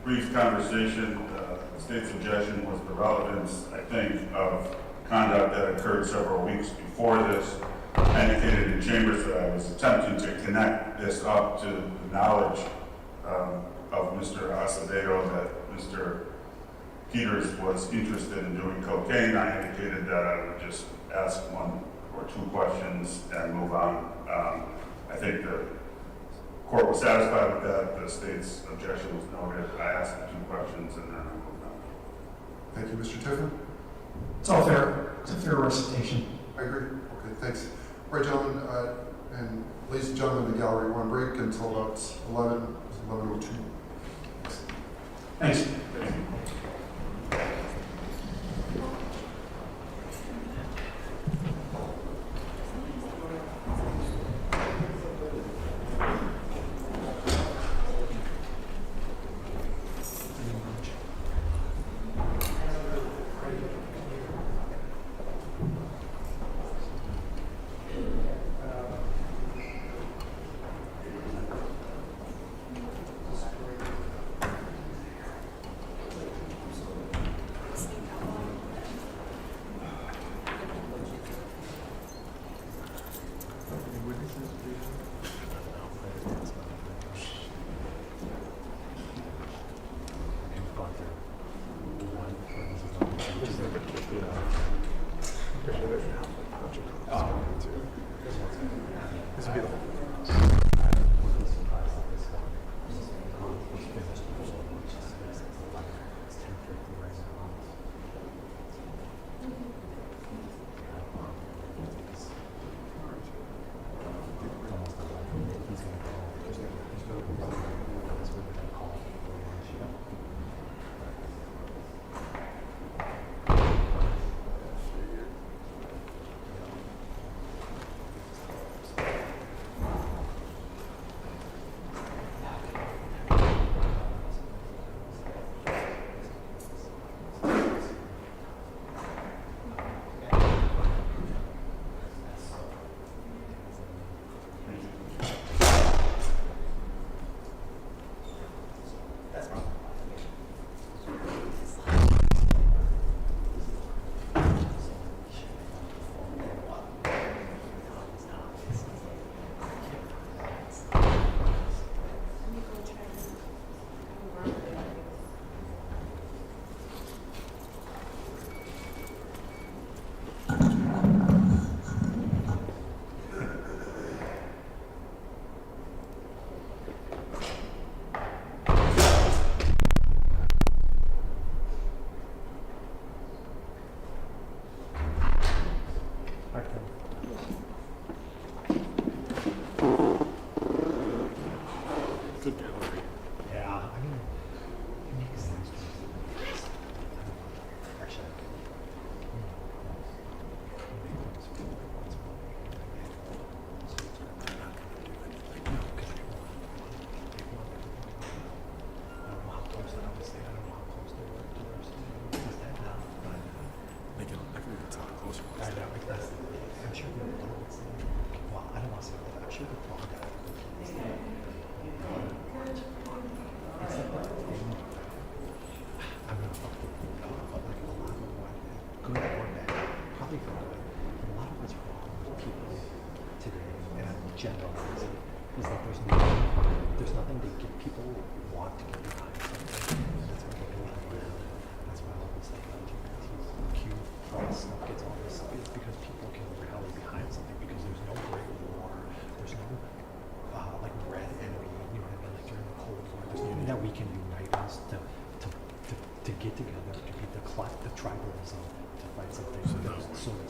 brief conversation. The state's objection was the relevance, I think, of conduct that occurred several weeks before this. I indicated in chambers that I was attempting to connect this up to the knowledge of Mr. Acevedo that Mr. Peters was interested in doing cocaine. I indicated that I would just ask one or two questions and move on. I think the court was satisfied with that. The state's objection was noted. I asked the two questions and then I moved on. Thank you, Mr. Tiffin. It's all fair. It's a fair recitation. I agree. Okay, thanks. All right, gentlemen, And ladies and gentlemen, the gallery will break until about 11:02. Thanks.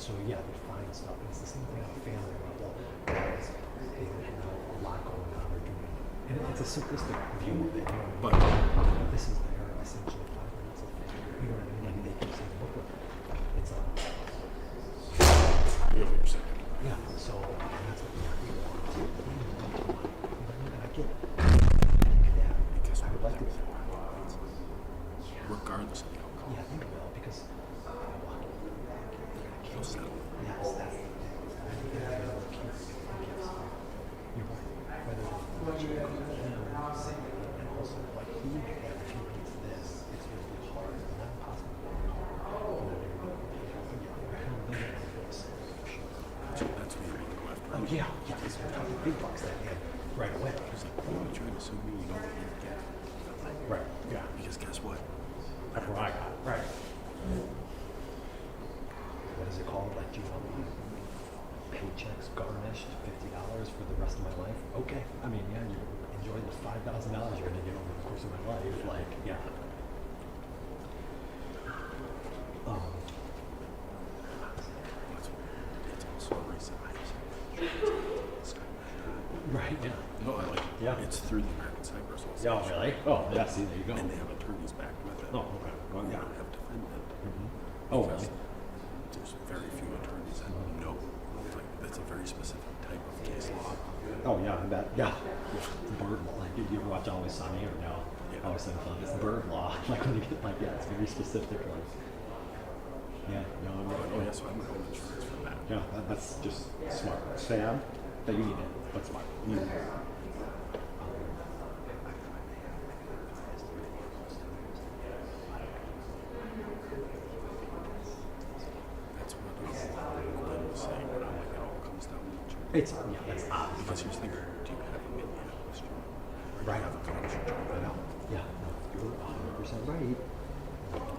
So yeah, they find stuff. And it's the same thing on a family level. Whereas they have a lot going on. They're doing, and it's a simplistic view of it, you know, but this is their essentially 5 minutes of fame. You know what I mean? Like they can say, look, it's a. Yeah. So that's what we want. You know what I mean? And I get that. Because I would like to. Regardless of the outcome. Yeah, I think it will because. Yes, that's you're right. Whether and also like who if he reads this, it's going to be hard, not possible. that's me going to go after. Oh yeah, this is the big bucks that had right away. He's like, oh, you're trying to sue me, you know what you get. Right, yeah. Because guess what? That's what I got. Right. What is it called? Like, do you want me paychecks garnished $50 for the rest of my life? Okay. I mean, yeah, you enjoy the $5,000 you're going to get over the course of my life. Like, yeah. It's also a reason I just Right, yeah. No, I like, Yeah. it's through the American Cyber Association. Yeah, really? Oh, yeah, see, there you go. And they have attorneys back with it. Oh, okay. Well, They yeah. don't have defendant. Oh, Because really? there's very few attorneys that know, like, that's a very specific type of case law. Oh, yeah, I bet. Yeah. It's bird law. Like, you ever watch Always Sunny or no? Yeah. Always Sunny. It's bird law. Like, when you get, like, yeah, it's very specific. Like, yeah, no, I'm Oh, yeah, so I'm home insurance for that. yeah, that's just smart. Sad that you need it, but smart. You need it. That's what Glenn was saying, but I'm like, it all comes down to insurance. It's, yeah, that's obvious. Because here's the thing, do you have a Minneapolis job? Or do Right. you have a commercial job? I know. Yeah, no, you're 100% right.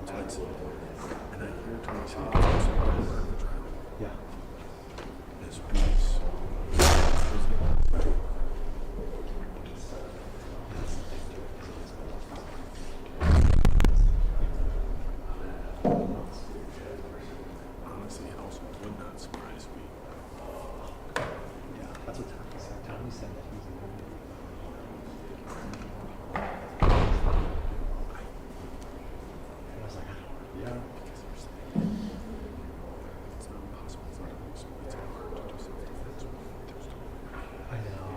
So it's, and I hear Tony say it's also part of the trial. Yeah. Is police. Honestly, it also would not surprise me. Yeah, that's what Tommy said. Tommy said that he's I was like, yeah. It's not impossible. It's not impossible. It's hard to do self-defense when there's no. I know.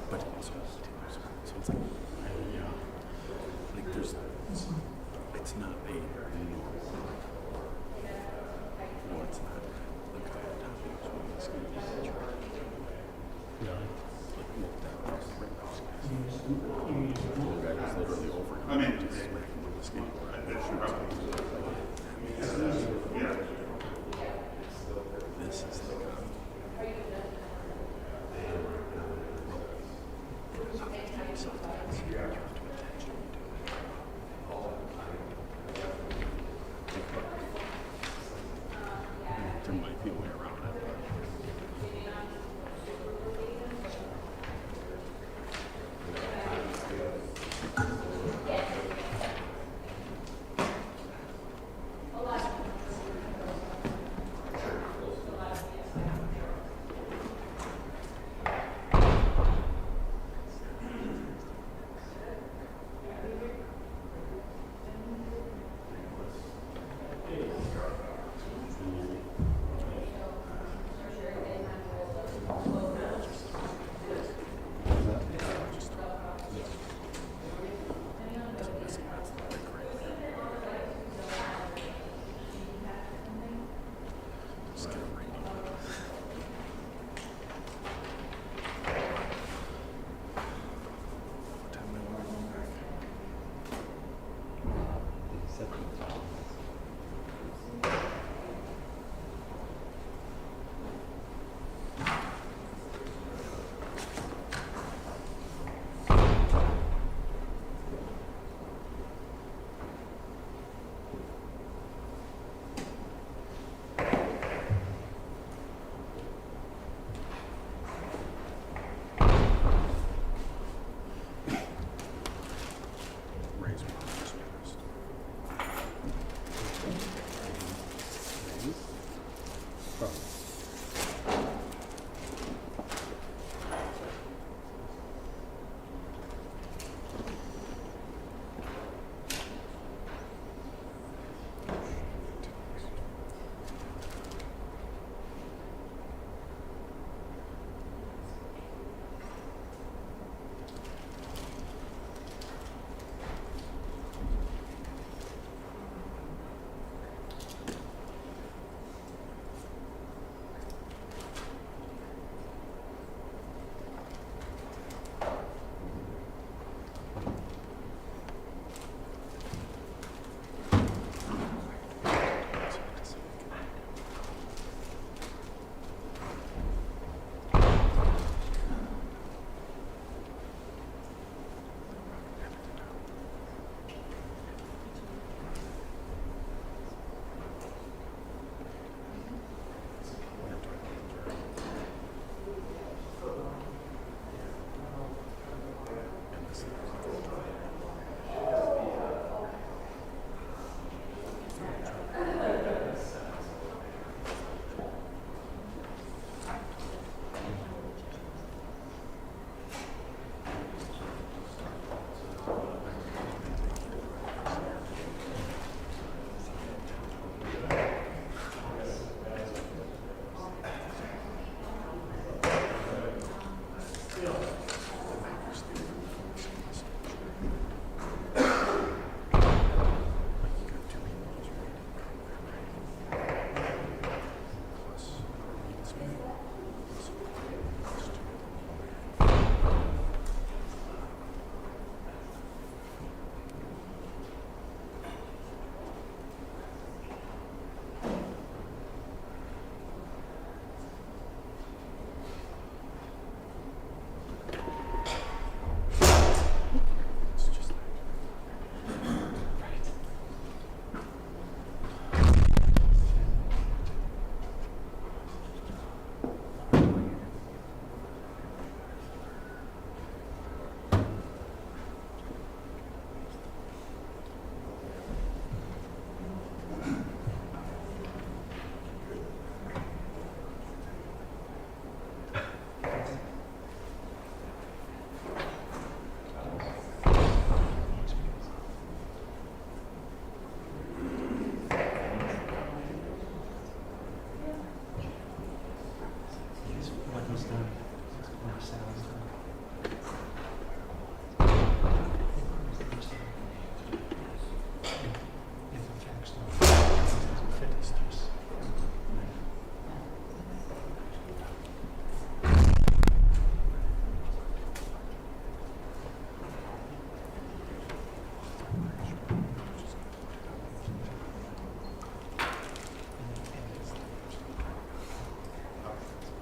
But also, so it's like, Yeah. like there's, it's not a normal. Well, it's not. Like I had Tommy was one of the skin teachers. Really? Like looked at us.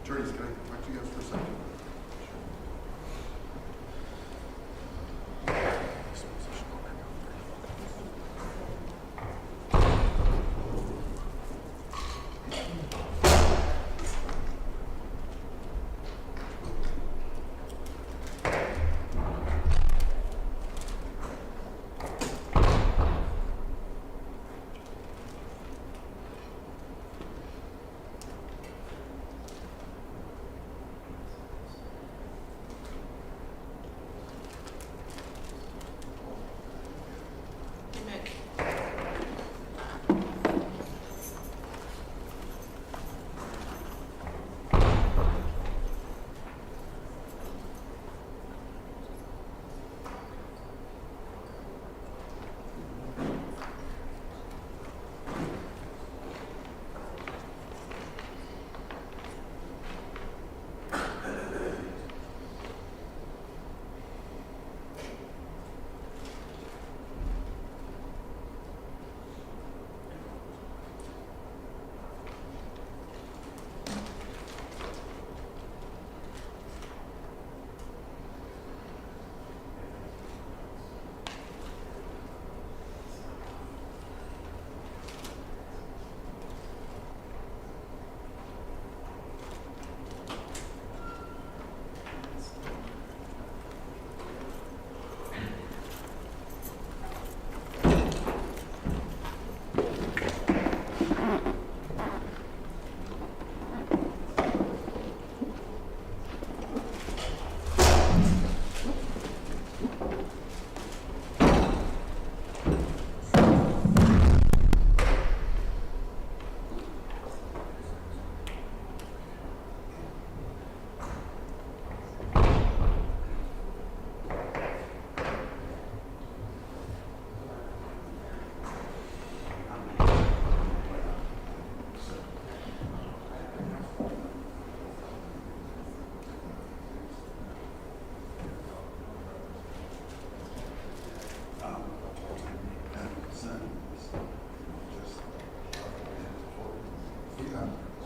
Attorneys, can I talk to you guys for a second?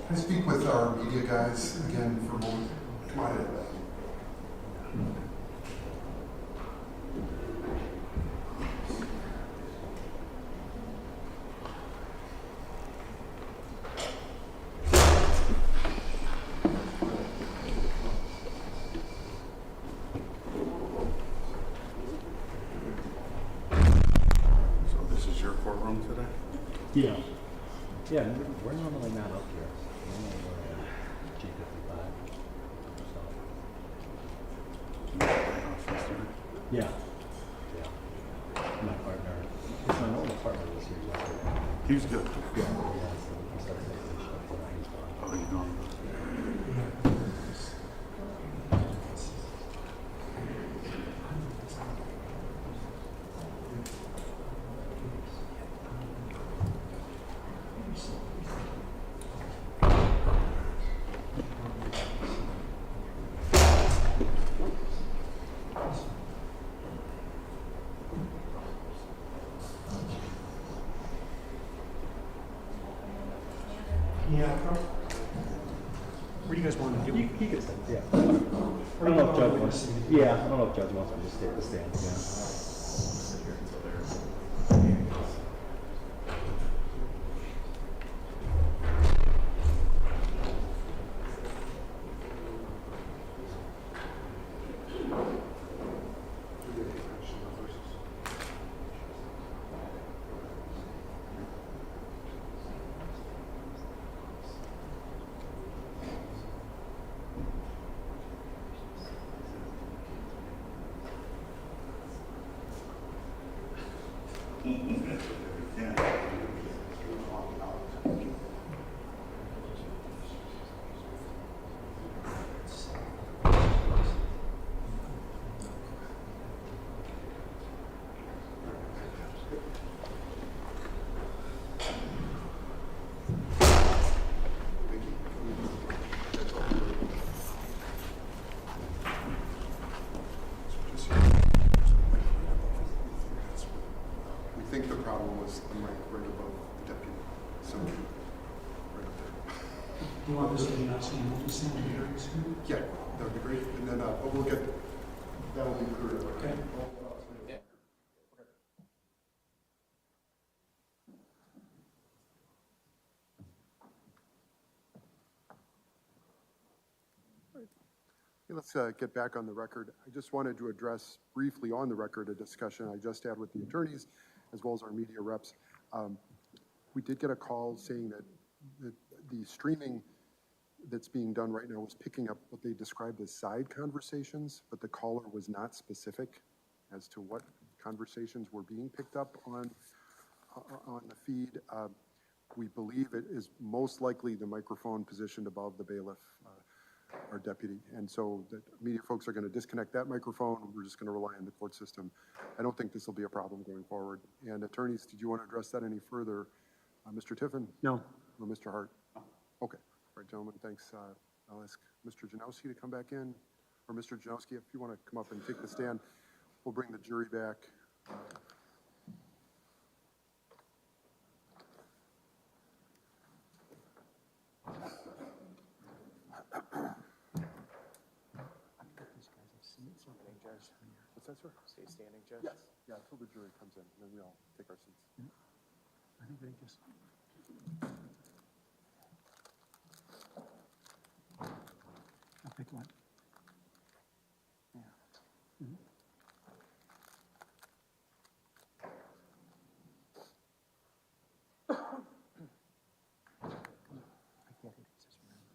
Can I speak with our media guys again for a moment? Come on in. So this is your courtroom today? Yeah. Yeah, we're normally not up here. Normally we're at G55. So. Yeah. Yeah. My partner, because my old partner was here yesterday. He's good. Yeah, so we started making shit for that. He's gone. Oh, you know. Yeah. What do you guys want to do? He could stand, yeah. I don't know if Judge wants. Yeah, I don't know if Judge wants me to stay to stand. Yeah. want Mr. Janowski and we'll be seeing the hearing soon? Yeah, that would be great. And then, but we'll get, that will be clear. Okay. Okay, let's get back on the record. I just wanted to address briefly on the record a discussion I just had with the attorneys as well as our media reps. We did get a call saying that the streaming that's being done right now was picking up what they described as side conversations, but the caller was not specific as to what conversations were being picked up on the feed. We believe it is most likely the microphone positioned above the bailiff, our deputy. And so the media folks are going to disconnect that microphone. We're just going to rely on the court system. I don't think this will be a problem going forward. And attorneys, did you want to address that any further? Mr. Tiffin? No. Or Mr. Hart? Okay. All right, gentlemen, thanks. I'll ask Mr. Janowski to come back in. Or Mr. Janowski, if you want to come up and take the stand, we'll bring the jury back. What's that, sir? Stay standing, Judge? Yes. Yeah, until the jury comes in, and then we all take our seats. I think they just. I'll pick one. Yeah. Mm-hmm. I get it. It's just random.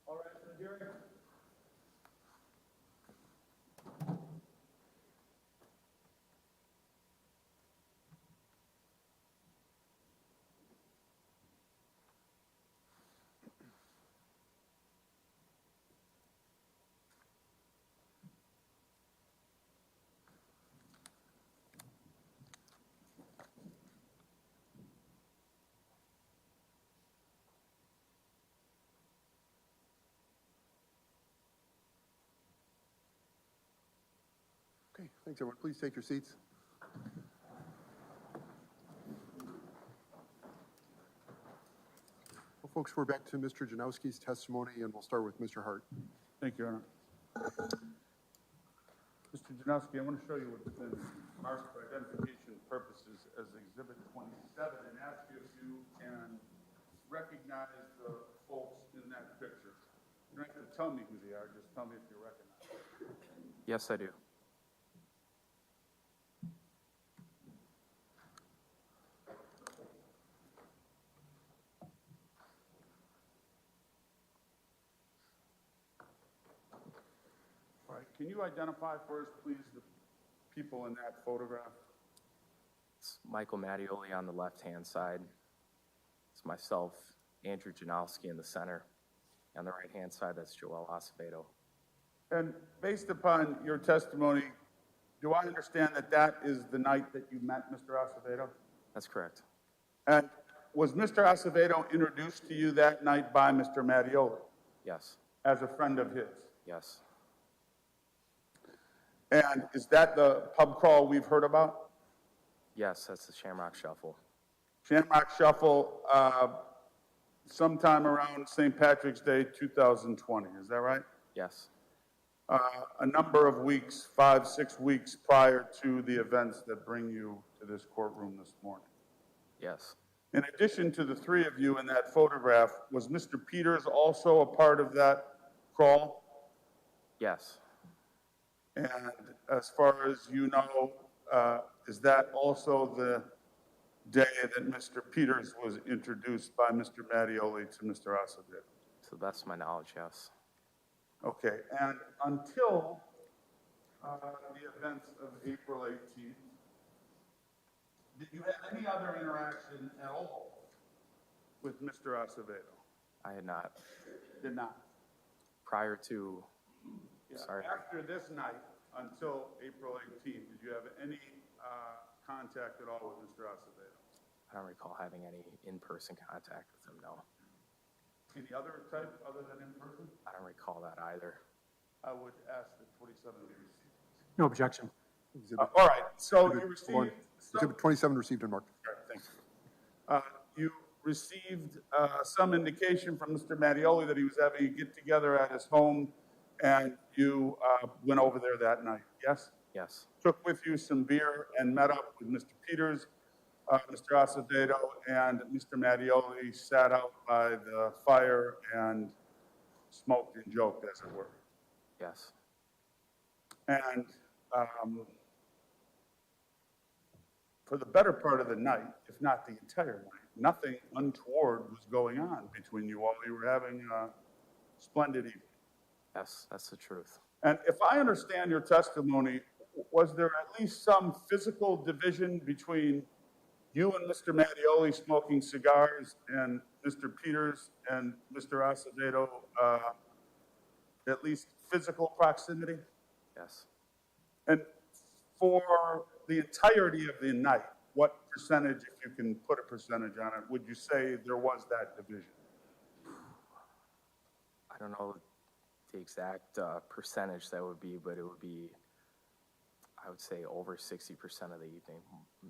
All right, for the jury. Okay, thanks, everyone. Please take your seats. Well, folks, we're back to Mr. Janowski's testimony, and we'll start with Mr. Hart. Thank you, Your Honor. Mr. Janowski, I want to show you what's been marked for identification purposes as Exhibit 27 and ask you if you can recognize the folks in that picture. You don't have to tell me who they are, just tell me if you recognize them. Yes, I do. All right, can you identify for us, please, the people in that photograph? It's Michael Mattioli on the left-hand side. It's myself, Andrew Janowski in the center. On the right-hand side, that's Joel Acevedo. And based upon your testimony, do I understand that that is the night that you met Mr. Acevedo? That's correct. And Was Mr. Acevedo introduced to you that night by Mr. Mattioli Yes. as a friend of his? Yes. And is that the pub crawl we've heard about? Yes, that's the Shamrock Shuffle. Shamrock Shuffle, sometime around St. Patrick's Day 2020, is that right? Yes. A number of weeks, 5-6 weeks prior to the events that bring you to this courtroom this morning. Yes. In addition to the three of you in that photograph, was Mr. Peters also a part of that crawl? Yes. And as far as you know, is that also the day that Mr. Peters was introduced by Mr. Mattioli to Mr. Acevedo? To the best of my knowledge, yes. Okay, and until the events of April 18th, did you have any other interaction at all with Mr. Acevedo? I had not. Did not? Prior to, Yeah. sorry. After this night, until April 18th, did you have any contact at all with Mr. Acevedo? I don't recall having any in-person contact with him, no. Any other type other than in person? I don't recall that either. I would ask the 27 be received. No objection. Exhibit, All right, so you hold on. received. Exhibit 27 received and marked. All right, thanks. You received some indication from Mr. Mattioli that he was having a get-together at his home, and you went over there that night, yes? Yes. Took with you some beer and met up with Mr. Peters, Mr. Acevedo, and Mr. Mattioli sat out by the fire and smoked and joked, as it were. Yes. And for the better part of the night, if not the entire night, nothing untoward was going on between you all. You were having a splendid evening. Yes, that's the truth. And if I understand your testimony, was there at least some physical division between you and Mr. Mattioli smoking cigars and Mr. Peters and Mr. Acevedo, at least physical proximity? Yes. And for the entirety of the night, what percentage, if you can put a percentage on it, would you say there was that division? I don't know the exact percentage that would be, but it would be, I would say, over 60% of the evening.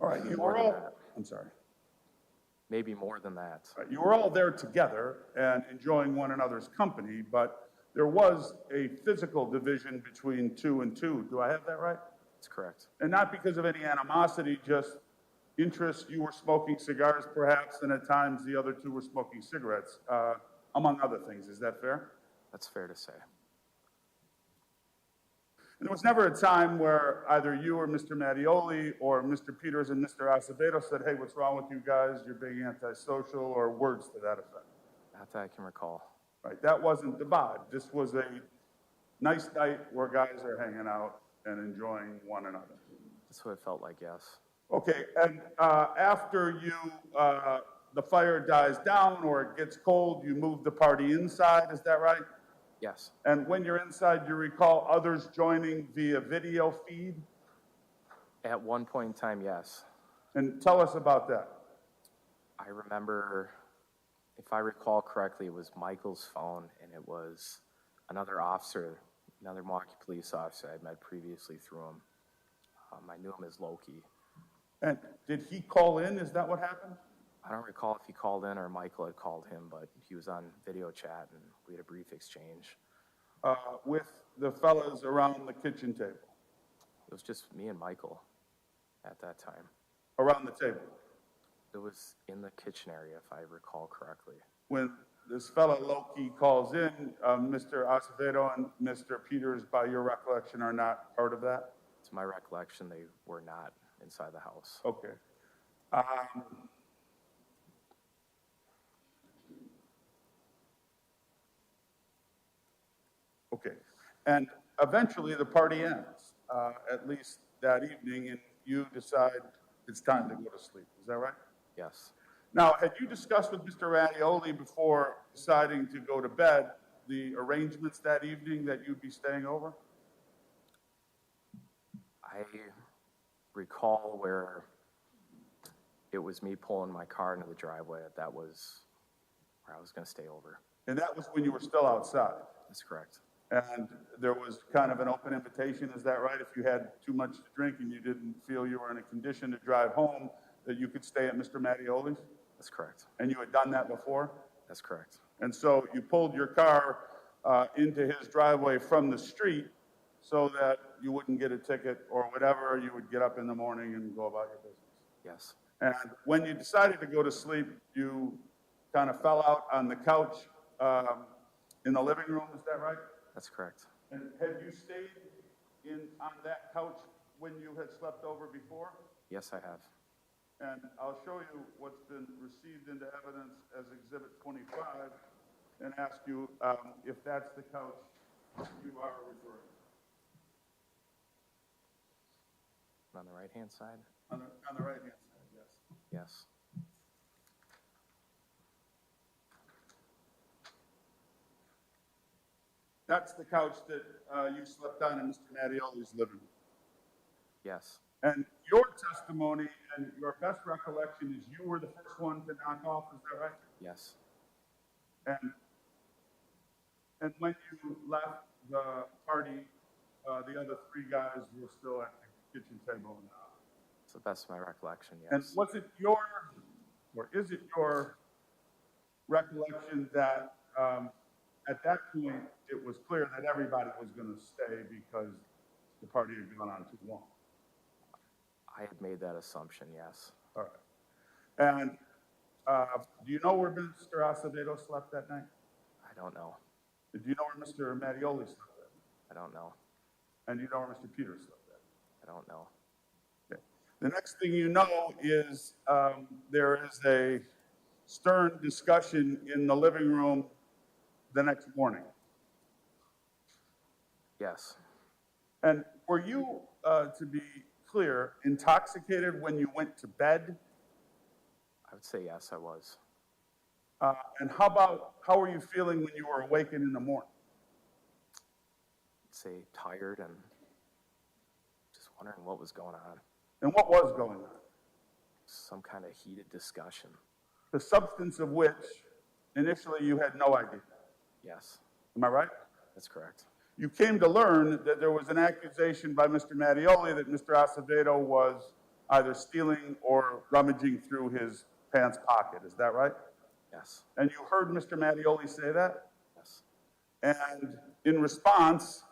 All right, Maybe you more were than all, that. I'm sorry. Maybe more than that. All right, you were all there together and enjoying one another's company, but there was a physical division between 2 and 2. Do I have that right? That's correct. And not because of any animosity, just interest. You were smoking cigars perhaps, and at times the other two were smoking cigarettes, among other things. Is that fair? That's fair to say. And there was never a time where either you or Mr. Mattioli or Mr. Peters and Mr. Acevedo said, hey, what's wrong with you guys? You're being antisocial, or words to that effect. Not that I can recall. Right? That wasn't the vibe. This was a nice night where guys are hanging out and enjoying one another. That's what it felt like, yes. Okay, and after you, the fire dies down or it gets cold, you move the party inside, is that right? Yes. And when you're inside, you recall others joining via video feed? At one point in time, yes. And tell us about that. I remember, if I recall correctly, it was Michael's phone, and it was another officer, another Milwaukee Police officer I'd met previously through him. I knew him as Loki. And did he call in? Is that what happened? I don't recall if he called in or Michael had called him, but he was on video chat, and we had a brief exchange. With the fellas around the kitchen table, It was just me and Michael at that time. around the table. It was in the kitchen area, if I recall correctly. When this fella Loki calls in, Mr. Acevedo and Mr. Peters, by your recollection, are not part of that? To my recollection, they were not inside the house. Okay. Okay. And eventually the party ends, at least that evening, and you decide it's time to go to sleep. Is that right? Yes. Now, had you discussed with Mr. Mattioli before deciding to go to bed the arrangements that evening that you'd be staying over? I recall where It was me pulling my car into the driveway. That was where I was going to stay over. And that was when you were still outside? That's correct. And there was kind of an open invitation, is that right? If you had too much to drink and you didn't feel you were in a condition to drive home, that you could stay at Mr. Mattioli's? That's correct. And you had done that before? That's correct. And so you pulled your car into his driveway from the street so that you wouldn't get a ticket or whatever, you would get up in the morning and go about your business? Yes. And when you decided to go to sleep, you kind of fell out on the couch in the living room, is that right? That's correct. And had you stayed on that couch when you had slept over before? Yes, I have. And I'll show you what's been received into evidence as Exhibit 25 and ask you if that's the couch you are referring to. On the right-hand side? On the right-hand side, yes. Yes. That's the couch that you slept on in Mr. Mattioli's living room. Yes. And your testimony and your best recollection is you were the first one to knock off, is that right? Yes. And when you left the party, the other three guys were still at the kitchen table. To the best of my recollection, yes. And was it is it your recollection that at that point it was clear that everybody was going to stay because the party had gone on too long? I had made that assumption, yes. All right. And do you know where Mr. Acevedo slept that night? I don't know. Do you know where Mr. Mattioli slept that night? I don't know. And you know where Mr. Peters slept that night? I don't know. Okay. The next thing you know is there is a stern discussion in the living room the next morning. Yes. And were you, to be clear, intoxicated when you went to bed? I would say yes, I was. And how were you feeling when you were awakened in the morning? I'd say tired and just wondering what was going on. And what was going on? Some kind of heated discussion. The substance of which initially you had no idea. Yes. Am I right? That's correct. You came to learn that there was an accusation by Mr. Mattioli that Mr. Acevedo was either stealing or rummaging through his pants pocket. Is that right? Yes. And you heard Mr. Mattioli say that? Yes. And in response,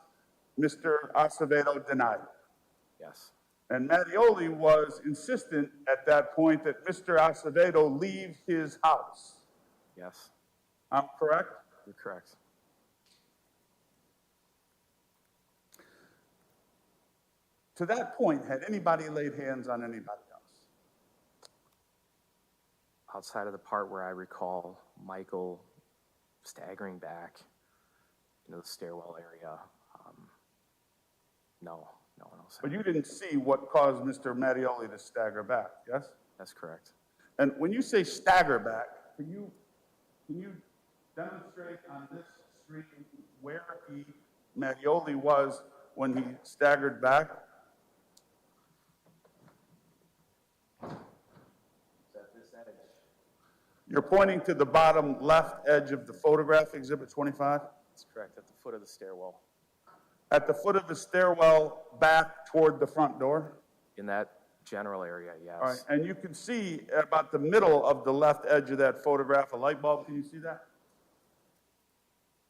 Mr. Acevedo denied it. Yes. And Mattioli was insistent at that point that Mr. Acevedo leave his house. Yes. I'm correct? You're correct. To that point, had anybody laid hands on anybody else? Outside of the part where I recall Michael staggering back into the stairwell area, no one else. But you didn't see what caused Mr. Mattioli to stagger back, yes? That's correct. And when you say stagger back, can you demonstrate on this screen where Mattioli was when he staggered back? You're pointing to the bottom left edge of the photograph, Exhibit 25? That's correct, at the foot of the stairwell. At the foot of the stairwell, back toward the front door? In that general area, yes. All right, and you can see about the middle of the left edge of that photograph a light bulb. Can you see that?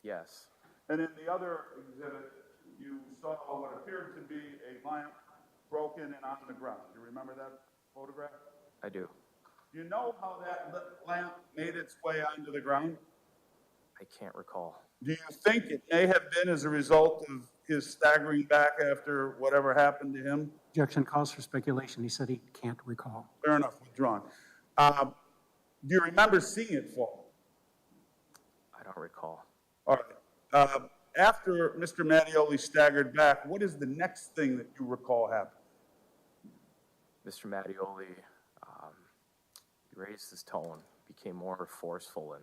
Yes. And in the other exhibit, you saw what appeared to be a lamp broken and on the ground. Do you remember that photograph? I do. Do you know how that lamp made its way onto the ground? I can't recall. Do you think it may have been as a result of his staggering back after whatever happened to him? Objection calls for speculation. He said he can't recall. Fair enough, withdrawn. Do you remember seeing it fall? I don't recall. All right. After Mr. Mattioli staggered back, what is the next thing that you recall happened? Mr. Mattioli raised his tone, became more forceful in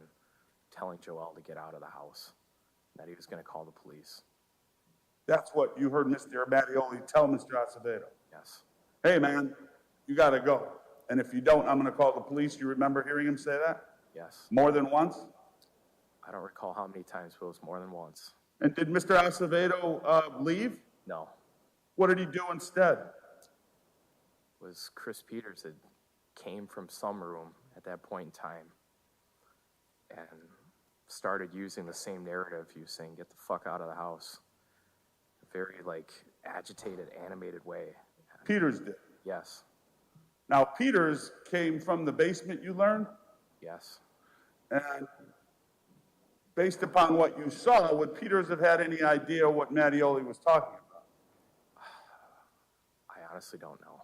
telling Joel to get out of the house, that he was going to call the police. That's what you heard Mr. Mattioli tell Mr. Acevedo. Yes. Hey, man, you got to go. And if you don't, I'm going to call the police. You remember hearing him say that? Yes. More than once? I don't recall how many times, but it was more than once. And did Mr. Acevedo leave? No. What did he do instead? It was Chris Peters that came from some room at that point in time and started using the same narrative he was saying, get the fuck out of the house. A very, agitated, animated way. Peters did. Yes. Now, Peters came from the basement, you learned? Yes. And based upon what you saw, would Peters have had any idea what Mattioli was talking about? I honestly don't know.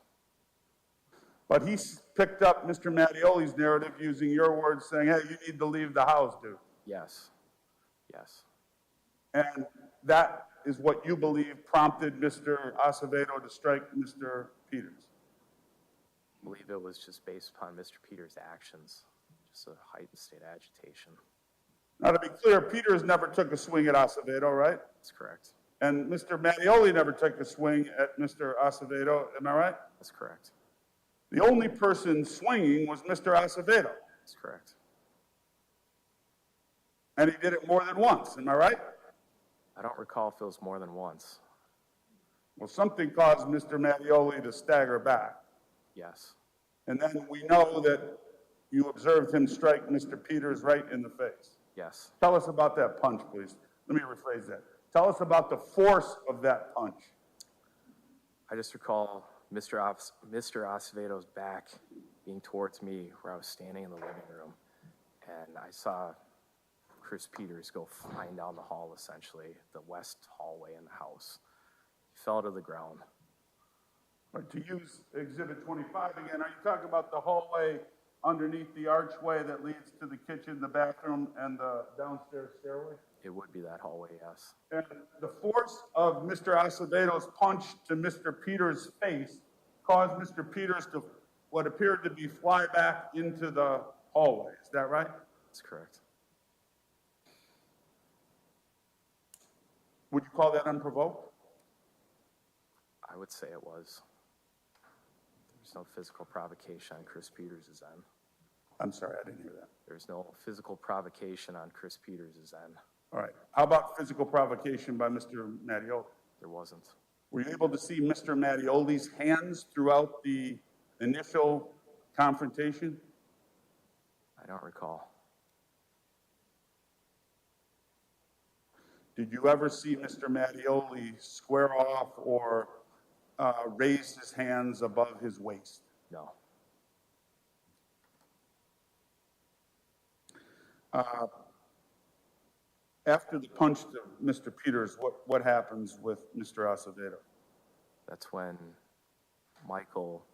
But he picked up Mr. Mattioli's narrative using your words saying, hey, you need to leave the house, dude. Yes. Yes. And that is what you believe prompted Mr. Acevedo to strike Mr. Peters. I believe it was just based upon Mr. Peters' actions, just a heightened state of agitation. Now, to be clear, Peters never took a swing at Acevedo, right? That's correct. And Mr. Mattioli never took a swing at Mr. Acevedo, am I right? That's correct. The only person swinging was Mr. Acevedo. That's correct. And he did it more than once, am I right? I don't recall if it was more than once. Well, something caused Mr. Mattioli to stagger back. Yes. And then we know that you observed him strike Mr. Peters right in the face. Yes. Tell us about that punch, please. Let me rephrase that. Tell us about the force of that punch. I just recall Mr. Acevedo's back being towards me where I was standing in the living room. And I saw Chris Peters go flying down the hall, essentially, the west hallway in the house. He fell to the ground. But to use Exhibit 25 again, are you talking about the hallway underneath the archway that leads to the kitchen, the bathroom, and the downstairs stairway? It would be that hallway, yes. And the force of Mr. Acevedo's punch to Mr. Peters' face caused Mr. Peters to what appeared to be fly back into the hallway. Is that right? That's correct. Would you call that unprovoked? I would say it was. There's no physical provocation on Chris Peters' end. I'm sorry, I didn't hear that. There's no physical provocation on Chris Peters' end. All right. How about physical provocation by Mr. Mattioli? There wasn't. Were you able to see Mr. Mattioli's hands throughout the initial confrontation? I don't recall. Did you ever see Mr. Mattioli square off or raise his hands above his waist? No. After the punch to Mr. Peters, what happens with Mr. Acevedo? That's when Michael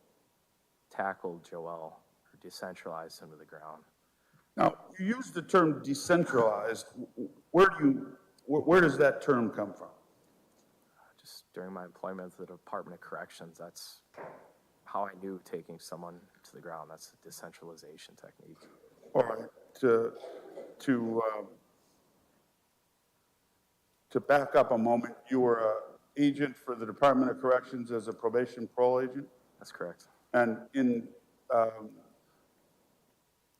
tackled Joel, or decentralized him to the ground. Now, you use the term decentralized. Where does that term come from? Just during my employment at the Department of Corrections, that's how I knew taking someone to the ground. That's a decentralization technique. All right. To back up a moment, you were an agent for the Department of Corrections as a probation parole agent? That's correct. And in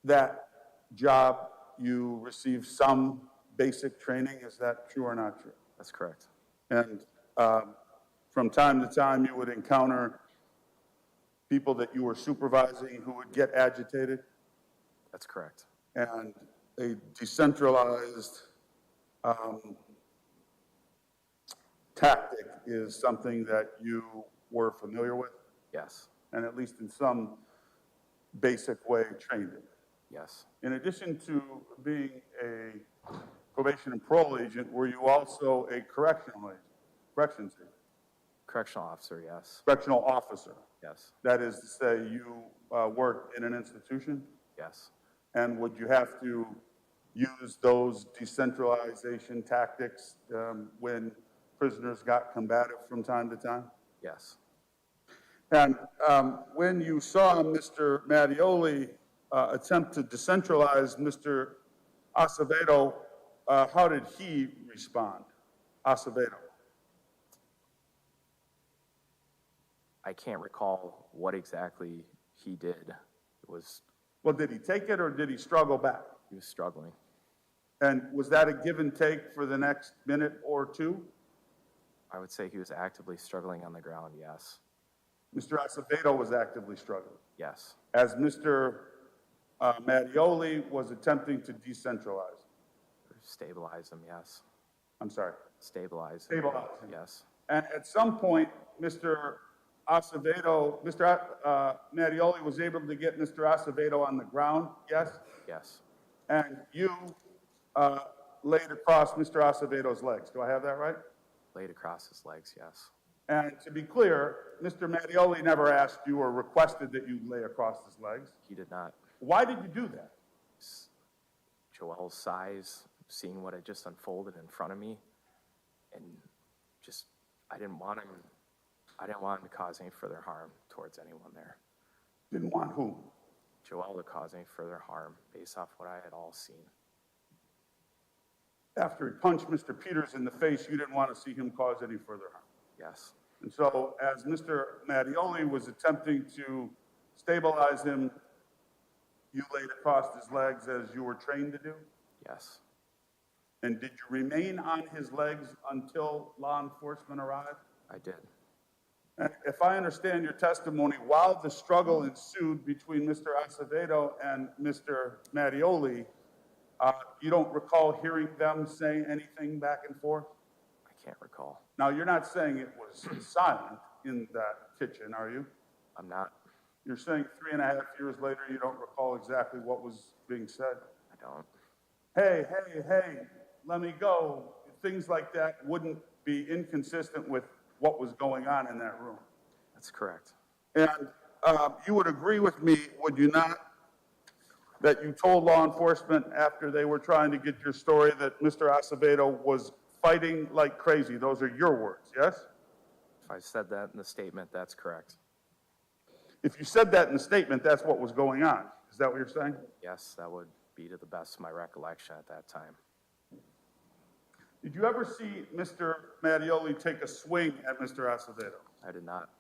that job, you received some basic training. Is that true or not true? That's correct. And from time to time, you would encounter people that you were supervising who would get agitated? That's correct. And a decentralized tactic is something that you were familiar with, Yes. and at least in some basic way trained in. Yes. In addition to being a probation and parole agent, were you also a correctional agent, corrections agent, Correctional officer, yes. correctional officer? Yes. That is to say, you worked in an institution? Yes. And would you have to use those decentralization tactics when prisoners got combative from time to time? Yes. And when you saw Mr. Mattioli attempt to decentralize Mr. Acevedo, how did he respond, Acevedo? I can't recall what exactly He did. It was, Well, did he take it or did he struggle back? he was struggling. And was that a give and take for the next minute or two? I would say he was actively struggling on the ground, yes. Mr. Acevedo was actively struggling, Yes. as Mr. Mattioli was attempting to decentralize. Stabilize him, yes. I'm sorry, Stabilize him. stabilize him. Yes. And at some point, Mr. Acevedo, Mr. Mattioli was able to get Mr. Acevedo on the ground, yes? Yes. And you laid across Mr. Acevedo's legs. Do I have that right? Laid across his legs, yes. And to be clear, Mr. Mattioli never asked you or requested that you lay across his legs. He did not. Why did you do that? Joel's size, seeing what had just unfolded in front of me, and just, I didn't want him to cause any further harm towards anyone there. Didn't want whom? Joel to cause any further harm based off what I had all seen. After he punched Mr. Peters in the face, you didn't want to see him cause any further harm. Yes. And so as Mr. Mattioli was attempting to stabilize him, you laid across his legs as you were trained to do? Yes. And did you remain on his legs until law enforcement arrived? I did. And if I understand your testimony, while the struggle ensued between Mr. Acevedo and Mr. Mattioli, you don't recall hearing them say anything back and forth? I can't recall. Now, you're not saying it was silent in that kitchen, are you? I'm not. You're saying 3.5 years later, you don't recall exactly what was being said? I don't. Hey, let me go. Things like that wouldn't be inconsistent with what was going on in that room. That's correct. And you would agree with me, would you not, that you told law enforcement after they were trying to get your story that Mr. Acevedo was fighting like crazy? Those are your words, yes? If I said that in the statement, that's correct. If you said that in the statement, that's what was going on. Is that what you're saying? Yes, that would be to the best of my recollection at that time. Did you ever see Mr. Mattioli take a swing at Mr. Acevedo? I did not.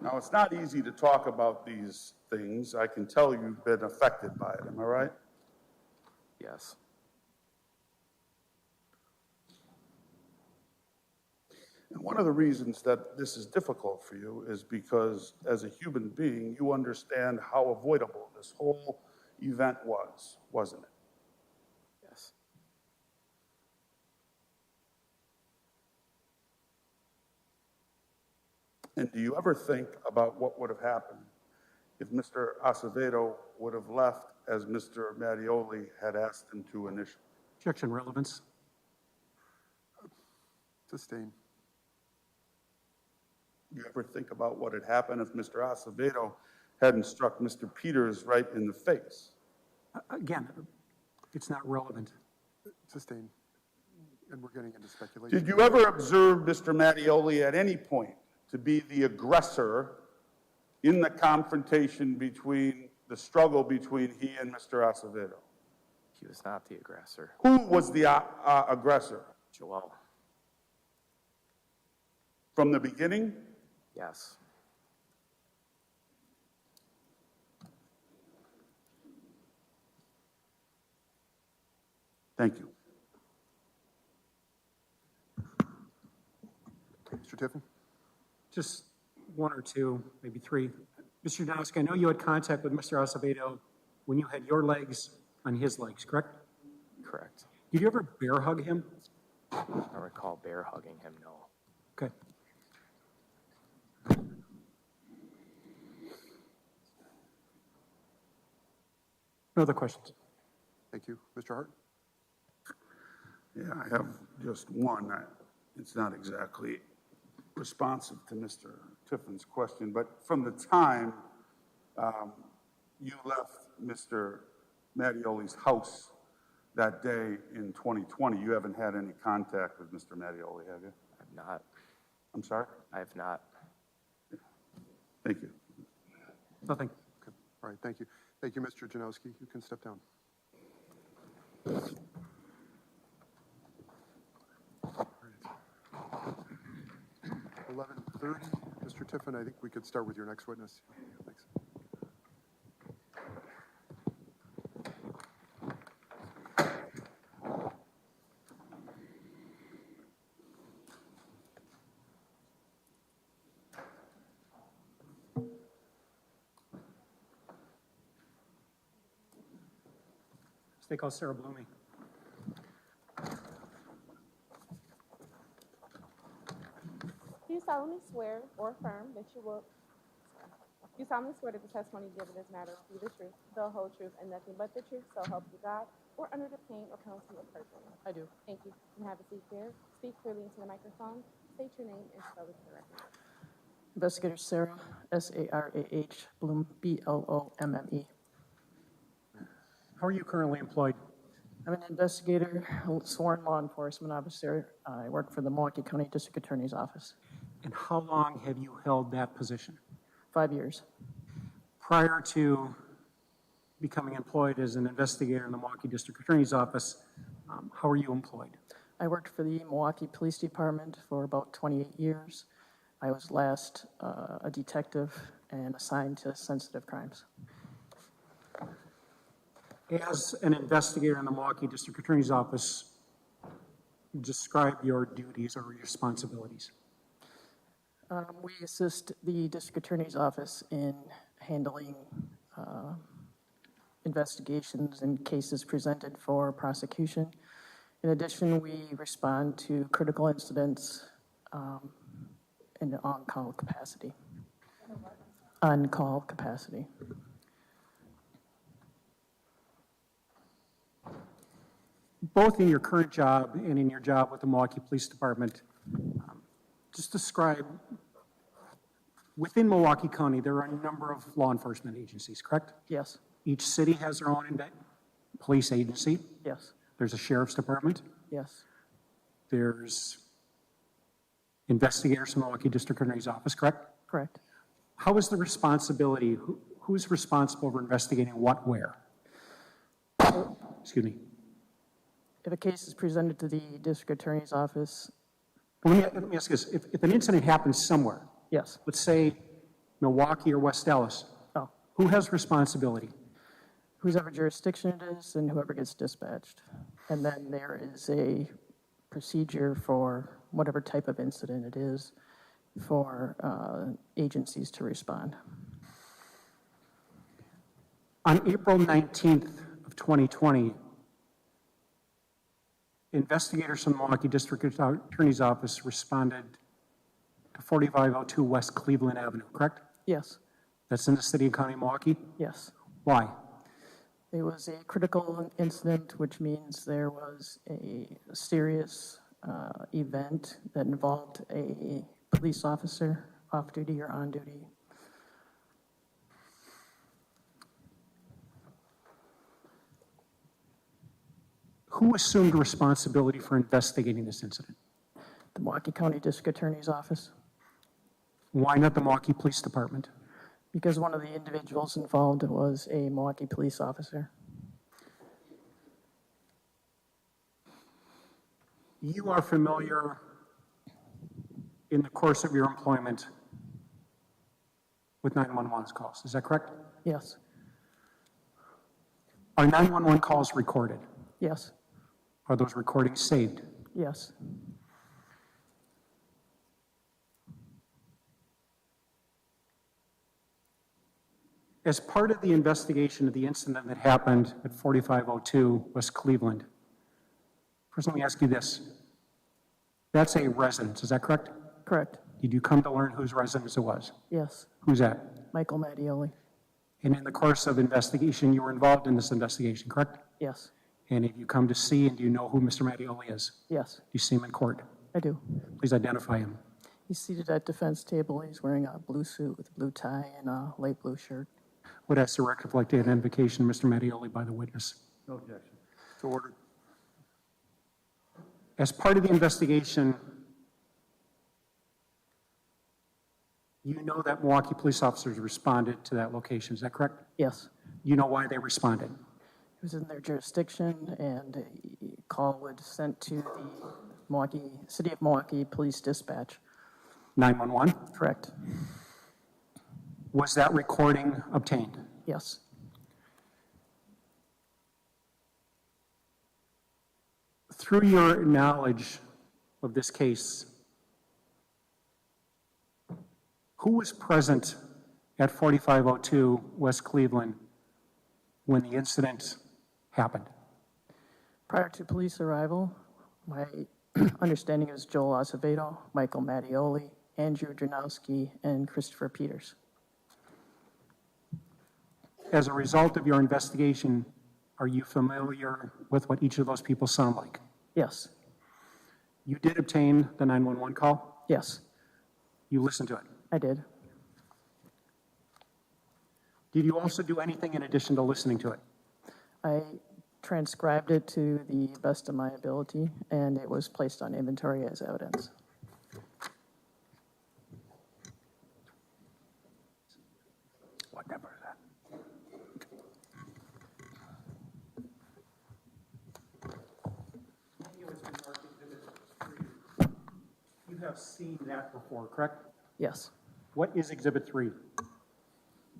Now, it's not easy to talk about these things. I can tell you've been affected by it. Am I right? Yes. And one of the reasons that this is difficult for you is because, as a human being, you understand how avoidable this whole event was, wasn't it? Yes. And do you ever think about what would have happened if Mr. Acevedo would have left as Mr. Mattioli had asked him to initially? Objection, relevance. Sustain. You ever think about what had happened if Mr. Acevedo hadn't struck Mr. Peters right in the face? Again, it's not relevant. Sustain. And we're getting into speculation. Did you ever observe Mr. Mattioli at any point to be the aggressor in the confrontation between the struggle between he and Mr. Acevedo? He was not the aggressor. Who was the aggressor? Joel. From the beginning? Yes. Thank you. Mr. Tiffin? Just one or two, maybe three. Mr. Donowski, I know you had contact with Mr. Acevedo when you had your legs on his legs, correct? Correct. Did you ever bear hug him? I don't recall bear hugging him, no. Okay. No other questions? Thank you. Mr. Hart? Yeah, I have just one. It's not exactly responsive to Mr. Tiffin's question, but from the time you left Mr. Mattioli's house that day in 2020, you haven't had any contact with Mr. Mattioli, have you? I have not. I'm sorry? I have not. Thank you. Nothing. Okay. All right, thank you. Thank you, Mr. Janowski. You can step down. 11:30. Mr. Tiffin, I think we could start with your next witness. Thanks. They call Sarah Blooming. Do you solemnly swear or affirm that you will, do you solemnly swear that the testimony given in this matter will be the truth, the whole truth, and nothing but the truth, so help you God, or under the pain or penalty of perjury? I do. Thank you. And have a seat there. Speak clearly into the microphone. State your name and spell it for the record. Investigator Sarah, S-A-R-A-H, Bloom, B-L-O-M-M-E. How are you currently employed? I'm an investigator, sworn law enforcement officer. I work for the Milwaukee County District Attorney's Office. And how long have you held that position? 5 years. Prior to becoming employed as an investigator in the Milwaukee District Attorney's Office, how are you employed? I worked for the Milwaukee Police Department for about 28 years. I was last a detective and assigned to sensitive crimes. As an investigator in the Milwaukee District Attorney's Office, describe your duties or responsibilities. We assist the District Attorney's Office in handling investigations and cases presented for prosecution. In addition, we respond to critical incidents in an on-call capacity. On-call capacity. Both in your current job and in your job with the Milwaukee Police Department, just describe, within Milwaukee County, there are a number of law enforcement agencies, correct? Yes. Each city has their own police agency. Yes. There's a sheriff's department. Yes. There's investigators from the Milwaukee District Attorney's Office, correct? Correct. How is the responsibility, who's responsible for investigating what where? Excuse me. If a case is presented to the District Attorney's Office, Let me ask this, if an incident happens somewhere, yes. let's say Milwaukee or West Dallas, Oh, who has responsibility? whoever jurisdiction it is and whoever gets dispatched. And then there is a procedure for whatever type of incident it is for agencies to respond. On April 19th of 2020, investigators from the Milwaukee District Attorney's Office responded to 4502 West Cleveland Avenue, correct? Yes. That's in the city and county of Milwaukee? Yes. Why? It was a critical incident, which means there was a serious event that involved a police officer off duty or on duty. Who assumed responsibility for investigating this incident? The Milwaukee County District Attorney's Office, Why not the Milwaukee Police Department? because one of the individuals involved was a Milwaukee police officer. You are familiar in the course of your employment with 911 calls, is that correct? Yes. Are 911 calls recorded? Yes. Are those recordings saved? Yes. As part of the investigation of the incident that happened at 4502 West Cleveland, first let me ask you this. That's a residence, is that correct? Correct. Did you come to learn whose residence it was? Yes. Who's that? Michael Mattioli. And in the course of investigation, you were involved in this investigation, correct? Yes. And have you come to see and do you know who Mr. Mattioli is? Yes. Do you see him in court? I do. Please identify him. He's seated at defense table. He's wearing a blue suit with a blue tie and a light blue shirt. Would ask the record reflect the identification of Mr. Mattioli by the witness. No objection. So ordered. As part of the investigation, you know that Milwaukee police officers responded to that location, is that correct? Yes. You know why they responded? It was in their jurisdiction, and a call was sent to the City of Milwaukee Police Dispatch. 911? Correct. Was that recording obtained? Yes. Through your knowledge of this case, who was present at 4502 West Cleveland when the incident happened? Prior to police arrival, my understanding is Joel Acevedo, Michael Mattioli, Andrew Janowski, and Christopher Peters. As a result of your investigation, are you familiar with what each of those people sound like? Yes. You did obtain the 911 call? Yes, You listened to it? I did. Did you also do anything in addition to listening to it? I transcribed it to the best of my ability, and it was placed on inventory as evidence. What number is that? You have seen that before, correct? Yes. What is Exhibit 3?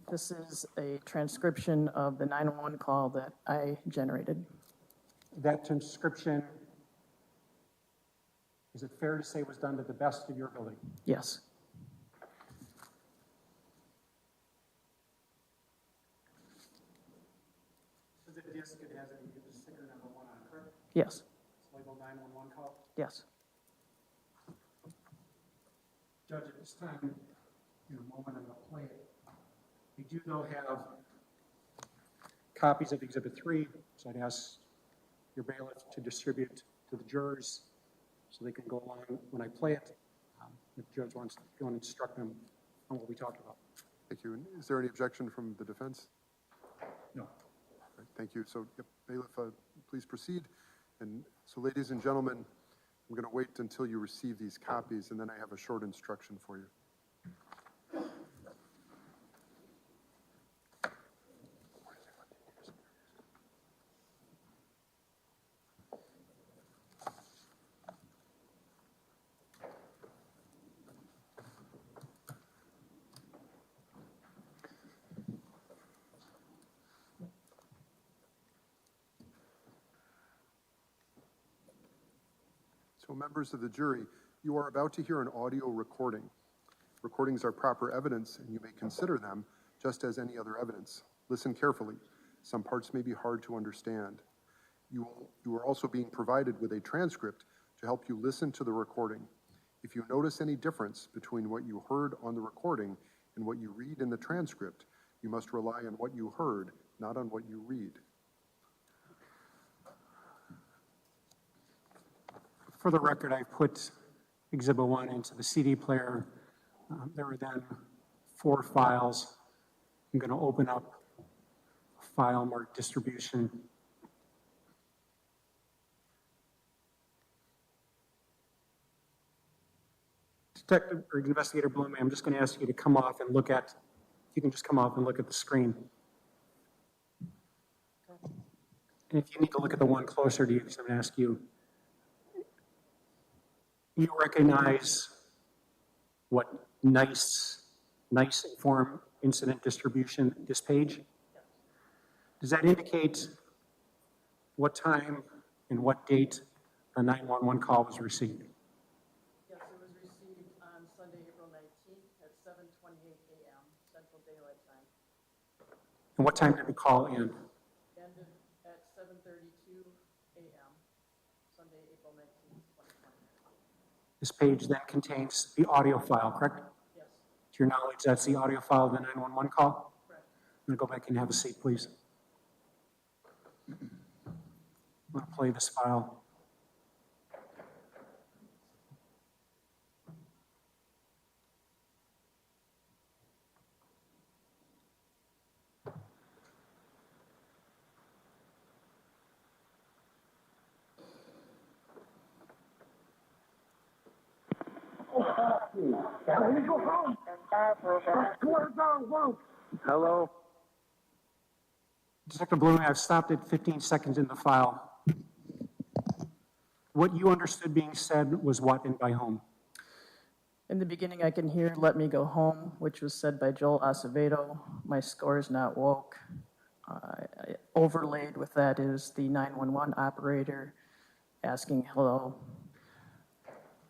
This is a transcription of the 911 call that I generated. That transcription, is it fair to say was done to the best of your ability? Yes. So the disc, it has a sticker number 1 on it, correct? Yes. It's labeled 911 call. Yes. Judge, at this time, in a moment, I'm going to play it. We do, though, have copies of Exhibit 3, so I'd ask your bailiff to distribute to the jurors so they can go along when I play it, if the judge wants to go and instruct them on what we talked about. Thank you. And is there any objection from the defense? No. All right, thank you. So, yep, bailiff, please proceed. And so, ladies and gentlemen, I'm going to wait until you receive these copies, and then I have a short instruction for you. So, members of the jury, you are about to hear an audio recording. Recordings are proper evidence, and you may consider them just as any other evidence. Listen carefully. Some parts may be hard to understand. You are also being provided with a transcript to help you listen to the recording. If you notice any difference between what you heard on the recording and what you read in the transcript, you must rely on what you heard, not on what you read. For the record, I put Exhibit 1 into the CD player. There are then 4 files. I'm going to open up a file marked distribution. Detective or Investigator Bloom, I'm just going to ask you to come off and look at, you can just come off and look at the screen. And if you need to look at the one closer to you, because I'm going to ask you, you recognize what nice informed incident distribution, this page? Does that indicate what time and what date a 911 call was received? Yes, it was received on Sunday, April 19th at 7:28 a.m. Central Daylight Time. And what time did the call end? Ended at 7:32 a.m. Sunday, April 19th, 2020. This page then contains the audio file, correct? Yes. To your knowledge, that's the audio file of the 911 call? Correct. I'm going to go back and have a seat, please. I'm going to play this file. Hello? Detective Bloom, I've stopped at 15 seconds in the file. What you understood being said was what and by whom? In the beginning, I can hear "Let me go home," which was said by Joel Acevedo. My score is not woke. Overlaid with that is the 911 operator asking hello.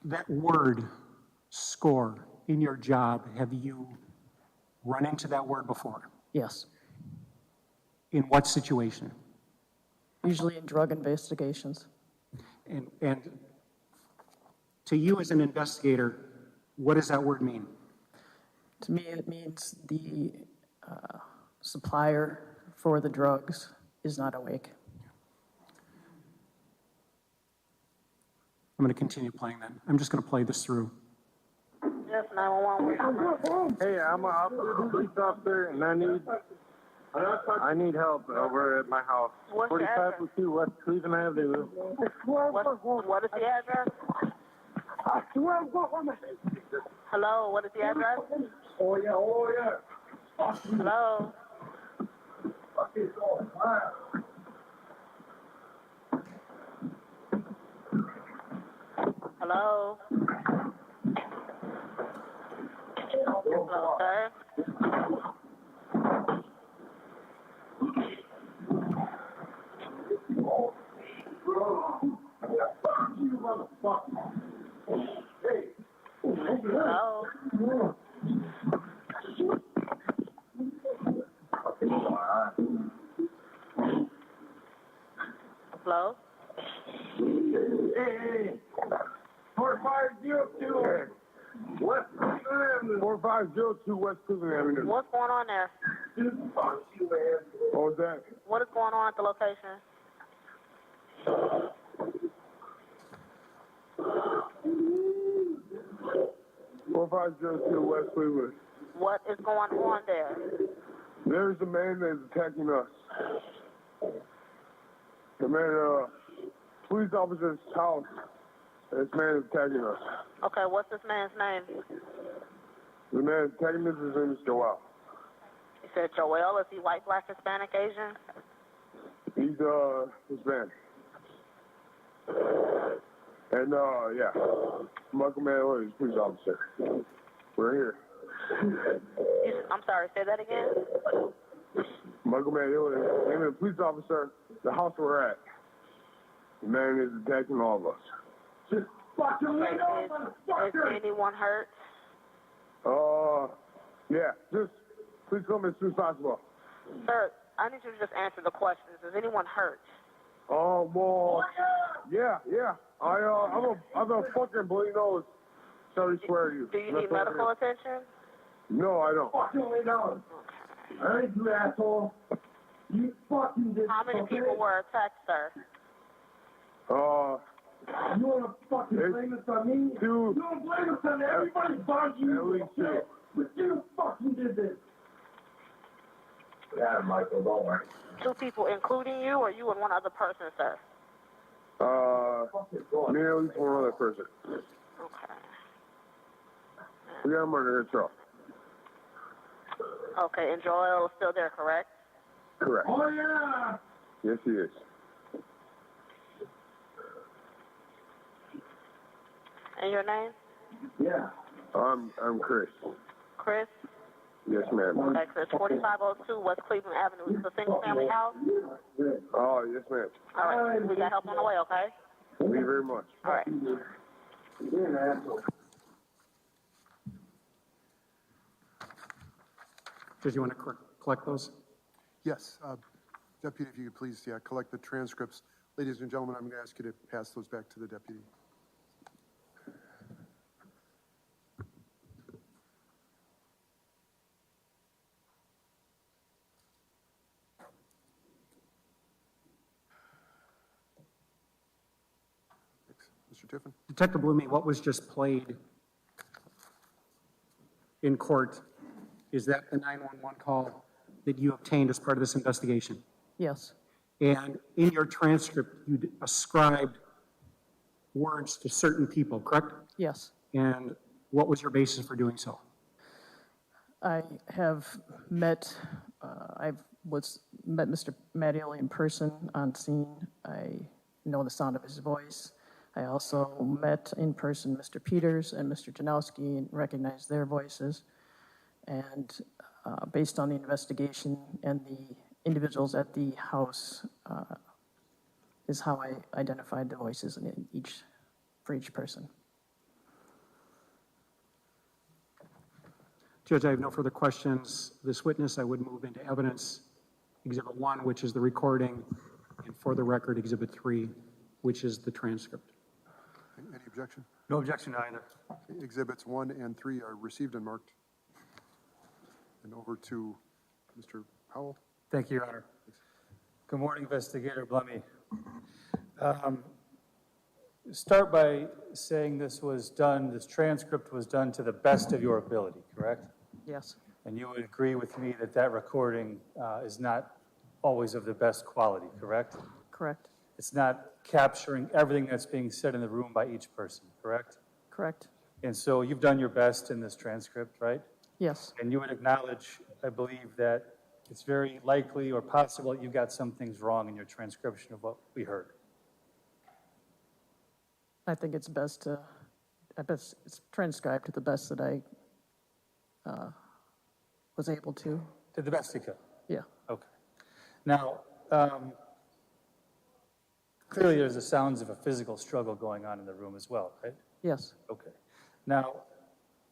That word, score, in your job, have you run into that word before? Yes, In what situation? usually in drug investigations. And to you as an investigator, what does that word mean? To me, it means the supplier for the drugs is not awake. I'm going to continue playing then. I'm just going to play this through. Yes, 911. Hey, I'm an officer, police officer, and I need help over at my house. What's the 4502 West Cleveland Avenue. What is the address? Hello, what is the address? Oh, yeah. Hello? Hello? Hello, sir? Hello? Hello? Hey. 4502 West Cleveland Avenue. 4502 West Cleveland Avenue. What's going on there? What was that? What is going on at the location? West Cleveland. What is going on there? There's a man that's attacking us. The man, police officer's house. This man is attacking us. Okay, what's this man's name? The man attacking us, his name is Joel. You said Joel. Is he white, black, Hispanic, Asian? He's, Hispanic. And, yeah. Michael Mattioli is police officer. We're here. I'm sorry, say that again? Michael Mattioli, name of the police officer, the house we're at. The man is attacking all of us. Just fucking lay down, motherfucker! Is anyone hurt? Yeah, just please come as soon as possible. Sir, I need you to just answer the questions. Is anyone hurt? Well, yeah. I'm a fucking bleeding nose. Sorry to swear to you. Do you need medical attention? No, I don't. Fucking lay down. I ain't you, asshole. You fucking did. How many people were attacked, sir? You want to fucking blame this on me? You don't blame us on everybody but you. At least two. But you fucking did this. Yeah, Michael, don't worry. 2 people, including you, or you and one other person, sir? Me and at least one other person. Okay. We got murder control. Okay, and Joel is still there, correct? Correct. Oh, yeah. Yes, he is. And your name? Yeah. I'm Chris. Chris? Yes, ma'am. Okay, Chris. 4502 West Cleveland Avenue. Is this a single-family house? Oh, yes, ma'am. All right. We got help on the way, okay? Thank you very much. All right. Did you want to collect those? Yes, Deputy, if you could please, collect the transcripts. Ladies and gentlemen, I'm going to ask you to pass those back to the deputy. Mr. Tiffin? Detective Blumey, what was just played in court, is that the 911 call that you obtained as part of this investigation? Yes, And in your transcript, you ascribed words to certain people, correct? yes. And what was your basis for doing so? I have met, I've met Mr. Mattioli in person on scene. I know the sound of his voice. I also met in person Mr. Peters and Mr. Janowski and recognized their voices. And based on the investigation and the individuals at the house is how I identified the voices for each person. Judge, I have no further questions. This witness, I would move into evidence Exhibit 1, which is the recording, and for the record, Exhibit 3, which is the transcript. Any objection? No objection either. Okay, Exhibits 1 and 3 are received and marked. And over to Mr. Powell. Thank you, Your Honor. Good morning, Investigator Blemmy. Start by saying this transcript was done to the best of your ability, correct? Yes. And you would agree with me that that recording is not always of the best quality, correct? Correct. It's not capturing everything that's being said in the room by each person, correct? Correct. And so you've done your best in this transcript, right? Yes. And you would acknowledge, I believe, that it's very likely or possible that you got some things wrong in your transcription of what we heard. I think it's best to, it's transcribed to the best that I was able to. To the best you could? Yeah. Okay. Now, clearly there's the sounds of a physical struggle going on in the room as well, right? Yes. Okay. Now,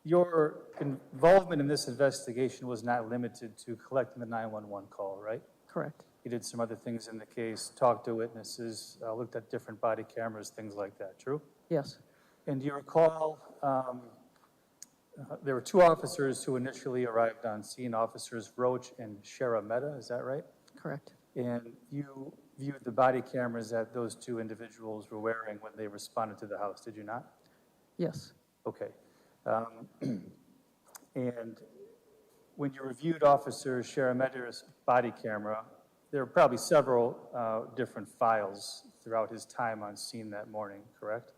your involvement in this investigation was not limited to collecting the 911 call, right? Correct. You did some other things in the case, talked to witnesses, looked at different body cameras, things like that, true? Yes. And do you recall, there were two officers who initially arrived on scene, Officers Roach and Shara Mehta, is that right? Correct. And you viewed the body cameras that those two individuals were wearing when they responded to the house, did you not? Yes. Okay. And when you reviewed Officer Shara Mehta's body camera, there were probably several different files throughout his time on scene that morning, correct?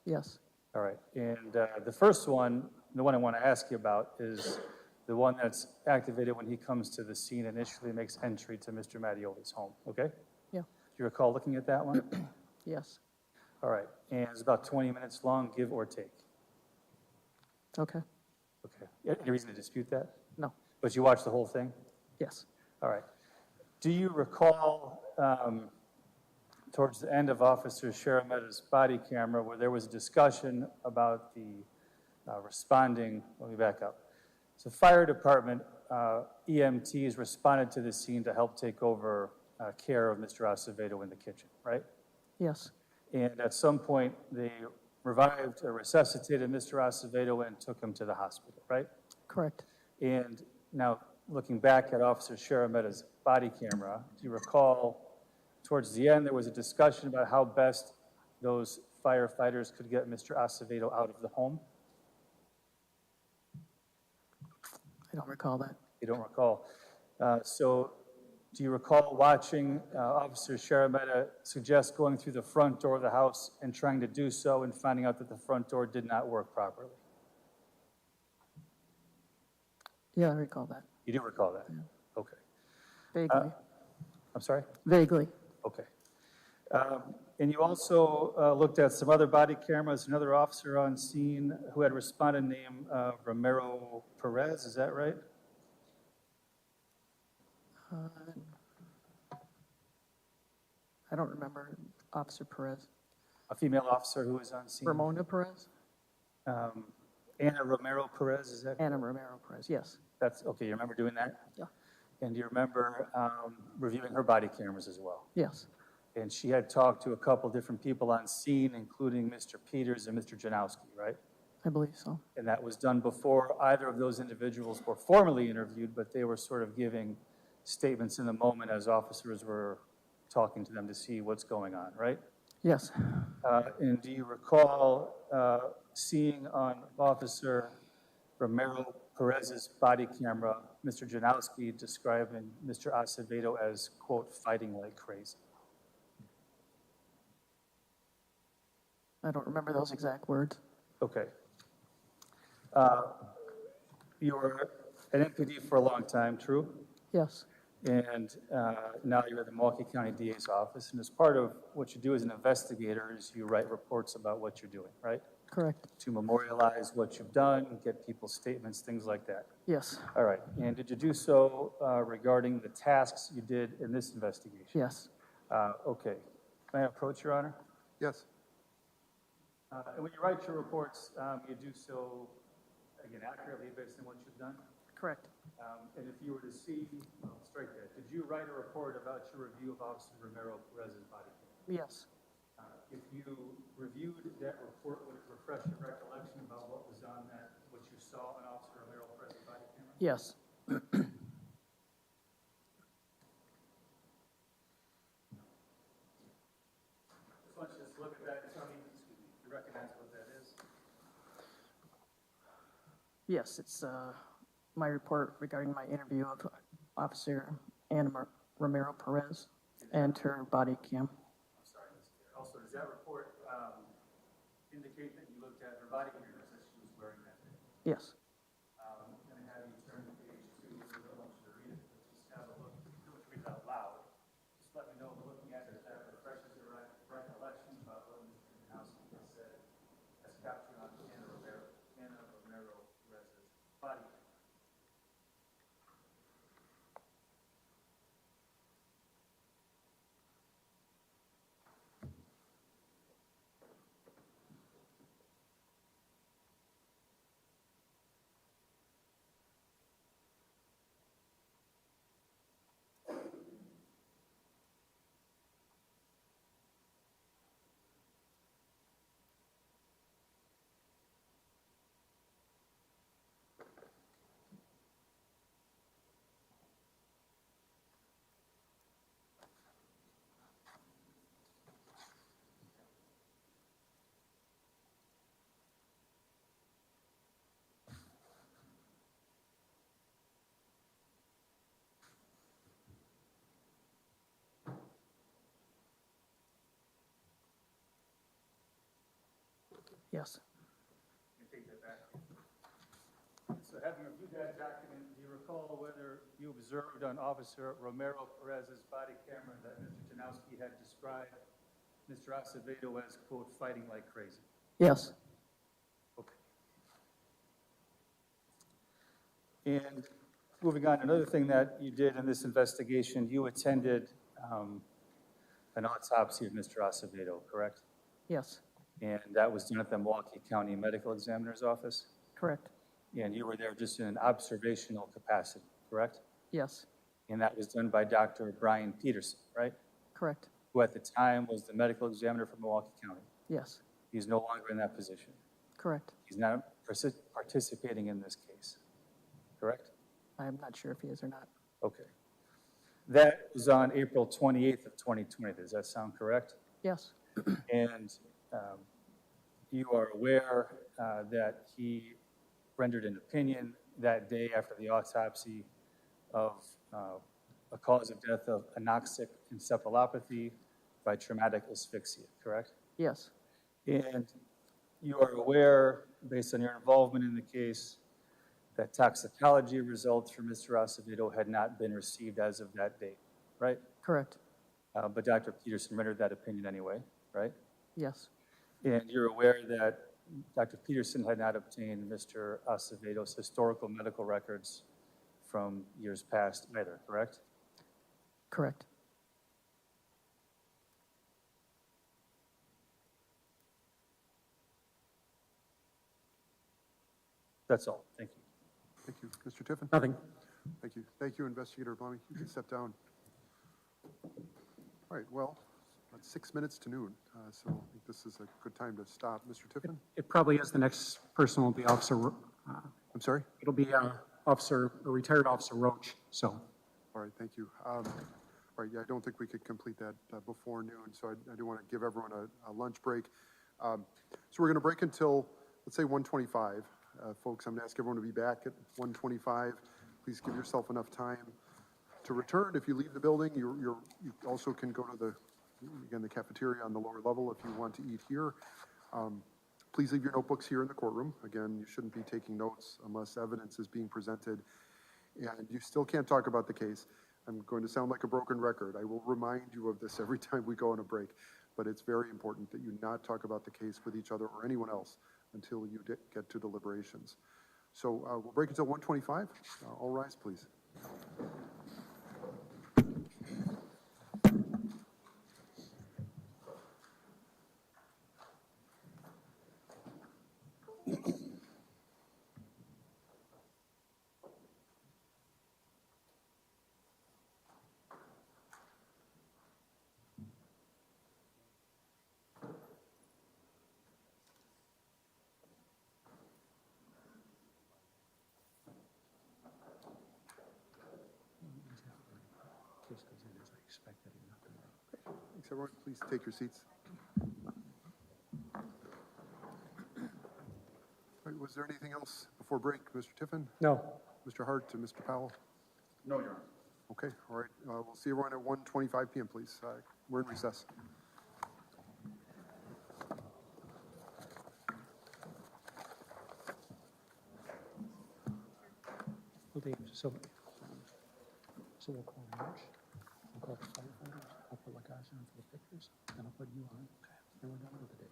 Yes. All right. And the first one, the one I want to ask you about, is the one that's activated when he comes to the scene, initially makes entry to Mr. Mattioli's home, okay? Yeah. Do you recall looking at that one? Yes. All right. And it's about 20 minutes long, give or take. Okay. Okay. Any reason to dispute that? No. But you watched the whole thing? Yes. All right. Do you recall towards the end of Officer Shara Mehta's body camera where there was a discussion about the responding, let me back up. So fire department EMTs responded to the scene to help take over care of Mr. Acevedo in the kitchen, right? Yes. And at some point they revived or resuscitated Mr. Acevedo and took him to the hospital, right? Correct. And now looking back at Officer Shara Mehta's body camera, do you recall towards the end there was a discussion about how best those firefighters could get Mr. Acevedo out of the home? I don't recall that. You don't recall. So do you recall watching Officer Shara Mehta suggest going through the front door of the house and trying to do so and finding out that the front door did not work properly? Yeah, I recall that. You do recall that? Yeah. Okay. Vaguely. I'm sorry? Vaguely. Okay. And you also looked at some other body cameras, another officer on scene who had responded named Romero Perez, is that right? I don't remember Officer Perez. A female officer who was on scene? Ramona Perez? Anna Romero Perez, is that? Anna Romero Perez, yes. That's, okay, you remember doing that? Yeah. And you remember reviewing her body cameras as well? Yes. And she had talked to a couple different people on scene, including Mr. Peters and Mr. Janowski, right? I believe so. And that was done before either of those individuals were formally interviewed, but they were sort of giving statements in the moment as officers were talking to them to see what's going on, right? Yes. And do you recall seeing on Officer Romero Perez's body camera, Mr. Janowski describing Mr. Acevedo as, quote, fighting like crazy? I don't remember those exact words. Okay. You were an MPD for a long time, true? Yes. And now you're at the Milwaukee County DA's office, and as part of what you do as an investigator is you write reports about what you're doing, right? Correct. To memorialize what you've done, get people's statements, things like that. Yes. All right, and did you do so regarding the tasks you did in this investigation? Yes. Okay. May I approach, Your Honor? Yes. And when you write your reports, you do so, again, accurately based on what you've done? Correct. And if you were to see, strike that, did you write a report about your review of Officer Romero Perez's body cam? Yes. If you reviewed that report, would it refresh your recollection about what was on that, what you saw on Officer Romero Perez's body camera? Yes. Let's just look at that and tell me, excuse me, you recognize what that is? Yes, it's my report regarding my interview of Officer Anna Romero Perez and her body cam. I'm sorry, also, does that report indicate that you looked at her body cameras that she was wearing that day? Yes. I'm going to have you turn to page 2, I don't want you to read it, but just have a look, don't read it out loud. Just let me know, looking at it, if that refreshes your recollection about what Mr. Janowski has said as captured on Anna Romero Perez's body cam. Yes. You take that back. So having reviewed that document, do you recall whether you observed on Officer Romero Perez's body camera that Mr. Janowski had described Mr. Acevedo as, quote, fighting like crazy? Yes. Okay. And moving on, another thing that you did in this investigation, you attended an autopsy of Mr. Acevedo, correct? Yes. And that was done at the Milwaukee County Medical Examiner's office? Correct. And you were there just in an observational capacity, correct? Yes. And that was done by Dr. Brian Peterson, right? Correct. Who at the time was the medical examiner for Milwaukee County. Yes. He's no longer in that position. Correct. He's not participating in this case, correct? I'm not sure if he is or not. Okay. That was on April 28th of 2020. Does that sound correct? Yes. And you are aware that he rendered an opinion that day after the autopsy of a cause of death of anoxic encephalopathy by traumatic asphyxia, correct? Yes. And you are aware, based on your involvement in the case, that toxicology results for Mr. Acevedo had not been received as of that date, right? Correct. But Dr. Peterson rendered that opinion anyway, right? Yes. And you're aware that Dr. Peterson had not obtained Mr. Acevedo's historical medical records from years past either, correct? Correct. That's all. Thank you. Thank you. Mr. Tiffin? Nothing. Thank you. Thank you, Investigator Blumey. You can step down. All right, well, about 6 minutes to noon, so I think this is a good time to stop. Mr. Tiffin? It probably is. The next person will be Officer, I'm sorry? it'll be retired Officer Roach, so. All right, thank you. All right, yeah, I don't think we could complete that before noon, so I do want to give everyone a lunch break. So we're going to break until, let's say, 1:25. Folks, I'm going to ask everyone to be back at 1:25. Please give yourself enough time to return. If you leave the building, you also can go to the cafeteria on the lower level if you want to eat here. Please leave your notebooks here in the courtroom. Again, you shouldn't be taking notes unless evidence is being presented. And you still can't talk about the case. I'm going to sound like a broken record. I will remind you of this every time we go on a break, but it's very important that you not talk about the case with each other or anyone else until you get to deliberations. So we'll break until 1:25. All rise, please. Case goes in as I expected and nothing. Thanks, everyone. Please take your seats. All right, was there anything else before break, Mr. Tiffin? No. Mr. Hart to Mr. Powell? No, Your Honor. Okay, all right. We'll see everyone at 1:25 p.m., please. We're in recess. Well, Dave, so we'll call March. We'll call the firefighters. I'll put Lagash on for the pictures. Then I'll put you on. Okay. And we're done with the day.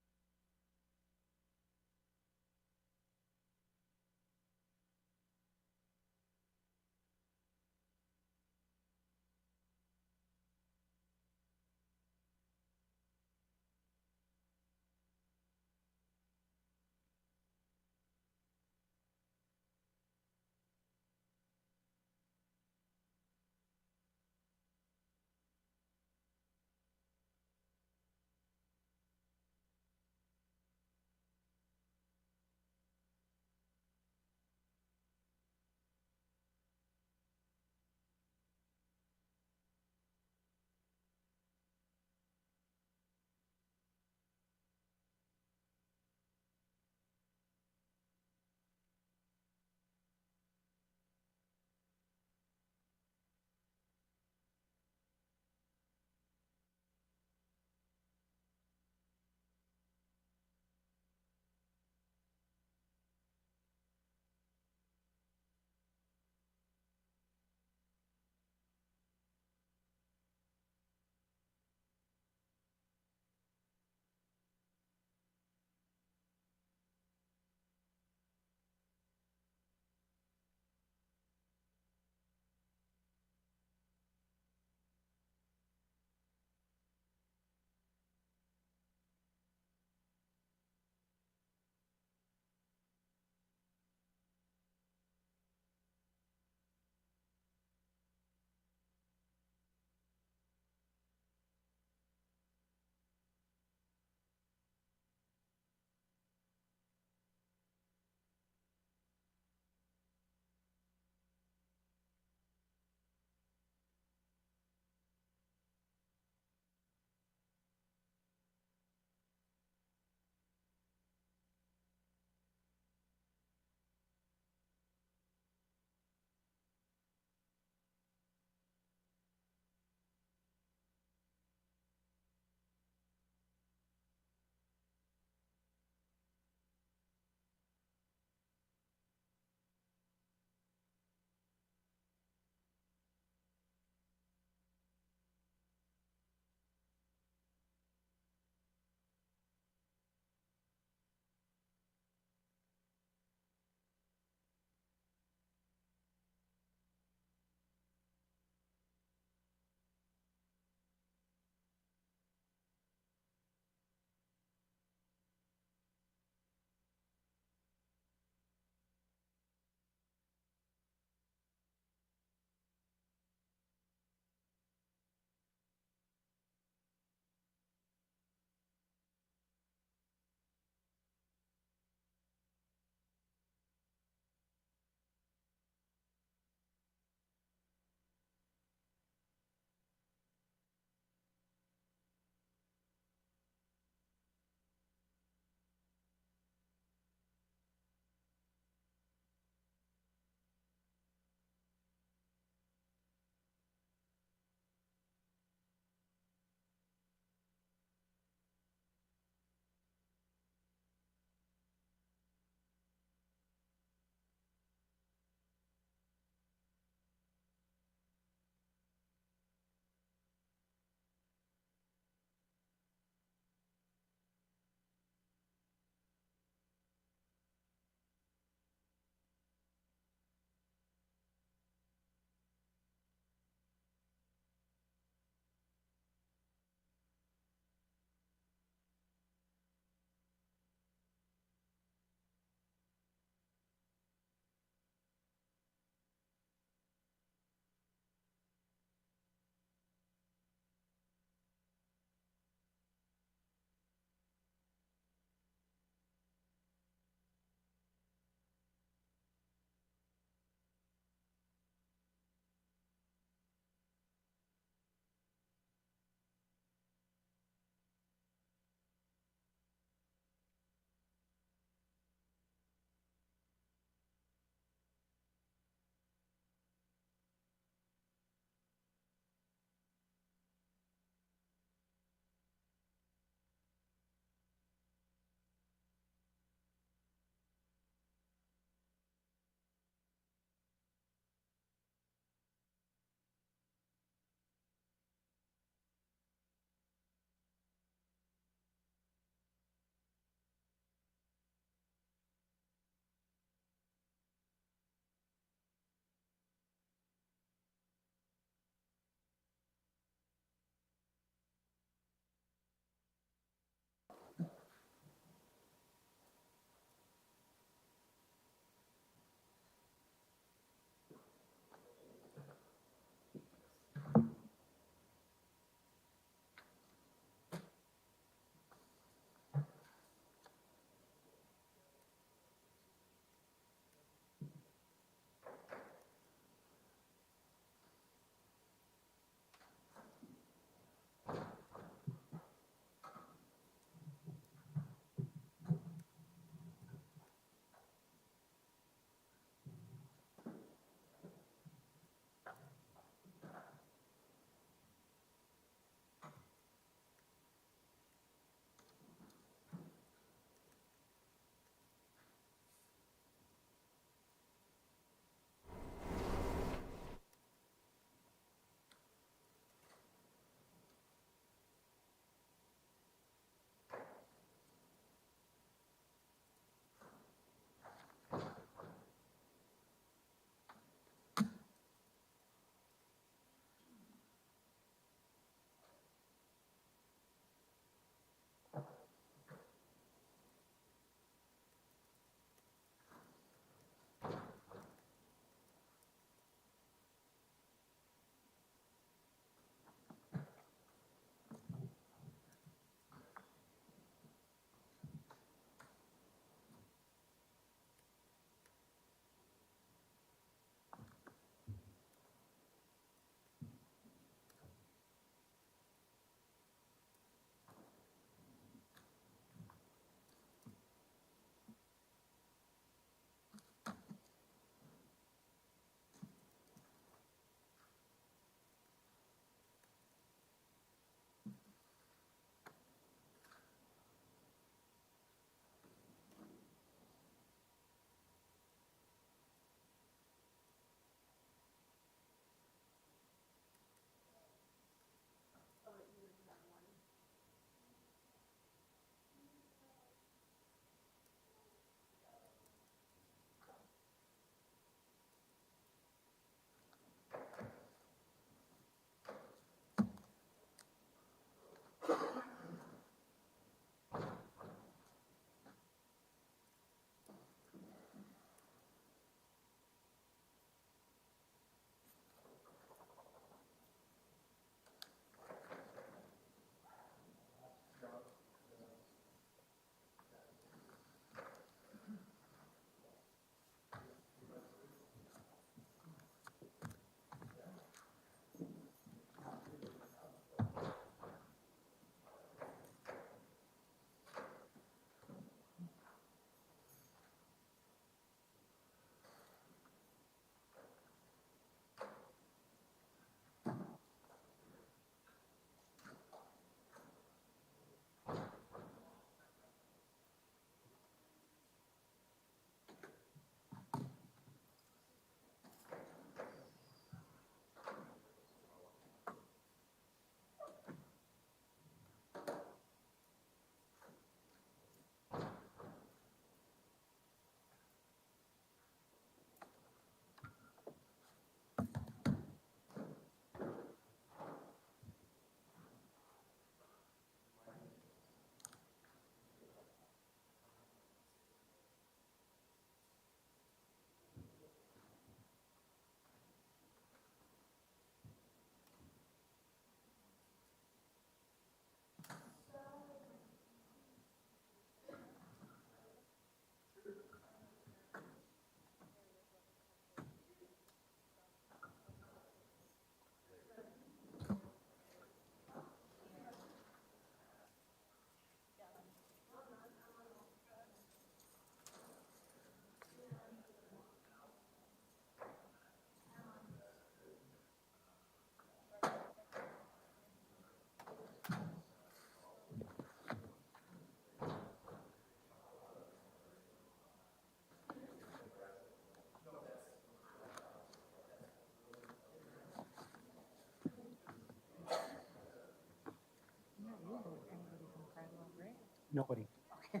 Nobody. Okay.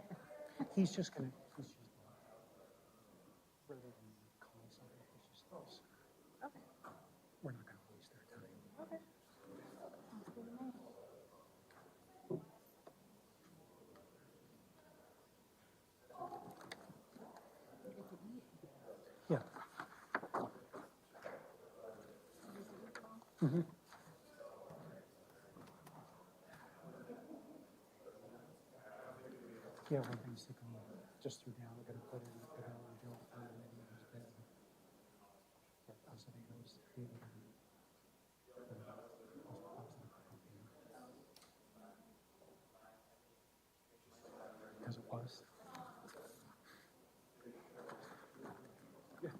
He's just rather than call somebody, he's just, Okay. we're not gonna waste their time. Okay. Sounds good to me. Yeah. Mm-hmm. Yeah, we're basically just threw down, we're gonna put in the bill and Joel found it in his bed. But Acevedo's really, because it was. Yeah.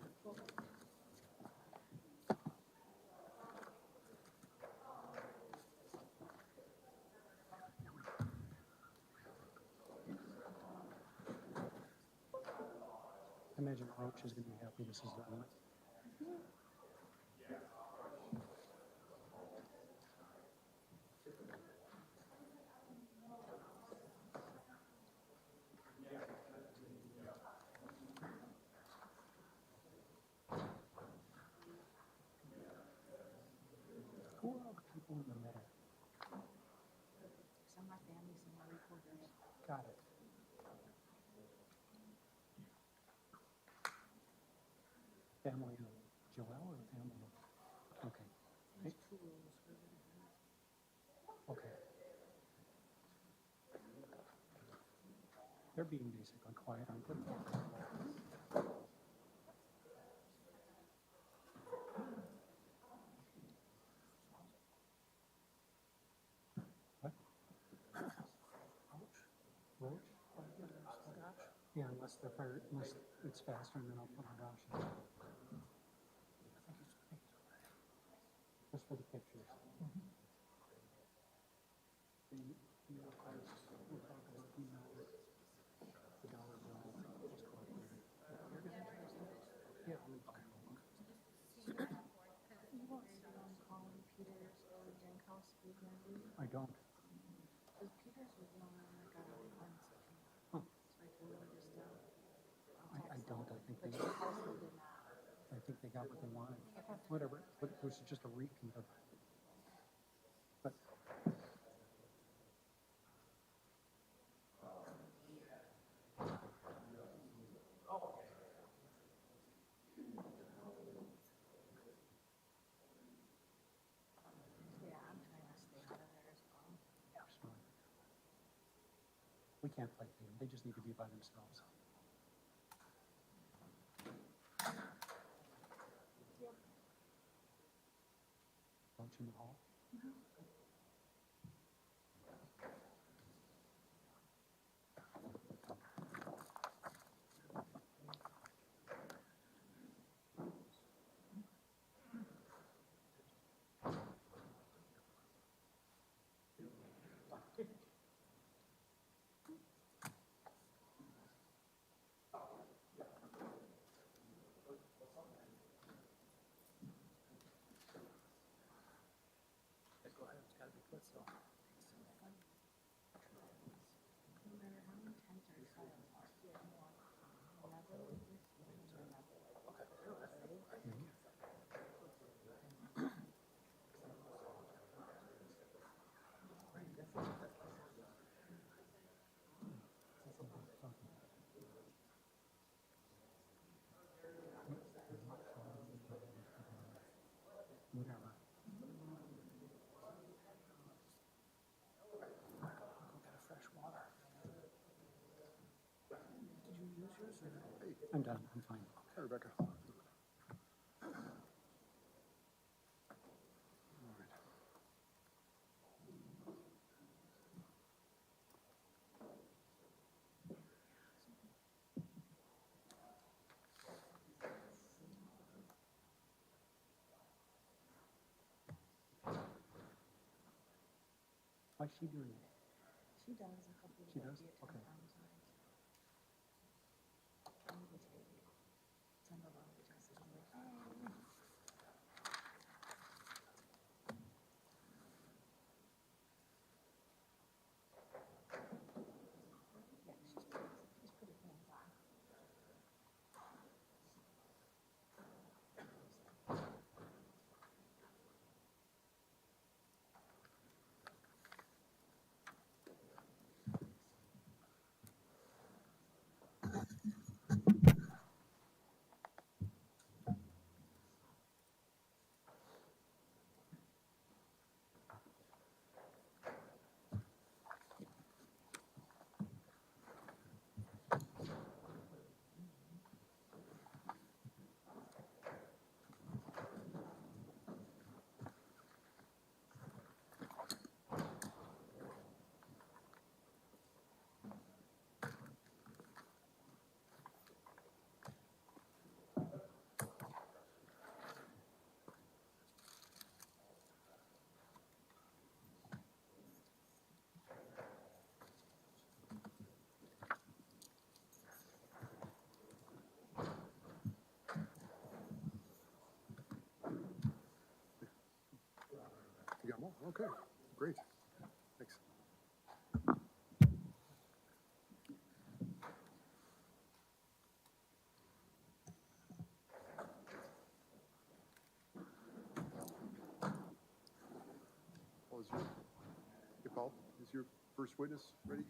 I imagine Roach is gonna be happy this is done with. Who are all the people in the middle? Some are family, some are reporters. Got it. Family of Joel or family of, okay. There's two rules for the defense. Okay. They're being basically quiet, aren't they? What? Roach? Yeah, unless it's faster, and then I'll put on Rosh. Just for the pictures. We'll talk about the dollar bill. Yeah, okay. You won't see them calling Peters or Jankowski again, do you? I don't. Because Peters was the only one that got out of one second. Huh. So I told him just to. I don't. I think But they. Jankowski did not. I think they got what they wanted. Whatever. But it was just a repeat of. But. Yeah, I'm trying to stay out of there as well. Yeah, smart. We can't play them. They just need to be by themselves. Lunch in the hall? Go ahead, it's gotta be good, so. No matter how intense our silence is, never listen or never. Ready? Whatever. Go get a fresh water. Did you use yours or? Hey, I'm done, I'm fine. hi, Rebecca. Why's she doing it? She does a couple of She does? the Okay. times. I need to take it. Send a lot of Jessica like, hey. Okay, great. Thanks. Paul, hey, Paul, is your first witness ready?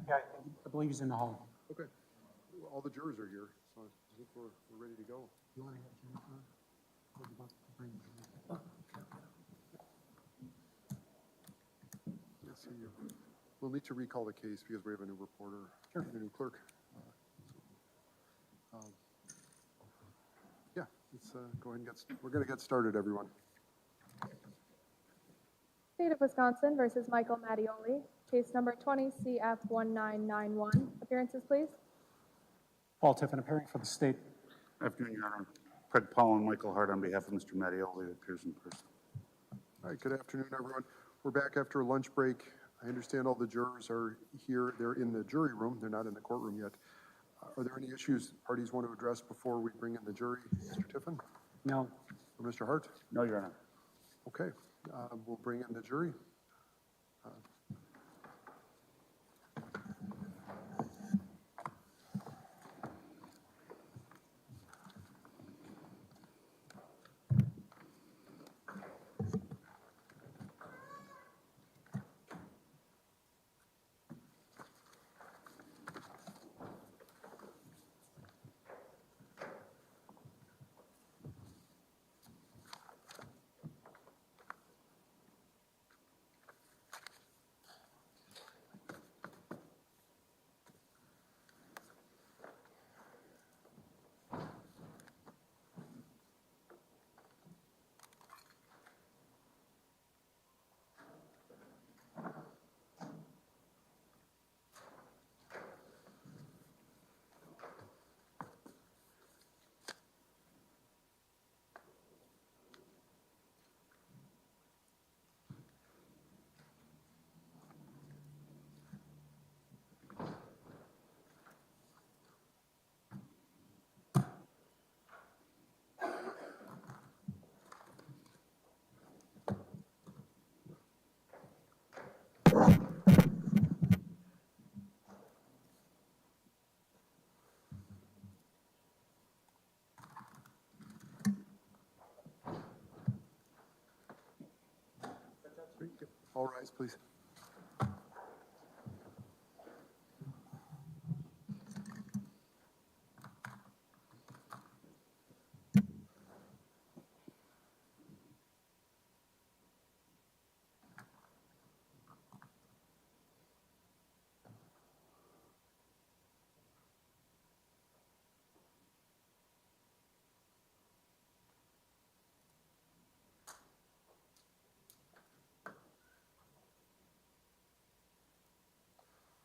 Yeah, I believe he's in the hall. Okay. Well, all the jurors are here, so I think we're ready to go. You want to have Jennifer? We're about to bring Jennifer. Let's see. We'll need to recall the case because we have a new reporter, a new clerk. Yeah, let's go ahead and we're going to get started, everyone. State of Wisconsin versus Michael Mattioli, case number 20 CF1991. Appearances, please. Paul Tiffin, appearing for the state. Afternoon, Your Honor. Craig Powell and Michael Hart on behalf of Mr. Mattioli, who appears in person. All right, good afternoon, everyone. We're back after a lunch break. I understand all the jurors are here. They're in the jury room. They're not in the courtroom yet. Are there any issues parties want to address before we bring in the jury? Mr. Tiffin? No. Or Mr. Hart? No, Your Honor. Okay, we'll bring in the jury. All rise, please.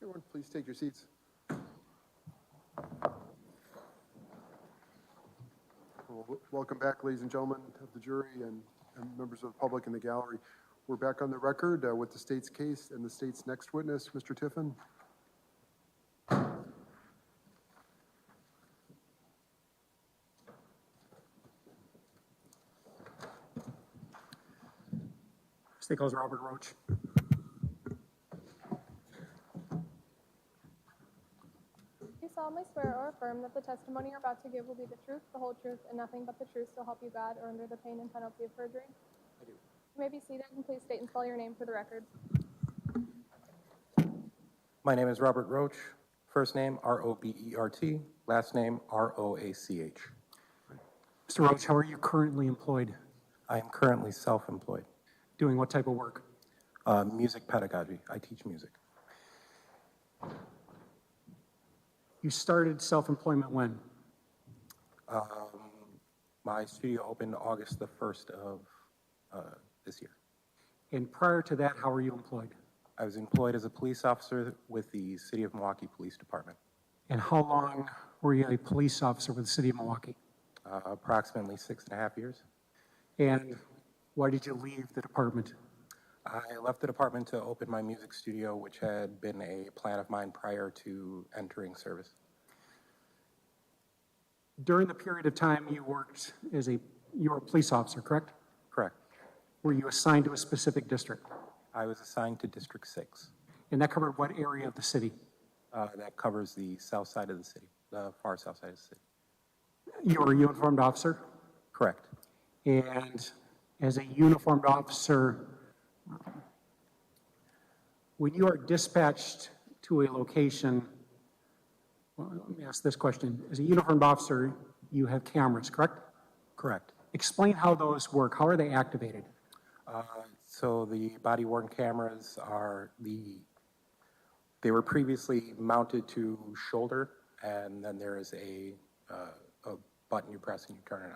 Everyone, please take your seats. Well, welcome back, ladies and gentlemen of the jury and members of the public in the gallery. We're back on the record with the state's case and the state's next witness, Mr. Tiffin. State calls Robert Roach. You solemnly swear or affirm that the testimony you're about to give will be the truth, the whole truth, and nothing but the truth, so help you God, or under the pain and penalty of perjury? I do. You may be seated, and please state and spell your name for the record. My name is Robert Roach. First name, R-O-B-E-R-T. Last name, R-O-A-C-H. Mr. Roach, how are you currently employed? I am currently self-employed. Doing what type of work? Music pedagogy. I teach music. You started self-employment when? My studio opened August the 1st of this year. And prior to that, how were you employed? I was employed as a police officer with the City of Milwaukee Police Department. And how long were you a police officer with the city of Milwaukee? Approximately 6.5 years. And why did you leave the department? I left the department to open my music studio, which had been a plan of mine prior to entering service. During the period of time you worked you were a police officer, correct? Correct. Were you assigned to a specific district? I was assigned to District 6. And that covered what area of the city? That covers the south side of the city, the far south side of the city. You were a uniformed officer? Correct. And as a uniformed officer, when you are dispatched to a location, well, let me ask this question. As a uniformed officer, you have cameras, correct? Correct. Explain how those work. How are they activated? So the body-worn cameras are they were previously mounted to shoulder, and then there is a button you press and you turn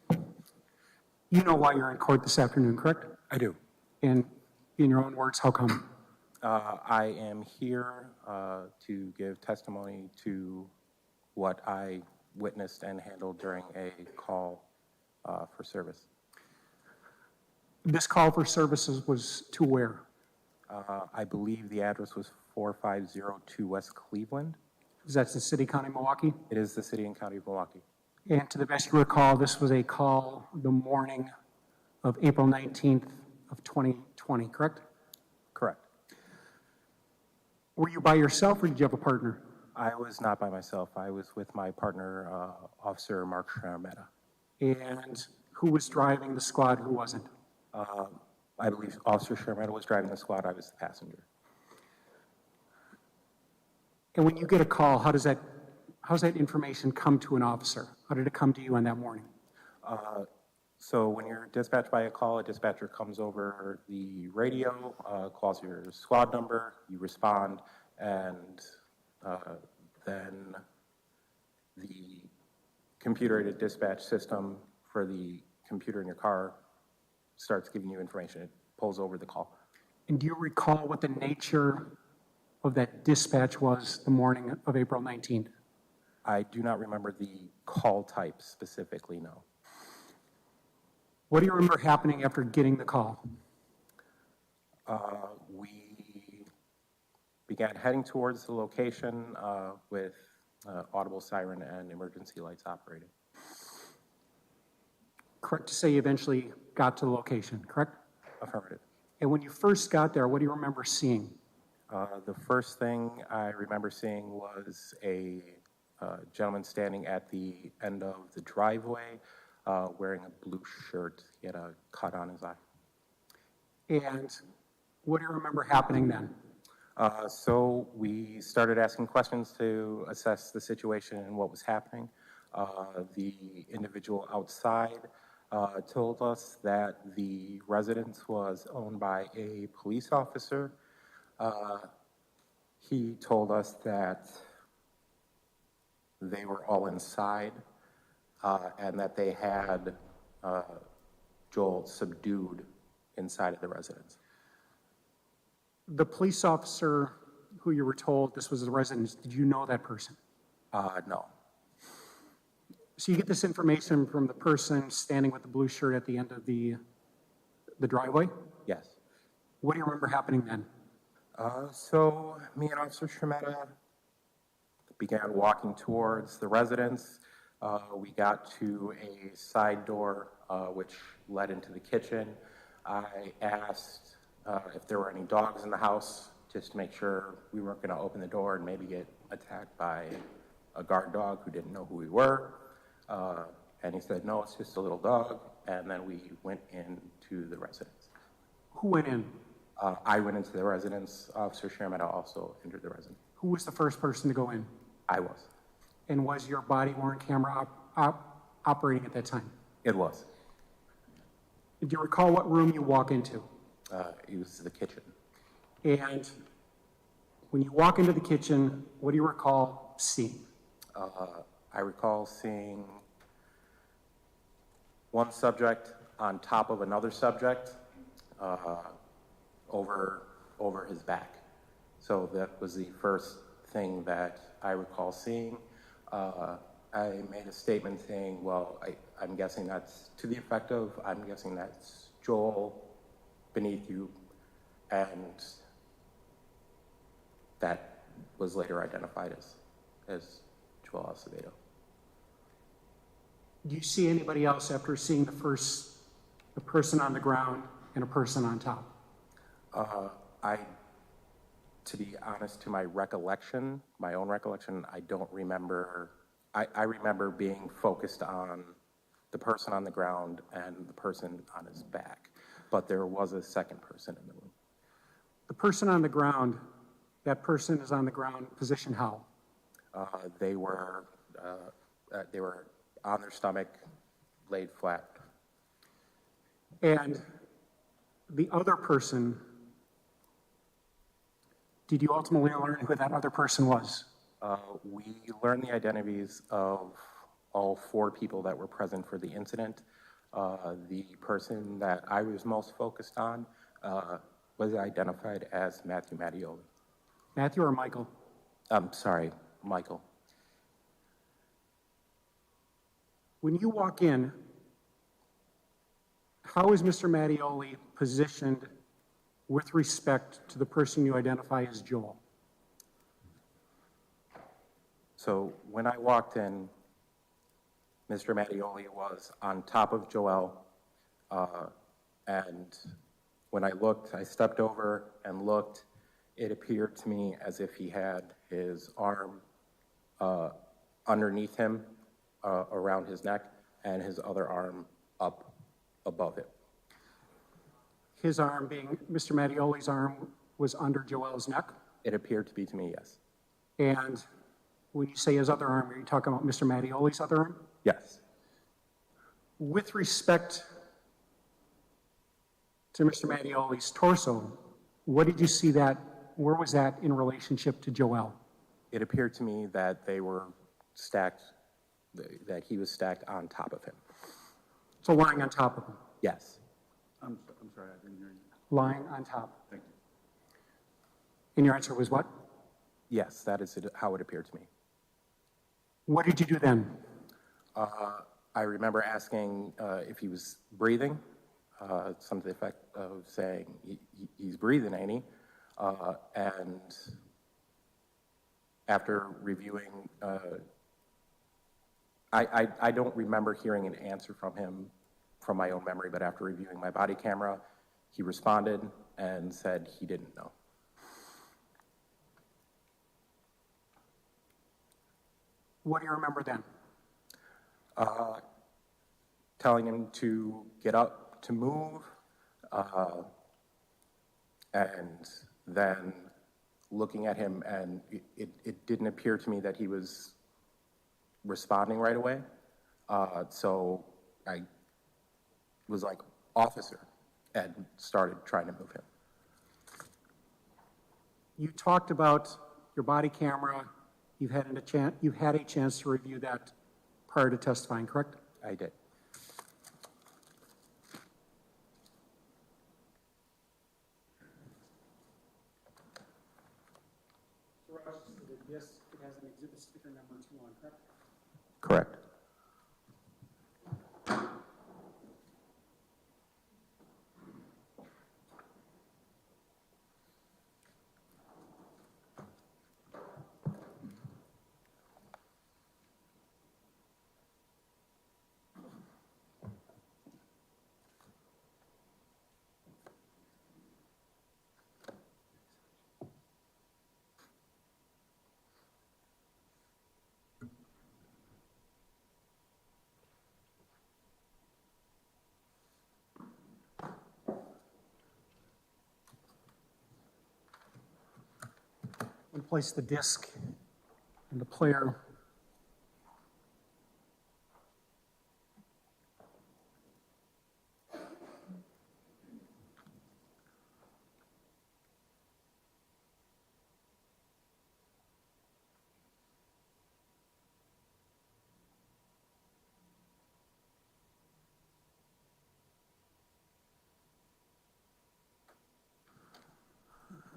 it on. You know why you're in court this afternoon, correct? I do. And in your own words, how come? I am here to give testimony to what I witnessed and handled during a call for service. This call for services was to where? I believe the address was 4502 West Cleveland. Is that the city, county, Milwaukee? It is the city and county of Milwaukee. And to the best you recall, this was a call the morning of April 19th of 2020, correct? Correct. Were you by yourself or did you have a partner? I was not by myself. I was with my partner, Officer Mark Sharametta. And who was driving the squad, who wasn't? I believe Officer Sharametta was driving the squad. I was the passenger. And when you get a call, how does that information come to an officer? How did it come to you on that morning? So when you're dispatched by a call, a dispatcher comes over the radio, calls your squad number, you respond, and then the computer-aided dispatch system for the computer in your car starts giving you information. It pulls over the call. And do you recall what the nature of that dispatch was the morning of April 19th? I do not remember the call type specifically, no. What do you remember happening after getting the call? We began heading towards the location with audible siren and emergency lights operating. Correct to say you eventually got to the location, correct? Affirmative. And when you first got there, what do you remember seeing? The first thing I remember seeing was a gentleman standing at the end of the driveway wearing a blue shirt. He had a cut on his eye. And what do you remember happening then? So we started asking questions to assess the situation and what was happening. The individual outside told us that the residence was owned by a police officer. He told us that they were all inside and that they had Joel subdued inside of the residence. The police officer who you were told this was the residence, did you know that person? No. So you get this information from the person standing with the blue shirt at the end of the driveway? Yes. What do you remember happening then? So me and Officer Sharametta began walking towards the residence. We got to a side door which led into the kitchen. I asked if there were any dogs in the house, just to make sure we weren't going to open the door and maybe get attacked by a guard dog who didn't know who we were. And he said, no, it's just a little dog. And then we went into the residence. Who went in? I went into the residence. Officer Sharametta also entered the residence. Who was the first person to go in? I was. And was your body-worn camera operating at that time? It was. Do you recall what room you walk into? It was the kitchen. And when you walk into the kitchen, what do you recall seeing? I recall seeing one subject on top of another subject over his back. So that was the first thing that I recall seeing. I made a statement saying, well, I'm guessing that's to the effect of, I'm guessing that's Joel beneath you, and that was later identified as Joel Acevedo. Do you see anybody else after seeing the the person on the ground and a person on top? To be honest, to my recollection, my own recollection, I don't remember. I remember being focused on the person on the ground and the person on his back, but there was a second person in the room. The person on the ground, that person is on the ground, position how? They were on their stomach, laid flat. And the other person, did you ultimately learn who that other person was? We learned the identities of all 4 people that were present for the incident. The person that I was most focused on was identified as Matthew Mattioli. Matthew or Michael? I'm sorry, Michael. When you walk in, how is Mr. Mattioli positioned with respect to the person you identify as Joel? So when I walked in, Mr. Mattioli was on top of Joel, and when I looked, I stepped over and looked. It appeared to me as if he had his arm underneath him, around his neck, and his other arm up above it. His arm being, Mr. Mattioli's arm was under Joel's neck? It appeared to be to me, yes. And when you say his other arm, are you talking about Mr. Mattioli's other arm? Yes. With respect to Mr. Mattioli's torso, what did you see that, where was that in relationship to Joel? It appeared to me that they were stacked, that he was stacked on top of him. So lying on top of him? Yes. I'm sorry, I didn't hear you. Lying on top. Thank you. And your answer was what? Yes, that is how it appeared to me. What did you do then? I remember asking if he was breathing, something to the effect of saying, he's breathing, ain't he? And after reviewing, I don't remember hearing an answer from him from my own memory, but after reviewing my body camera, he responded and said he didn't know. What do you remember then? Telling him to get up, to move, and then looking at him, and it didn't appear to me that he was responding right away. So I was like, officer, and started trying to move him. You talked about your body camera. You've had a chance to review that prior to testifying, correct? I did. Yes, it has an exhibit sticker number 2 on, correct? Correct. And place the disc in the player.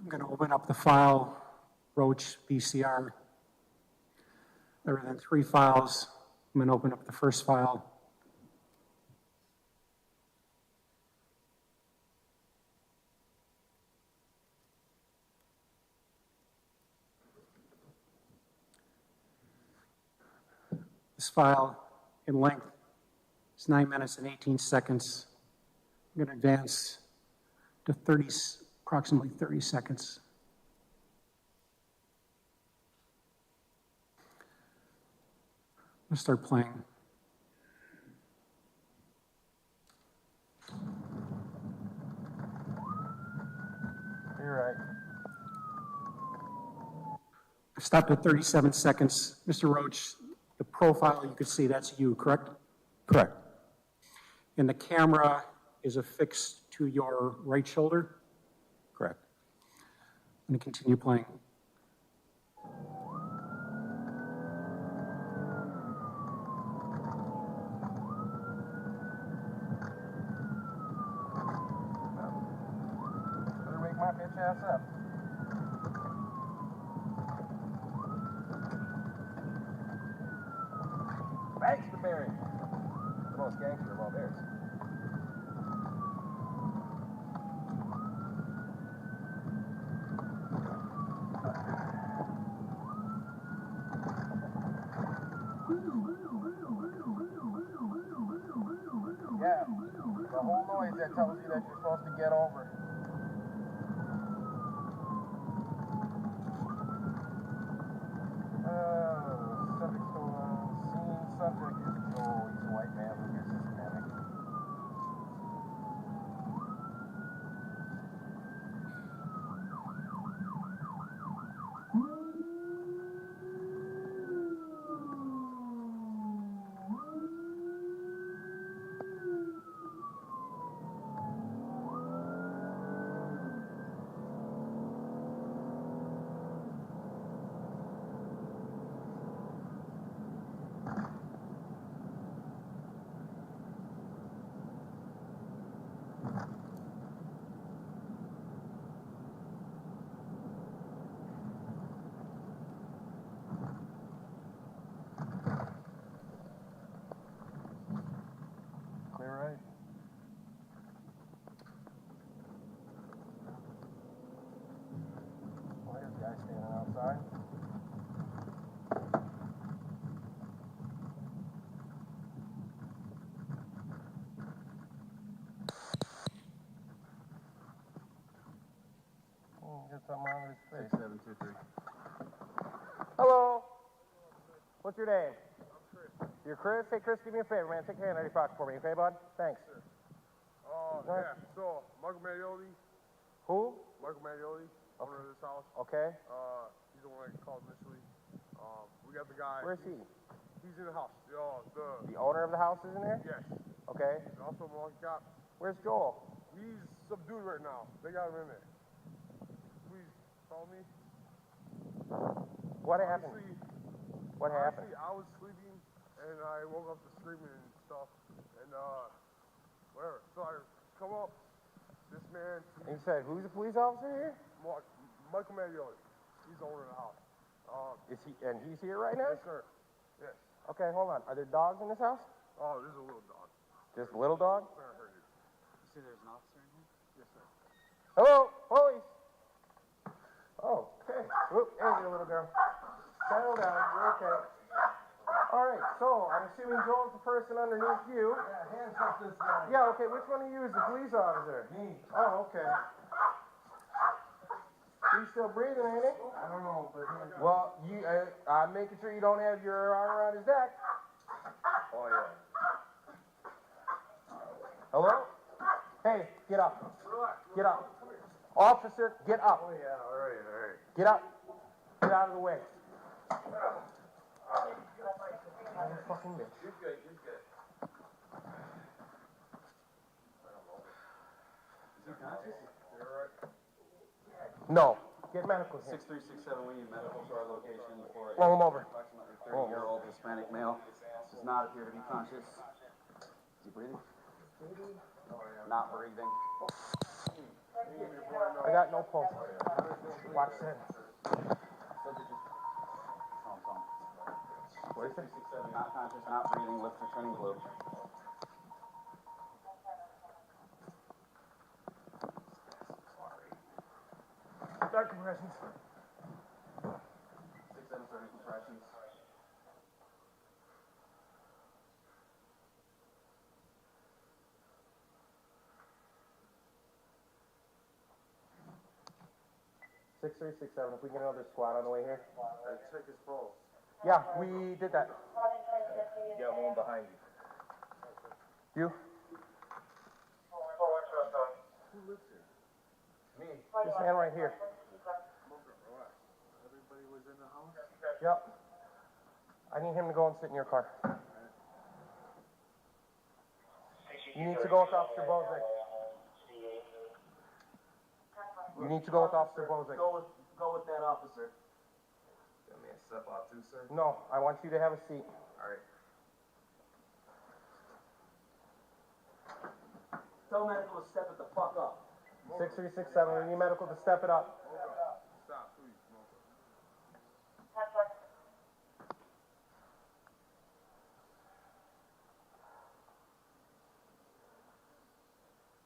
I'm going to open up the file, Roach VCR. There are then 3 files. I'm going to open up the first file. This file in length is 9 minutes and 18 seconds. I'm going to advance to approximately 30 seconds. I'm going to start playing. You're right. I've stopped at 37 seconds. Mr. Roach, the profile you can see, that's you, correct? Correct. And the camera is affixed to your right shoulder? Correct. I'm going to continue playing. Better wake my bitch ass up. Thanks, the Barry. The most gangster of all bears. Yeah, the whole noise that tells you that you're supposed to get over. Subject stolen. Scene subject is Joel. He's a white man who gets Hispanic. Clear right. Well, there's a guy standing outside. Get something on his face. 723. Hello. What's your name? I'm Chris. You're Chris? Hey, Chris, do me a favor, man. Take your hand out of your pocket for me, okay, bud? Thanks. Sure. Yeah, so, Michael Mattioli. Who? Michael Mattioli, owner of this house. Okay. He's the one that called initially. We got the guy. Where's he? He's in the house. The owner of the house is in there? Yes. Okay. He's also a Milwaukee cop. Where's Joel? He's subdued right now. They got him in there. Please call me. What happened? What happened? I was sleeping and I woke up to screaming and stuff. And whatever. So I come up. This man. And you said, who's the police officer here? Michael Mattioli. He's the owner of the house. Is he? And he's here right now? Yes, sir. Yes. Okay, hold on. Are there dogs in this house? Oh, there's a little dog. Just a little dog? Sir, I heard you. You see there's an officer in here? Yes, sir. Hello, police. Oh, okay. Whoop, there's your little girl. Settle down. You're okay. All right, so I'm assuming Joel's the person underneath you. Yeah, hands up this guy. Yeah, okay. Which one of you is the police officer? Me. Oh, okay. He's still breathing, ain't he? I don't know, but Well, I'm making sure you don't have your arm around his neck. oh yeah. Hello? Hey, get up. Get up. Officer, get up. Oh yeah, all right. Get up. Get out of the way. Oh, you fucking bitch. You're good. Is he conscious? No. Get medical here. 6367, we need medical to our location for Roll him over. approximately 30-year-old Hispanic male. Does not appear to be conscious. Is he breathing? Not breathing. I got no pulse. Watch that. What is it? 6367, not conscious, not breathing, lips are turning blue. Start compressions. 6730 compressions. 6367, if we get another squad on the way here. Check his pulse. Yeah, we did that. You got one behind you. You? Who lives here? Me. This man right here. Everybody was in the house? Yep. I need him to go and sit in your car. You need to go with Officer Bozic. You need to go with Officer Bozic. Go with that officer. Got me a step out too, sir? No, I want you to have a seat. Alright. Tell medical to step it the fuck up. 6367, we need medical to step it up. Stop, please, smoker.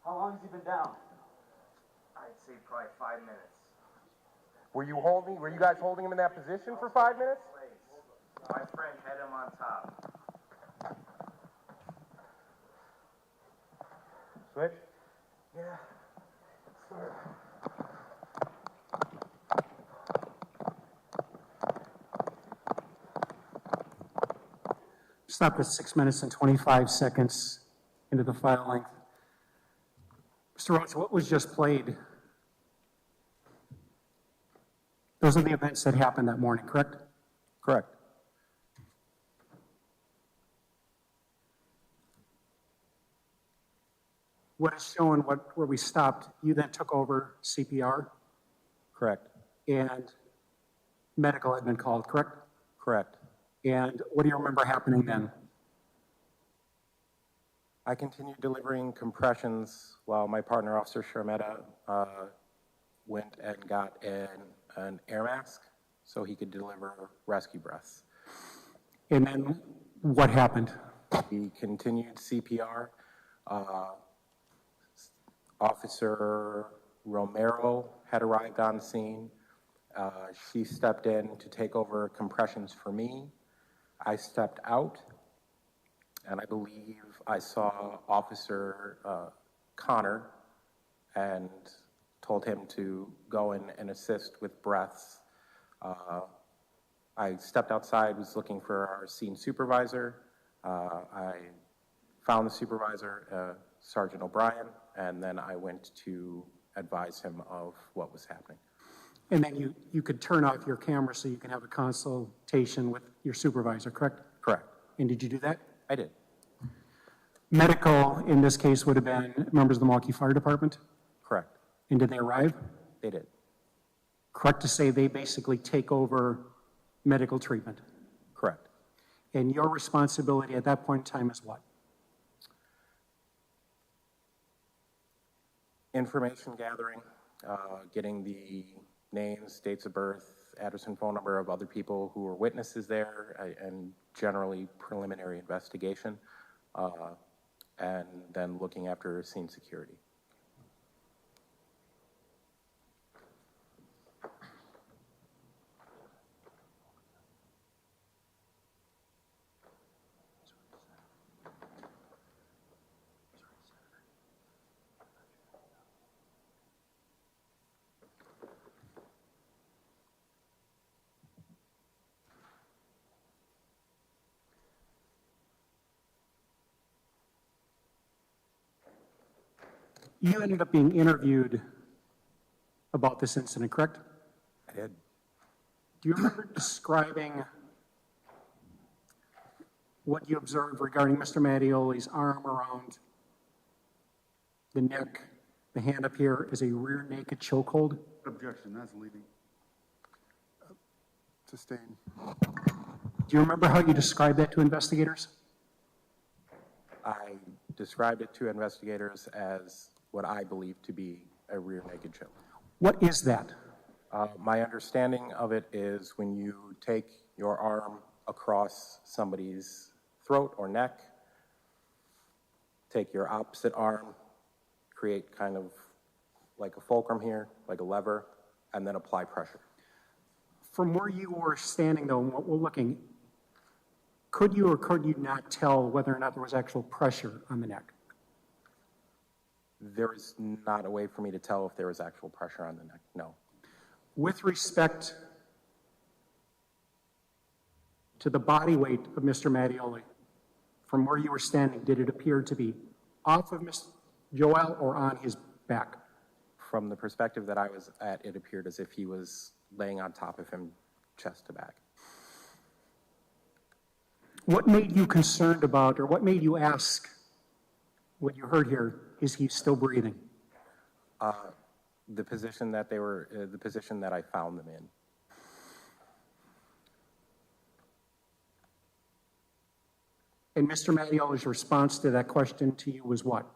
How long has he been down? I'd say probably 5 minutes. Were you guys holding him in that position for 5 minutes? My friend had him on top. Switch? Yeah. Sir. Stop at 6 minutes and 25 seconds into the file length. Mr. Roach, what was just played? Those are the events that happened that morning, correct? Correct. What is showing where we stopped, you then took over CPR Correct. and medical had been called, correct? Correct. And what do you remember happening then? I continued delivering compressions while my partner, Officer Sharmeta, went and got an air mask so he could deliver rescue breaths. And then what happened? He continued CPR. Officer Romero had arrived on scene. She stepped in to take over compressions for me. I stepped out, and I believe I saw Officer Connor and told him to go in and assist with breaths. I stepped outside, was looking for our scene supervisor. I found the supervisor, Sergeant O'Brien, and then I went to advise him of what was happening. And then you could turn off your camera so you can have a consultation with your supervisor, correct? Correct. And did you do that? I did. Medical, in this case, would have been members of the Milwaukee Fire Department? Correct. And did they arrive? They did. Correct to say they basically take over medical treatment? Correct. And your responsibility at that point in time is what? Information gathering, getting the names, dates of birth, address and phone number of other people who were witnesses there, and generally preliminary investigation, and then looking after scene security. You ended up being interviewed about this incident, correct? I did. Do you remember describing what you observed regarding Mr. Mattioli's arm around the neck, the hand up here, as a rear naked chokehold? Objection, that's leading. Sustained. Do you remember how you described that to investigators? I described it to investigators as what I believe to be a rear naked choke. What is that? My understanding of it is when you take your arm across somebody's throat or neck, take your opposite arm, create kind of like a fulcrum here, like a lever, and then apply pressure. From where you were standing, though, and what we're looking, could you or could you not tell whether or not there was actual pressure on the neck? There is not a way for me to tell if there was actual pressure on the neck, no. with respect to the body weight of Mr. Mattioli, from where you were standing, did it appear to be off of Mr. Joel or on his back? From the perspective that I was at, it appeared as if he was laying on top of him, chest to back. What made you concerned about, or what made you ask what you heard here, is he still breathing? The position that they were, the position that I found them in. And Mr. Mattioli's response to that question to you was what?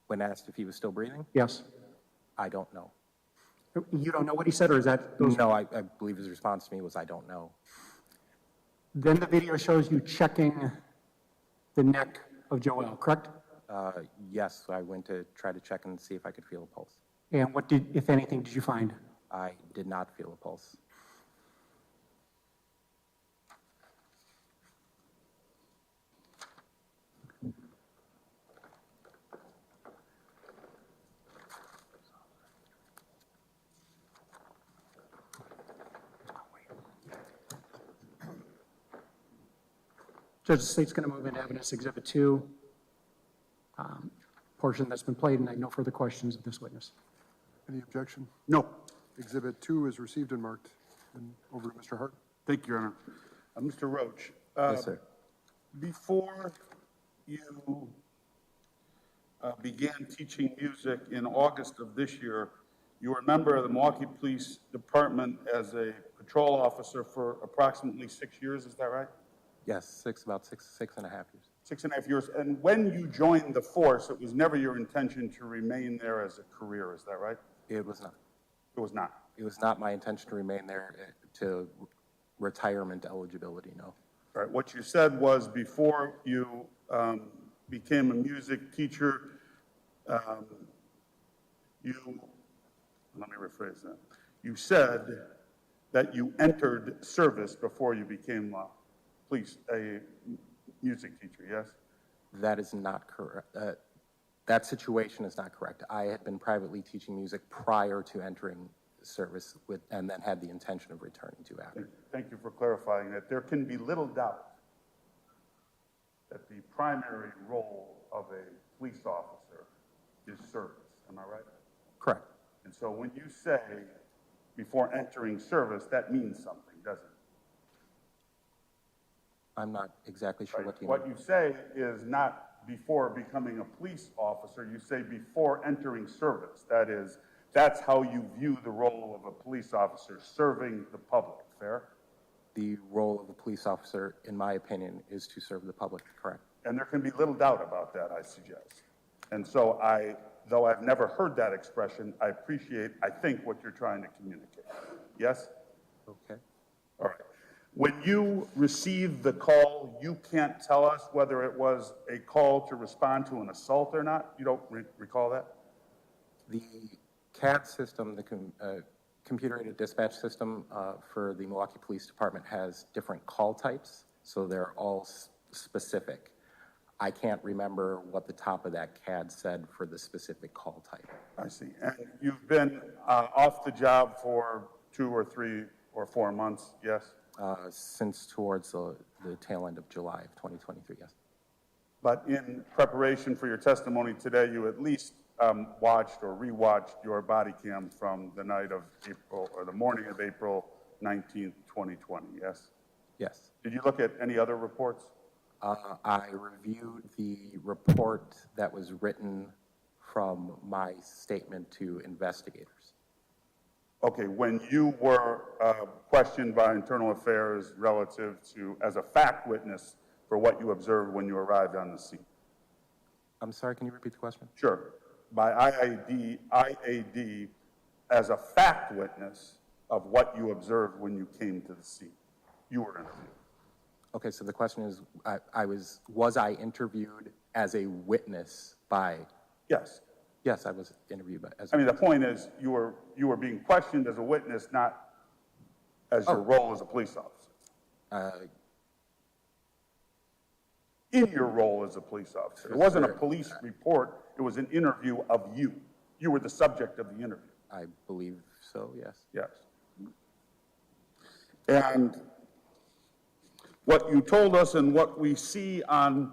When asked if he was still breathing, Yes. I don't know. You don't know what he said, or is that those? No, I believe his response to me was, I don't know. Then the video shows you checking the neck of Joel, correct? Yes, I went to try to check and see if I could feel a pulse. And what did, if anything, did you find? I did not feel a pulse. Judge, the state's going to move into evidence exhibit 2, portion that's been played, and I have no further questions of this witness. Any objection? No. Exhibit 2 is received and marked. And over to Mr. Hart. Thank you, Your Honor. Mr. Roach. Yes, sir. Before you began teaching music in August of this year, you were a member of the Milwaukee Police Department as a patrol officer for approximately 6 years, is that right? Yes, about six and a half years. 6.5 years. And when you joined the force, it was never your intention to remain there as a career, is that right? It was not. It was not. It was not my intention to remain there to retirement eligibility, no. All right, what you said was before you became a music teacher, let me rephrase that. You said that you entered service before you became a music teacher, yes? That is not correct. That situation is not correct. I had been privately teaching music prior to entering service and then had the intention of returning to after. Thank you for clarifying that. There can be little doubt that the primary role of a police officer is service. Am I right? Correct. And so when you say before entering service, that means something, doesn't it? I'm not exactly sure what you mean. What you say is not before becoming a police officer, you say before entering service. That is, that's how you view the role of a police officer, serving the public, fair? The role of a police officer, in my opinion, is to serve the public, correct? And there can be little doubt about that, I suggest. And so though I've never heard that expression, I think what you're trying to communicate. Yes? Okay. All right. When you received the call, you can't tell us whether it was a call to respond to an assault or not? You don't recall that? The CAD system, the computer-aided dispatch system for the Milwaukee Police Department has different call types, so they're all specific. I can't remember what the top of that CAD said for the specific call type. I see. And you've been off the job for 2 or 3 or 4 months, yes? Since towards the tail end of July of 2023, yes. But in preparation for your testimony today, you at least watched or rewatched your body cam from the night of April, or the morning of April 19th, 2020, yes? Yes. Did you look at any other reports? I reviewed the report that was written from my statement to investigators. Okay, when you were questioned by Internal Affairs relative to, as a fact witness, for what you observed when you arrived on the scene. I'm sorry, can you repeat the question? Sure. By IAD as a fact witness of what you observed when you came to the scene. You were interviewed. Okay, so the question is, was I interviewed as a witness by? Yes. Yes, I was interviewed by. The point is, you were being questioned as a witness, not as your role as a police officer. In your role as a police officer. It wasn't a police report, it was an interview of you. You were the subject of the interview. I believe so, yes. Yes. And what you told us and what we see on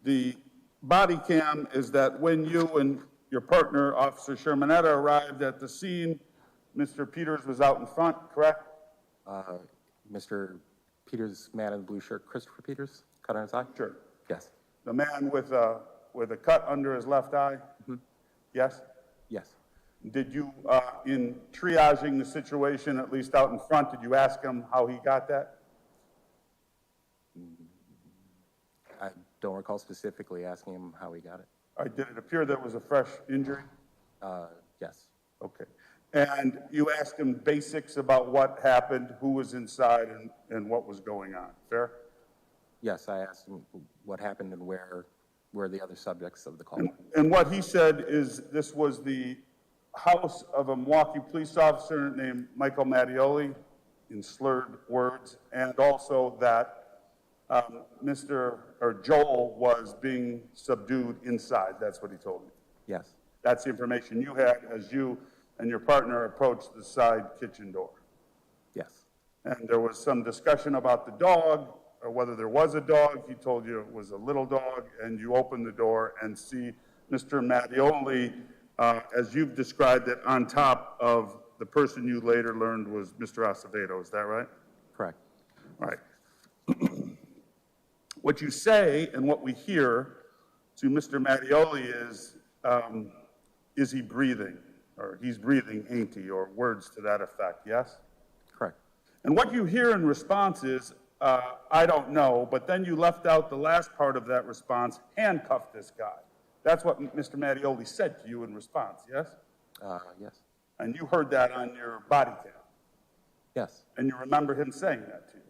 the body cam is that when you and your partner, Officer Shermanetta, arrived at the scene, Mr. Peters was out in front, correct? Mr. Peters, man in the blue shirt, Christopher Peters, cut on his eye? Sure. Yes. The man with a cut under his left eye? Mm-hmm. Yes? Yes. Did you, in triaging the situation, at least out in front, did you ask him how he got that? I don't recall specifically asking him how he got it. All right, did it appear that it was a fresh injury? Yes. Okay. And you asked him basics about what happened, who was inside, and what was going on, fair? Yes, I asked him what happened and where the other subjects of the call. And what he said is this was the house of a Milwaukee police officer named Michael Mattioli, in slurred words, and also that Joel was being subdued inside. That's what he told me. Yes. That's the information you had as you and your partner approached the side kitchen door. Yes. And there was some discussion about the dog, or whether there was a dog. He told you it was a little dog, and you opened the door and see Mr. Mattioli, as you've described it, on top of the person you later learned was Mr. Acevedo. Is that right? Correct. All right. What you say and what we hear to Mr. Mattioli is he breathing? Or he's breathing, ain't he? Or words to that effect, yes? Correct. And what you hear in response is, I don't know, but then you left out the last part of that response, handcuff this guy. That's what Mr. Mattioli said to you in response, yes? Yes. And you heard that on your body cam? Yes. And you remember him saying that to you?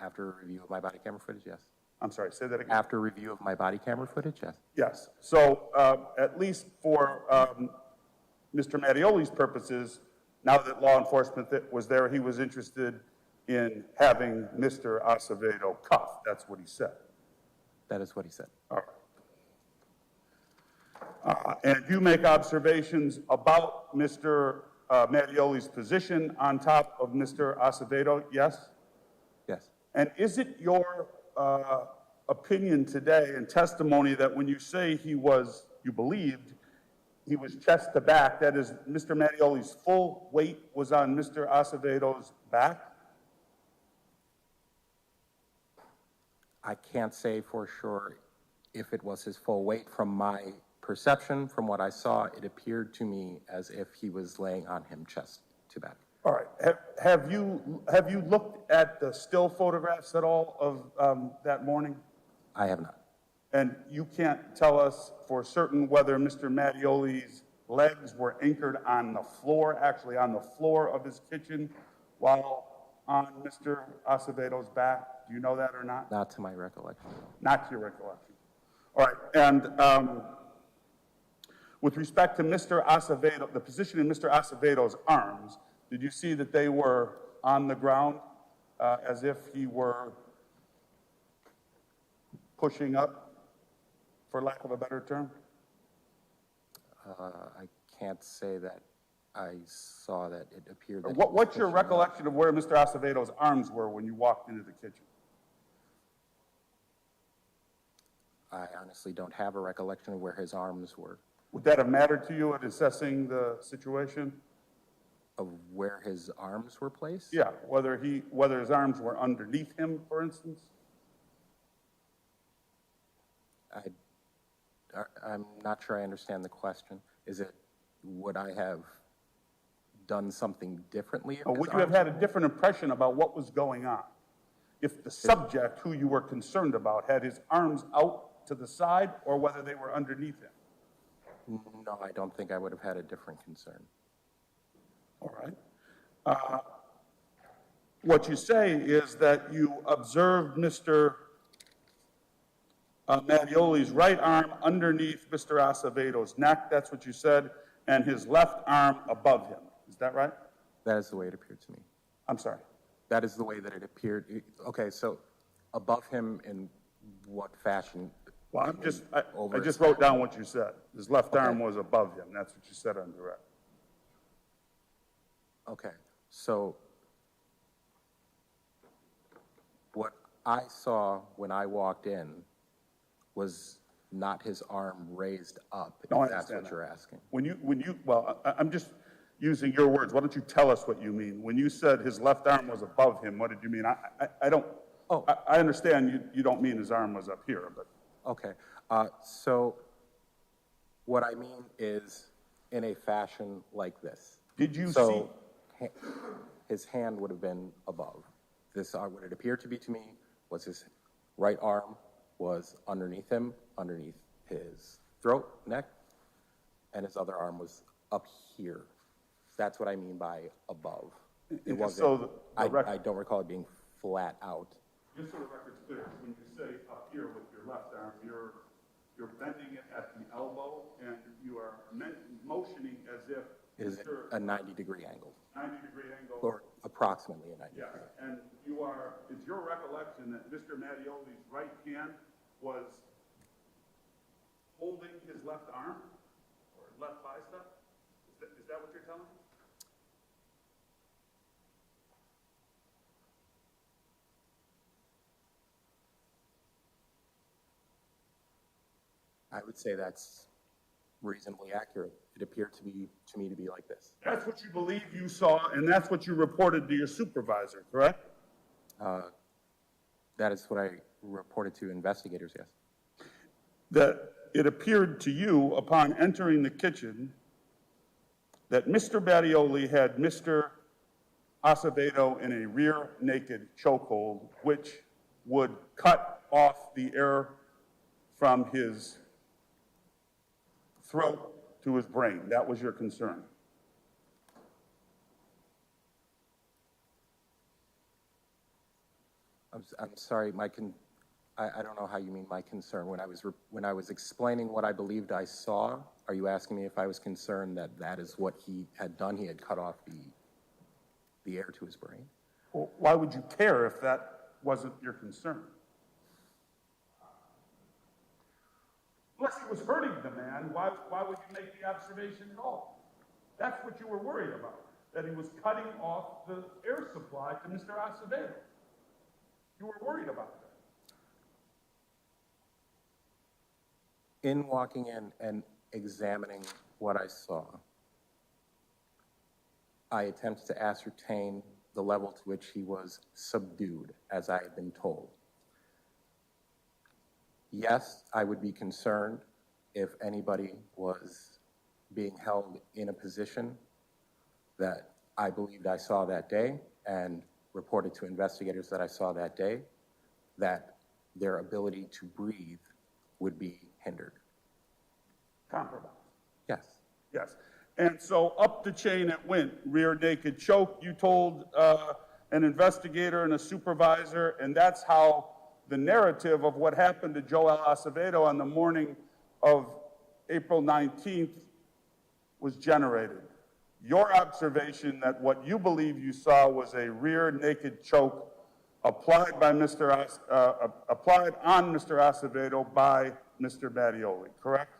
After a review of my body camera footage, yes. I'm sorry, say that again. After review of my body camera footage, yes. Yes. So at least for Mr. Mattioli's purposes, now that law enforcement was there, he was interested in having Mr. Acevedo cuffed. That's what he said. That is what he said. All right. And you make observations about Mr. Mattioli's position on top of Mr. Acevedo, yes? Yes. And is it your opinion today and testimony that when you say you believed he was chest to back, that is, Mr. Mattioli's full weight was on Mr. Acevedo's back? I can't say for sure if it was his full weight. From my perception, from what I saw, it appeared to me as if he was laying on him chest to back. All right. Have you looked at the still photographs at all of that morning? I have not. And you can't tell us for certain whether Mr. Mattioli's legs were anchored on the floor, actually on the floor of his kitchen, while on Mr. Acevedo's back? Do you know that or not? Not to my recollection. Not to your recollection. All right. And with respect to Mr. Acevedo, the position in Mr. Acevedo's arms, did you see that they were on the ground as if he were pushing up, for lack of a better term? I can't say that I saw that. It appeared that. What's your recollection of where Mr. Acevedo's arms were when you walked into the kitchen? I honestly don't have a recollection of where his arms were. Would that have mattered to you in assessing the situation? Of where his arms were placed? Yeah, whether his arms were underneath him, for instance? I'm not sure I understand the question. Is it, would I have done something differently? Or would you have had a different impression about what was going on if the subject who you were concerned about had his arms out to the side or whether they were underneath him? No, I don't think I would have had a different concern. All right. What you say is that you observed Mr. Mattioli's right arm underneath Mr. Acevedo's neck, that's what you said, and his left arm above him. Is that right? That is the way it appeared to me. I'm sorry. That is the way that it appeared. Okay, so above him in what fashion? Well, I just wrote down what you said. His left arm was above him. That's what you said on direct. Okay, so what I saw when I walked in was not his arm raised up, No, I if that's understand what that. you're asking. Well, I'm just using your words. Why don't you tell us what you mean? When you said his left arm was above him, what did you mean? I don't, I understand you don't mean his arm was up here, but. Okay, so what I mean is in a fashion like this. Did you So his hand would have been above. This, what it appeared to be to me was his right arm was underneath him, underneath his throat, neck, and his other arm was up here. That's what I mean by above. It wasn't, So I don't recall it being flat out. Just so the record's clear, when you say up here with your left arm, you're bending it at the elbow and you are motioning as if It is a 90-degree angle, 90-degree angle. or approximately a 90 Yes, degree. and it's your recollection that Mr. Mattioli's right hand was holding his left arm or left bicep? Is that what you're telling me? I would say that's reasonably accurate. It appeared to me to be like this. That's what you believe you saw, and that's what you reported to your supervisor, correct? That is what I reported to investigators, yes. That it appeared to you upon entering the kitchen that Mr. Mattioli had Mr. Acevedo in a rear naked chokehold, which would cut off the air from his throat to his brain. That was your concern. I'm sorry, I don't know how you mean my concern. When I was explaining what I believed I saw, are you asking me if I was concerned that that is what he had done? He had cut off the air to his brain? Well, why would you care if that wasn't your concern? Unless he was hurting the man, why would you make the observation at all? That's what you were worried about, that he was cutting off the air supply to Mr. Acevedo. You were worried about that. In walking in and examining what I saw, I attempted to ascertain the level to which he was subdued, as I had been told. Yes, I would be concerned if anybody was being held in a position that I believed I saw that day and reported to investigators that I saw that day, that their ability to breathe would be hindered. Compromise. Yes. Yes. And so up the chain it went, rear naked choke, you told an investigator and a supervisor, and that's how the narrative of what happened to Joel Acevedo on the morning of April 19th was generated. Your observation that what you believe you saw was a rear naked choke applied on Mr. Acevedo by Mr. Mattioli, correct?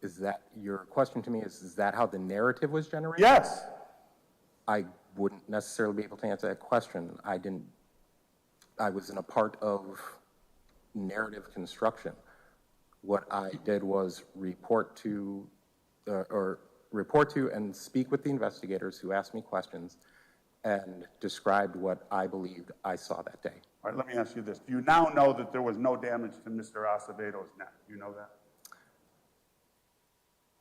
Is that your question to me? Is that how the narrative was generated? Yes. I wouldn't necessarily be able to answer that question. I wasn't a part of narrative construction. What I did was report to and speak with the investigators who asked me questions and described what I believed I saw that day. All right, let me ask you this. Do you now know that there was no damage to Mr. Acevedo's neck? Do you know that?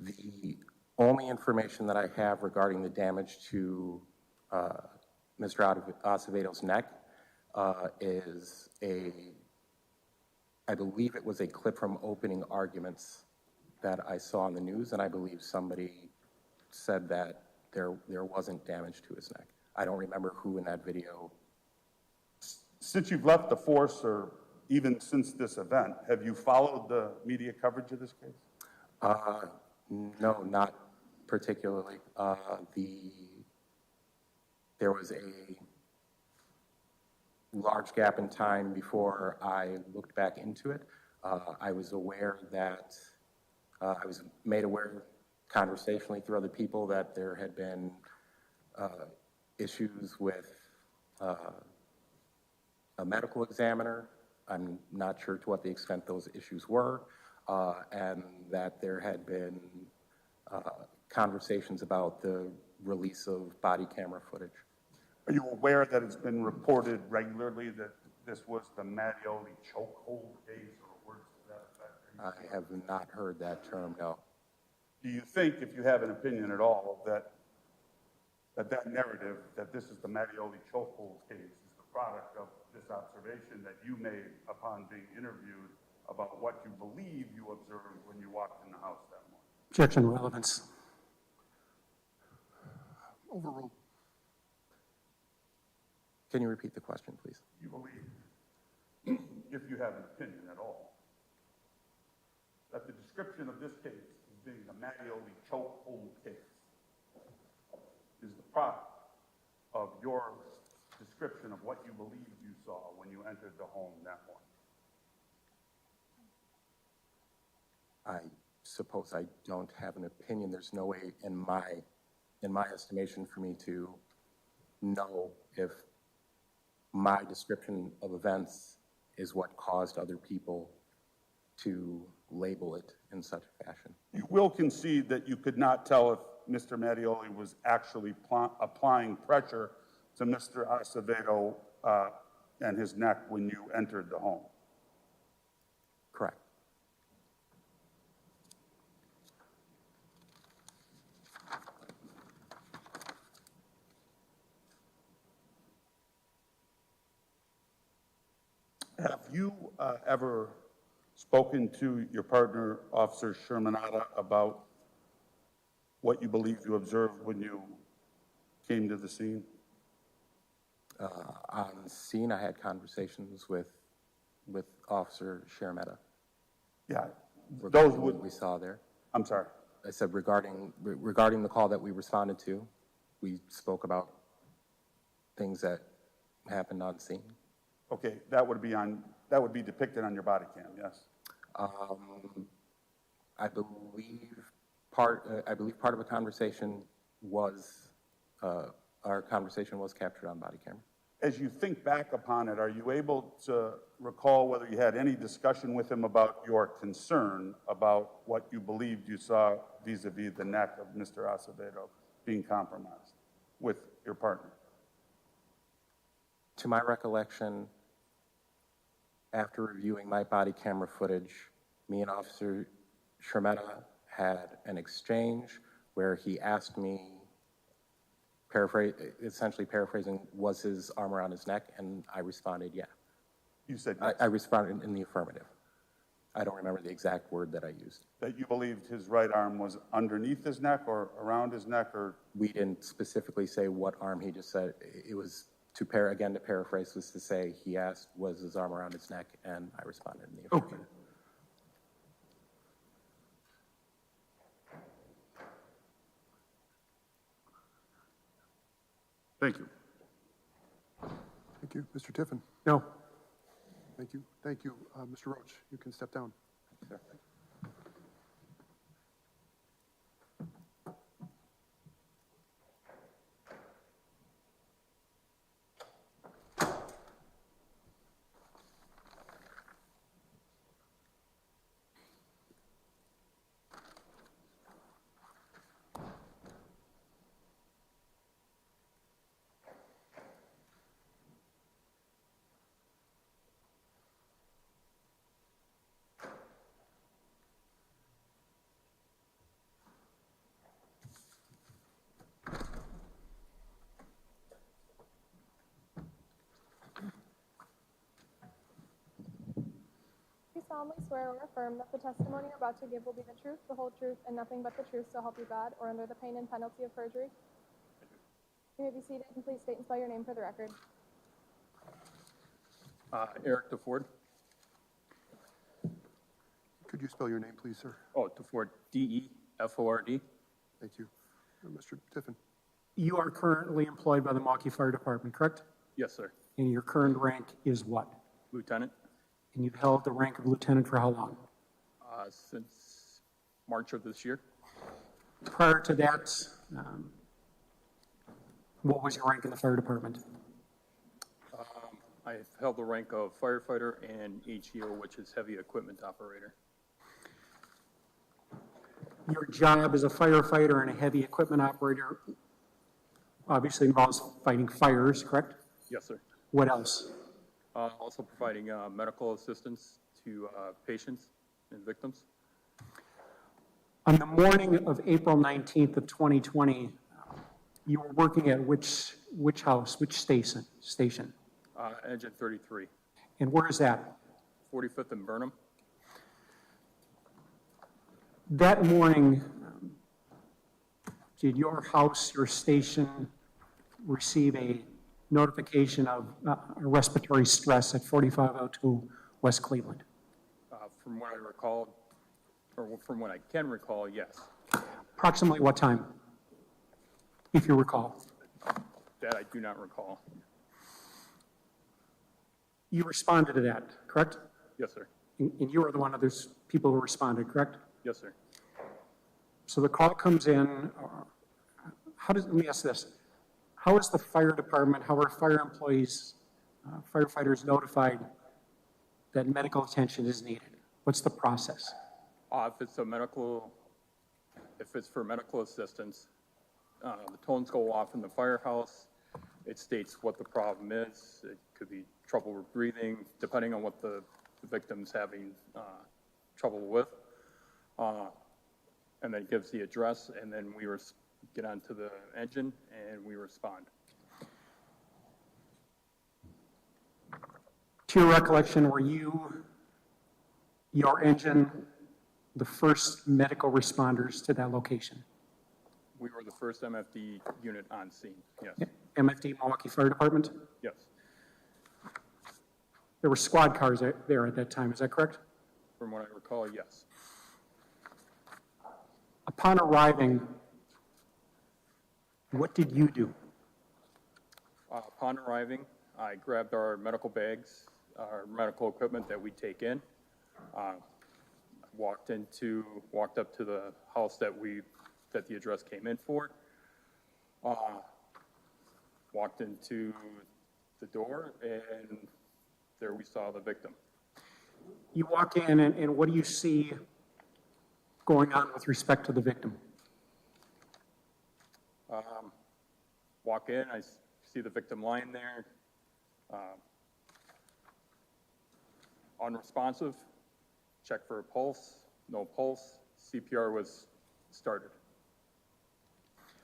The only information that I have regarding the damage to Mr. Acevedo's neck is I believe it was a clip from opening arguments that I saw on the news, and I believe somebody said that there wasn't damage to his neck. I don't remember who in that video. Since you've left the force, or even since this event, have you followed the media coverage of this case? No, not particularly. There was a large gap in time before I looked back into it. I was aware that, I was made aware conversationally through other people that there had been issues with a medical examiner. I'm not sure to what the extent those issues were, and that there had been conversations about the release of body camera footage. Are you aware that it's been reported regularly that this was the Mattioli chokehold case or words to that effect? I have not heard that term, no. Do you think, if you have an opinion at all, that narrative, that this is the Mattioli chokehold case, is the product of this observation that you made upon being interviewed about what you believe you observed when you walked in the house that morning? Objection, relevance. Overruled. Can you repeat the question, please? You believe, if you have an opinion at all, that the description of this case as being the Mattioli chokehold case is the product of your description of what you believed you saw when you entered the home that morning? I suppose I don't have an opinion. There's no way in my estimation for me to know if my description of events is what caused other people to label it in such a fashion. You will concede that you could not tell if Mr. Mattioli was actually applying pressure to Mr. Acevedo and his neck when you entered the home? Correct. Have you ever spoken to your partner, Officer Shermanata, about what you believe you observed when you came to the scene? On scene, I had conversations with Officer Shermanata. Yeah, those what we saw there. I'm sorry. I said regarding the call that we responded to, we spoke about things that happened on scene. Okay, that would be depicted on your body cam, yes? I believe part of a conversation was our conversation was captured on body camera. As you think back upon it, are you able to recall whether you had any discussion with him about your concern about what you believed you saw vis-a-vis the neck of Mr. Acevedo being compromised with your partner? To my recollection, after reviewing my body camera footage, me and Officer Shermetta had an exchange where he asked me, essentially paraphrasing, was his arm around his neck? And I responded, yeah. You said yes. I responded in the affirmative. I don't remember the exact word that I used. That you believed his right arm was underneath his neck or around his neck, or? We didn't specifically say what arm. He just said, it was, to paraphrase, was to say, he asked, was his arm around his neck? And I responded in the affirmative. Okay. Thank you. Thank you. Mr. Tiffin? No. Thank you. Thank you. Mr. Roach, you can step down. Sure. You solemnly swear or affirm that the testimony you're about to give will be the truth, the whole truth, and nothing but the truth, so help you God, or under the pain and penalty of perjury? You may be seated, and please state and spell your name for the record. Eric DeFord. Could you spell your name, please, sir? Oh, DeFord, D-E-F-O-R-D. Thank you. Mr. Tiffin? You are currently employed by the Milwaukee Fire Department, correct? Yes, sir. And your current rank is what? Lieutenant. And you've held the rank of lieutenant for how long? Since March of this year. Prior to that, What was your rank in the fire department? I held the rank of firefighter and HEO, which is heavy equipment operator. Your job as a firefighter and a heavy equipment operator obviously involves fighting fires, correct? Yes, sir. What else? Also providing medical assistance to patients and victims. On the morning of April 19th of 2020, you were working at which house, which station? Engine 33, And where is that? 45th and Burnham. That morning, did your house, your station, receive a notification of respiratory stress at 4502 West Cleveland? From what I recall, or from what I can recall, yes. Approximately what time, if you recall? That I do not recall. You responded to that, correct? Yes, sir. And you were the one of those people who responded, correct? Yes, sir. So the call comes in. Let me ask this. How is the fire department, how are fire employees, firefighters notified that medical attention is needed? What's the process? If it's for medical assistance, the tones go off in the firehouse. It states what the problem is. It could be trouble with breathing, depending on what the victim's having trouble with. And then it gives the address, and then we get onto the engine and we respond. To your recollection, were your engine, the first medical responders to that location? We were the first MFD unit on scene, yes. MFD, Milwaukee Fire Department? Yes. There were squad cars there at that time, is that correct? From what I recall, yes. Upon arriving, what did you do? Upon arriving, I grabbed our medical bags, our medical equipment that we take in, walked up to the house that the address came in for, walked into the door, and there we saw the victim. You walk in, and what do you see going on with respect to the victim? Walk in, I see the victim lying there, unresponsive, check for a pulse, no pulse, CPR was started.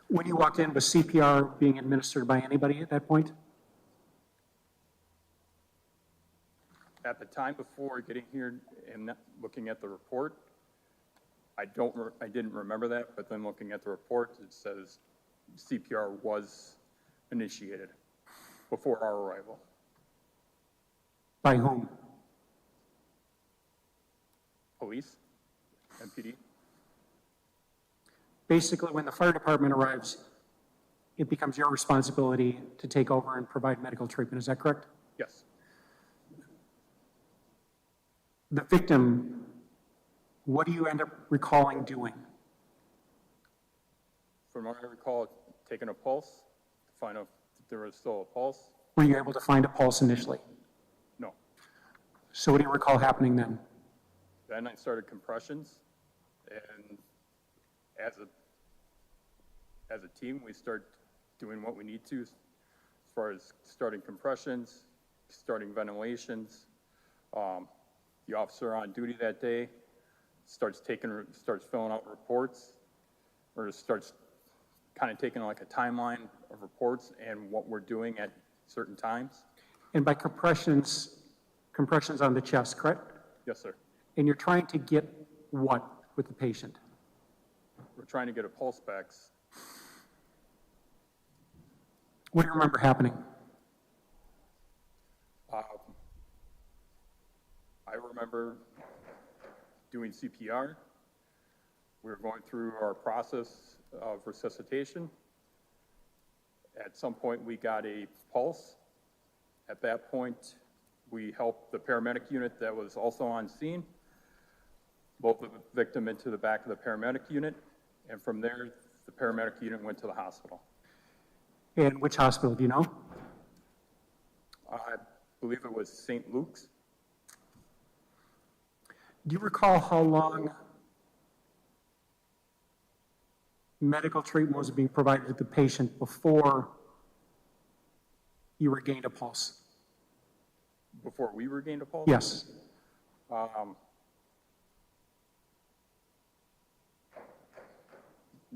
When you walked in, was CPR being administered by anybody at that point? At the time before getting here and looking at the report, I didn't remember that, but then looking at the report, it says CPR was initiated before our arrival. By whom? Police, MPD. Basically, when the fire department arrives, it becomes your responsibility to take over and provide medical treatment. Is that correct? Yes. The victim, what do you end up recalling doing? From what I recall, taking a pulse to find out if there was still a pulse. Were you able to find a pulse initially? No. So what do you recall happening then? Then I started compressions, and as a team, we start doing what we need to as far as starting compressions, starting ventilations. The officer on duty that day starts filling out reports, or starts kind of taking like a timeline of reports and what we're doing at certain times. And by compressions on the chest, correct? Yes, sir. And you're trying to get what with the patient? We're trying to get a pulse back. What do you remember happening? I remember doing CPR. We were going through our process of resuscitation. At some point, we got a pulse. At that point, we helped the paramedic unit that was also on scene, both the victim into the back of the paramedic unit, and from there, the paramedic unit went to the hospital. And which hospital, do you know? I believe it was St. Luke's. Do you recall how long medical treatment was being provided to the patient before you regained a pulse? Before we regained a pulse? Yes. No,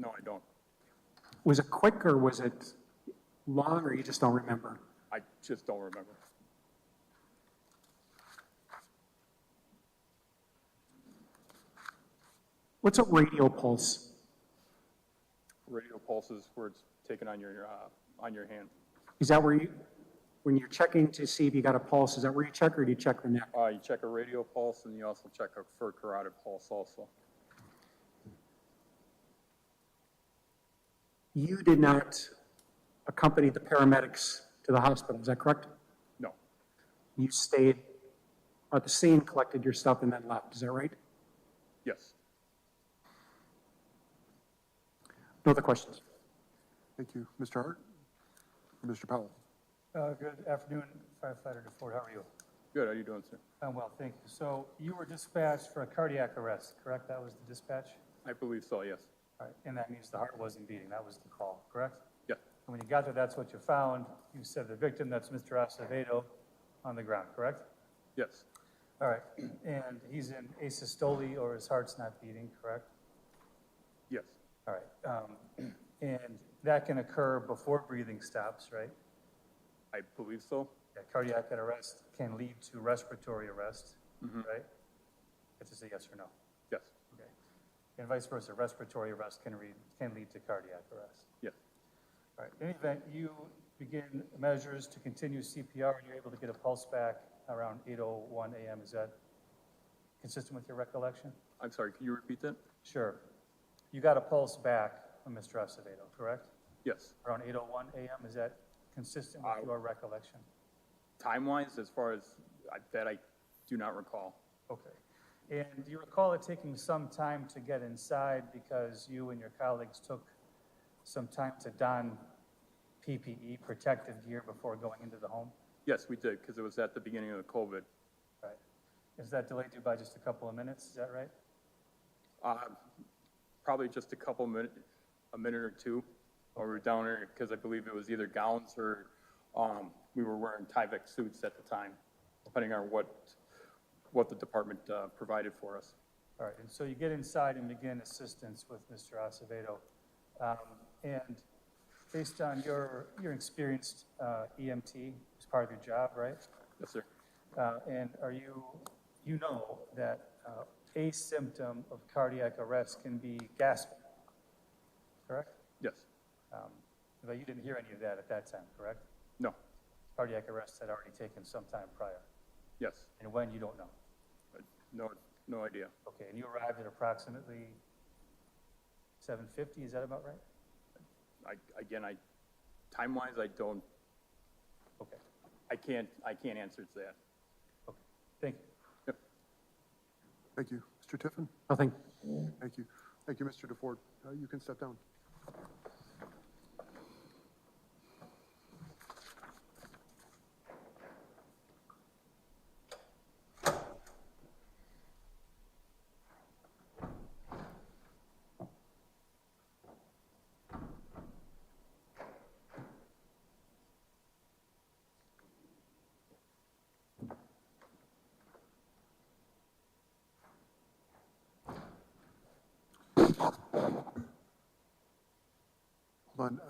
I don't. Was it quick or was it long, or you just don't remember? I just don't remember. What's a radial pulse? Radial pulses where it's taken on your hand. Is that where you, when you're checking to see if you got a pulse, is that where you check, or do you check the neck? You check a radial pulse, and you also check a for carotid pulse also. You did not accompany the paramedics to the hospital, is that correct? No. You stayed at the scene, collected your stuff, and then left, is that right? Yes. No other questions? Thank you. Mr. Hart? Or Mr. Powell? Good afternoon, Firefighter DeFord. How are you? Good. How are you doing, sir? I'm well, thank you. So you were dispatched for a cardiac arrest, correct? That was the dispatch? I believe so, yes. All right, and that means the heart wasn't beating. That was the call, correct? Yeah. And when you got there, that's what you found. You said the victim, that's Mr. Acevedo, on the ground, correct? Yes. All right, and he's in asystole, or his heart's not beating, correct? Yes. All right, and that can occur before breathing stops, right? I believe so. Yeah, cardiac arrest can lead to respiratory arrest, Mm-hmm. right? It's just a yes or no. Yes. Okay. And vice versa, respiratory arrest can lead to cardiac arrest. Yes. All right. In any event, you begin measures to continue CPR, and you're able to get a pulse back around 8:01 a.m. Is that consistent with your recollection? I'm sorry, can you repeat that? Sure. You got a pulse back from Mr. Acevedo, correct? Yes. Around 8:01 a.m. Is that consistent with your recollection? Time-wise, as far as that, I do not recall. Okay. And do you recall it taking some time to get inside because you and your colleagues took some time to don PPE, protective gear, before going into the home? Yes, we did, because it was at the beginning of the COVID. Right. Is that delayed you by just a couple of minutes? Is that right? Probably just a minute or two, while we were down there, because I believe it was either gowns or we were wearing Tyvek suits at the time, depending on what the department provided for us. All right, and so you get inside and begin assistance with Mr. Acevedo. And based on your experienced EMT as part of your job, right? Yes, sir. And you know that a symptom of cardiac arrest can be gasping, correct? Yes. But you didn't hear any of that at that time, correct? No. Cardiac arrest had already taken some time prior. Yes. And when, you don't know? No idea. Okay, and you arrived at approximately 7:50, is that about right? Time-wise, I don't. Okay. I can't answer to that. Okay, thank you. Yep. Thank you. Mr. Tiffin? Nothing. Thank you. Thank you, Mr. DeFord. You can step down. Hold on.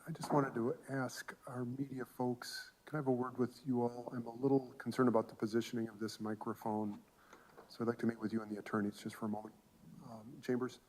I just wanted to ask our media folks, can I have a word with you all? I'm a little concerned about the positioning of this microphone, so I'd like to meet with you and the attorneys just for a moment. Chambers?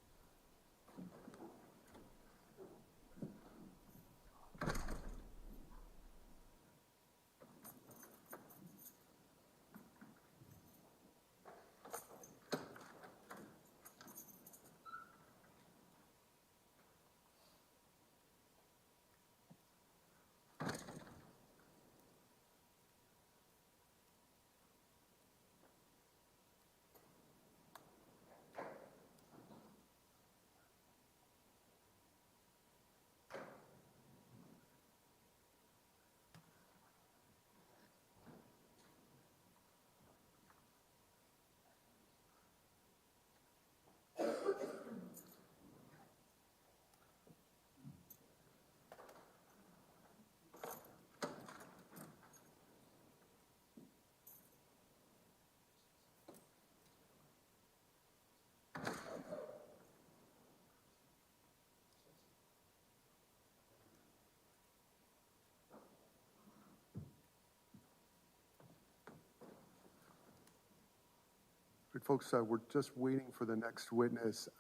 Good, folks, we're just waiting for the next witness.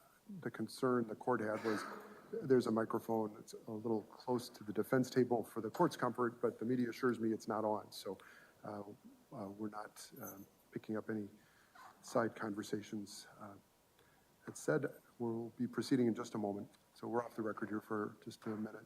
The concern the court had was there's a microphone that's a little close to the defense table for the court's comfort, but the media assures me it's not on. So we're not picking up any side conversations. That said, we'll be proceeding in just a moment. So we're off the record here for just a minute.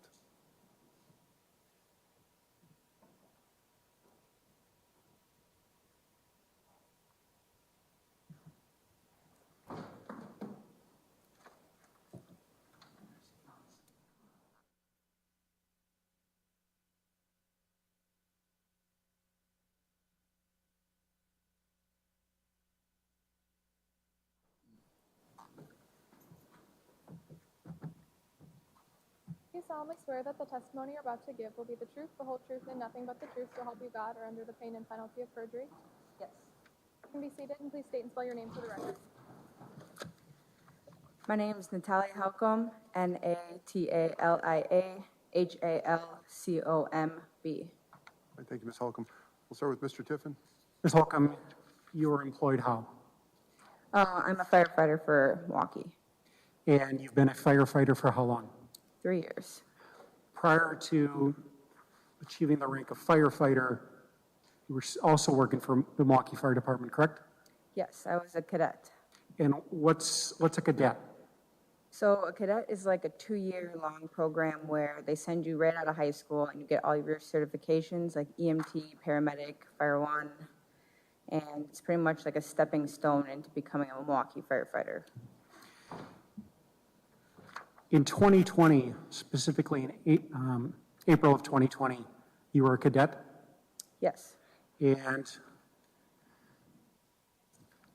Do you solemnly swear that the testimony you're about to give will be the truth, the whole truth, and nothing but the truth, so help you God, or under the pain and penalty of perjury? Yes. You can be seated, and please state and spell your name for the record. My name is Natalia Halcomb, Nataliahalcomb. Right, thank you, Ms. Holcomb. We'll start with Mr. Tiffin. Ms. Holcomb, you were employed how? I'm a firefighter for Milwaukee. And you've been a firefighter for how long? 3 years. Prior to achieving the rank of firefighter, you were also working for the Milwaukee Fire Department, correct? Yes, I was a cadet. And what's a cadet? So a cadet is like a 2-year long program where they send you right out of high school and you get all of your certifications like EMT, paramedic, Fire One, and it's pretty much like a stepping stone into becoming a Milwaukee firefighter. In 2020, specifically in April of 2020, you were a cadet? Yes. And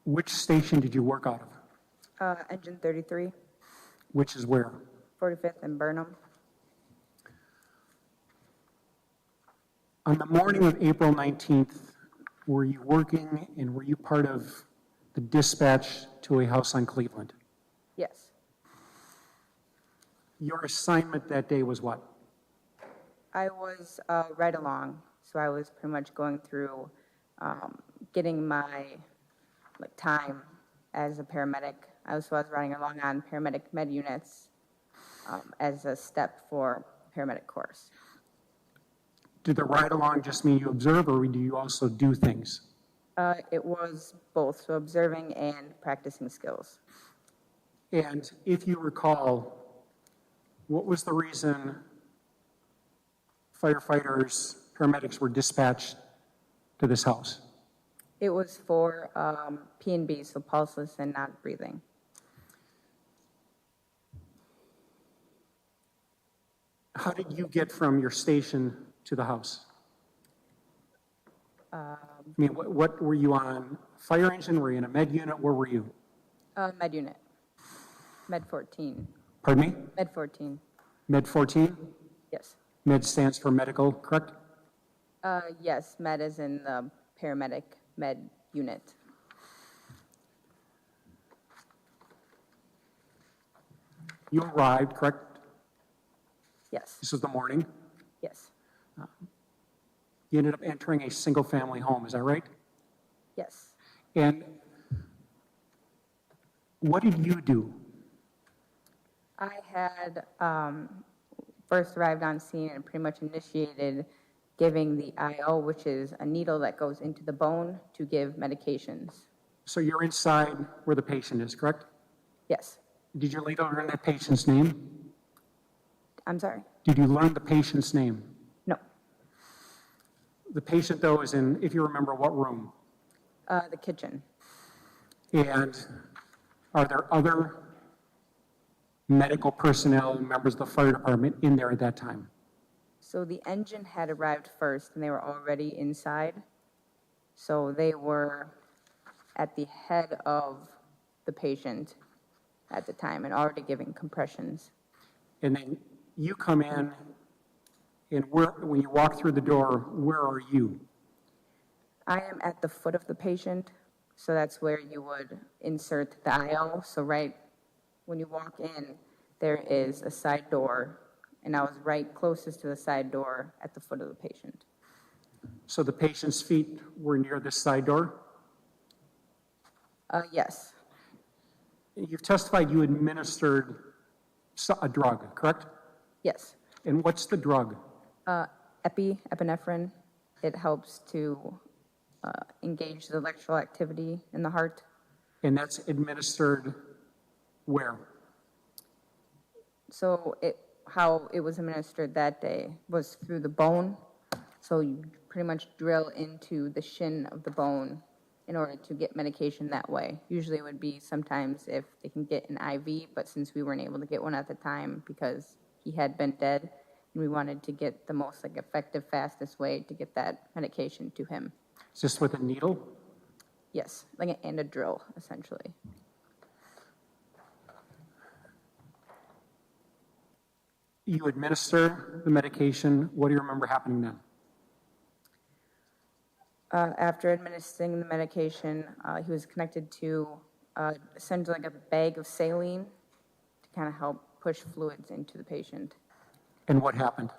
which station did you work out of? Engine 33, Which is where? 45th and Burnham. On the morning of April 19th, were you working and were you part of the dispatch to a house on Cleveland? Yes. Your assignment that day was what? I was right along, so I was pretty much going through getting my time as a paramedic. I was riding along on paramedic med units as a step for paramedic course. Did the ride along just mean you observe, or do you also do things? It was both, so observing and practicing skills. And if you recall, what was the reason firefighters, paramedics were dispatched to this house? It was for P&B, so pulseless and not breathing. How did you get from your station to the house? I mean, what were you on? Fire engine? Were you in a med unit? Where were you? Med unit. Med 14. Pardon me? Med 14. Med 14? Yes. Med stands for medical, correct? Yes, med is in the paramedic med unit. You arrived, correct? Yes. This was the morning. Yes. You ended up entering a single-family home, is that right? Yes. And what did you do? I had first arrived on scene and pretty much initiated giving the IO, which is a needle that goes into the bone to give medications. So you're inside where the patient is, correct? Yes. Did you later learn that patient's name? I'm sorry? Did you learn the patient's name? No. The patient, though, is in, if you remember, what room? The kitchen. And are there other medical personnel, members of the fire department in there at that time? So the engine had arrived first and they were already inside. So they were at the head of the patient at the time and already giving compressions. And then you come in, and when you walk through the door, where are you? I am at the foot of the patient, so that's where you would insert the IO. So right when you walk in, there is a side door, and I was right closest to the side door at the foot of the patient. So the patient's feet were near this side door? Yes, You've testified you administered a drug, correct? yes. And what's the drug? Epinephrine. It helps to engage the electrical activity in the heart. And that's administered where? So how it was administered that day was through the bone. So you pretty much drill into the shin of the bone in order to get medication that way. Usually it would be sometimes if they can get an IV, but since we weren't able to get one at the time because he had been dead, and we wanted to get the most effective, fastest way to get that medication to him. Is this with a needle? Yes, and a drill, essentially. You administer the medication. What do you remember happening then? After administering the medication, he was connected to essentially a bag of saline to kind of help push fluids into the patient. And what happened?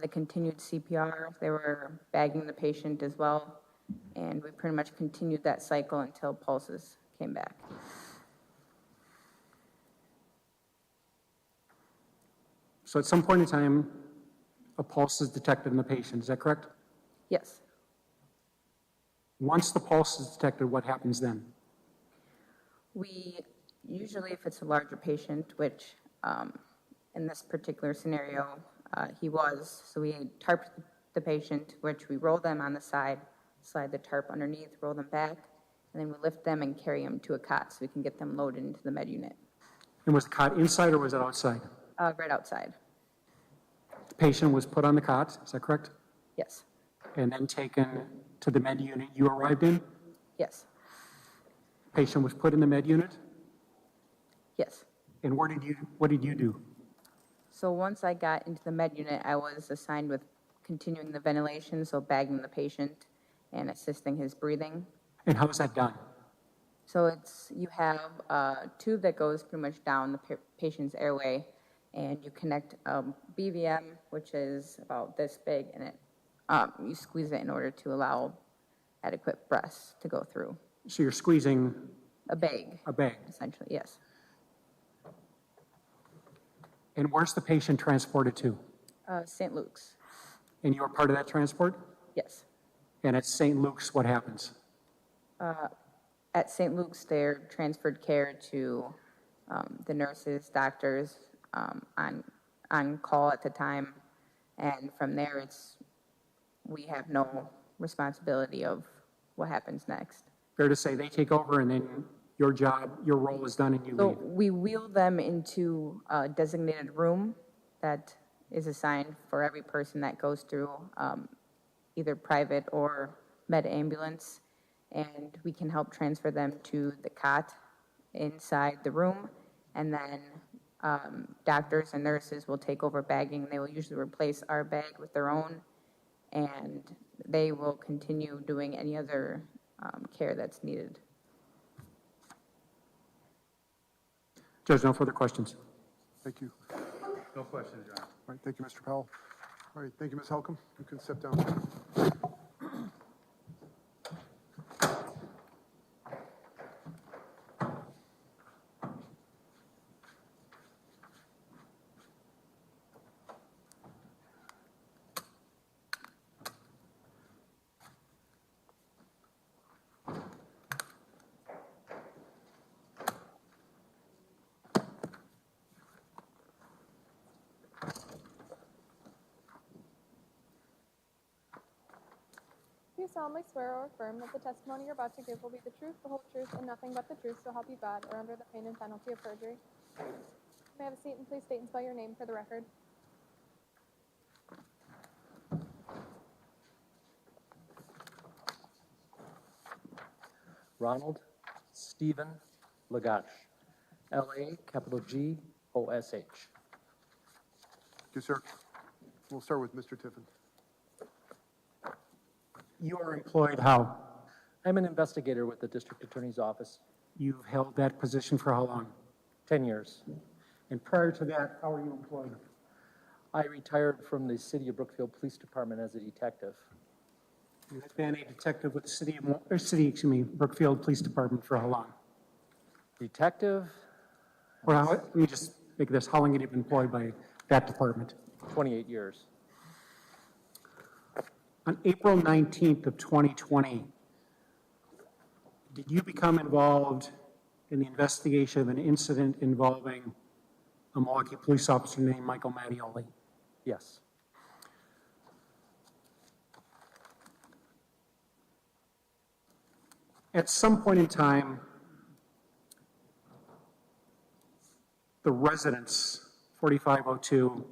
They continued CPR. They were bagging the patient as well. And we pretty much continued that cycle until pulses came back. So at some point in time, a pulse is detected in the patient. Is that correct? Yes. Once the pulse is detected, what happens then? We usually, if it's a larger patient, which in this particular scenario, he was, so we tarp the patient, which we roll them on the side, slide the tarp underneath, roll them back, and then we lift them and carry them to a cot so we can get them loaded into the med unit. And was the cot inside or was it outside? Right outside. The patient was put on the cot, is that correct? Yes. And then taken to the med unit you arrived in? Yes. Patient was put in the med unit? Yes. And what did you do? So once I got into the med unit, I was assigned with continuing the ventilation, so bagging the patient and assisting his breathing. And how is that done? So you have a tube that goes pretty much down the patient's airway, and you connect a BVM, which is about this big, and you squeeze it in order to allow adequate breaths to go through. So you're squeezing a bag. A bag. Essentially, yes. And where's the patient transported to? St. Luke's. And you were part of that transport? Yes. And at St. Luke's, what happens? At St. Luke's, they're transferred care to the nurses, doctors on call at the time, and from there, we have no responsibility of what happens next. Fair to say they take over and then your role is done and you So leave. we wheel them into a designated room that is assigned for every person that goes through either private or med ambulance, and we can help transfer them to the cot inside the room, and then doctors and nurses will take over bagging. They will usually replace our bag with their own, and they will continue doing any other care that's needed. Judge, no further questions. Thank you. No questions, Your Honor. All right, thank you, Mr. Powell. All right, thank you, Ms. Helcom. You can step down. Do you solemnly swear or affirm that the testimony you're about to give will be the truth, the whole truth, and nothing but the truth, so help you God, or under the pain and penalty of perjury? May I have a seat and please state and spell your name for the record? Ronald Stephen Lagash, L-A, capital G-O-S-H. Thank you, sir. We'll start with Mr. Tiffin. You are employed how? I'm an investigator with the District Attorney's Office. You've held that position for how long? 10 years. And prior to that, how are you employed? I retired from the City of Brookfield Police Department as a detective. You've been a detective with the Brookfield Police Department for how long? Detective, Or how, let me just make this, how long have you been employed by that department? 28 years. On April 19th of 2020, did you become involved in the investigation of an incident involving a Milwaukee police officer named Michael Mattioli? Yes. At some point in time, the residence, 4502,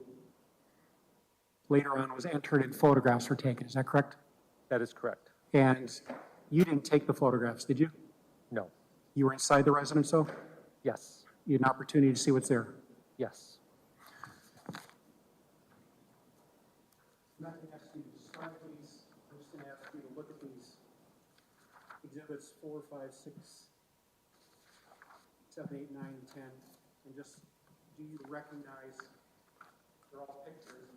later on was entered and photographs were taken. Is that correct? That is correct. And you didn't take the photographs, did you? No. You were inside the residence, though? Yes. You had an opportunity to see what's there? Yes. Nothing has to be described, please. I'm just going to ask you to look at these exhibits 4, 5, 6, 7, 8, 9, 10, and just, do you recognize, they're all pictures,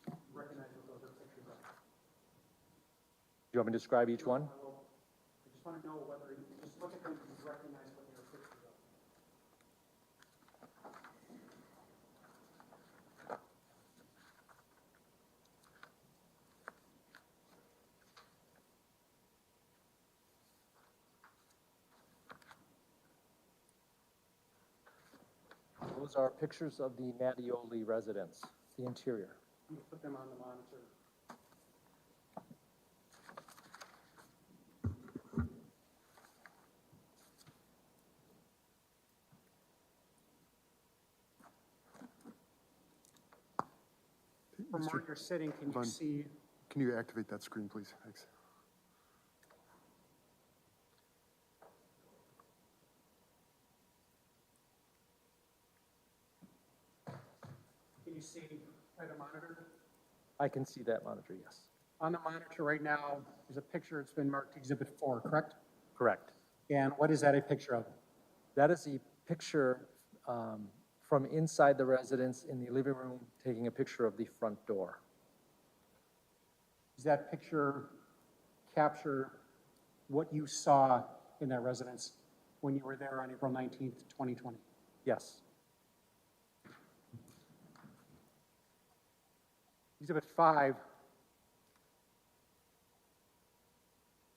and recognize what those are pictures of? Do you want me to describe each one? I just want to know whether you just look at them and you recognize what they are pictures of. Those are pictures of the Mattioli residence, the interior. You can put them on the monitor. From where you're sitting, can you see? Can you activate that screen, please? Thanks. Can you see by the monitor? I can see that monitor, yes. On the monitor right now, there's a picture, it's been marked Exhibit 4, correct? Correct. And what is that a picture of? That is a picture from inside the residence in the living room, taking a picture of the front door. Does that picture capture what you saw in that residence when you were there on April 19th, 2020? Yes. Exhibit 5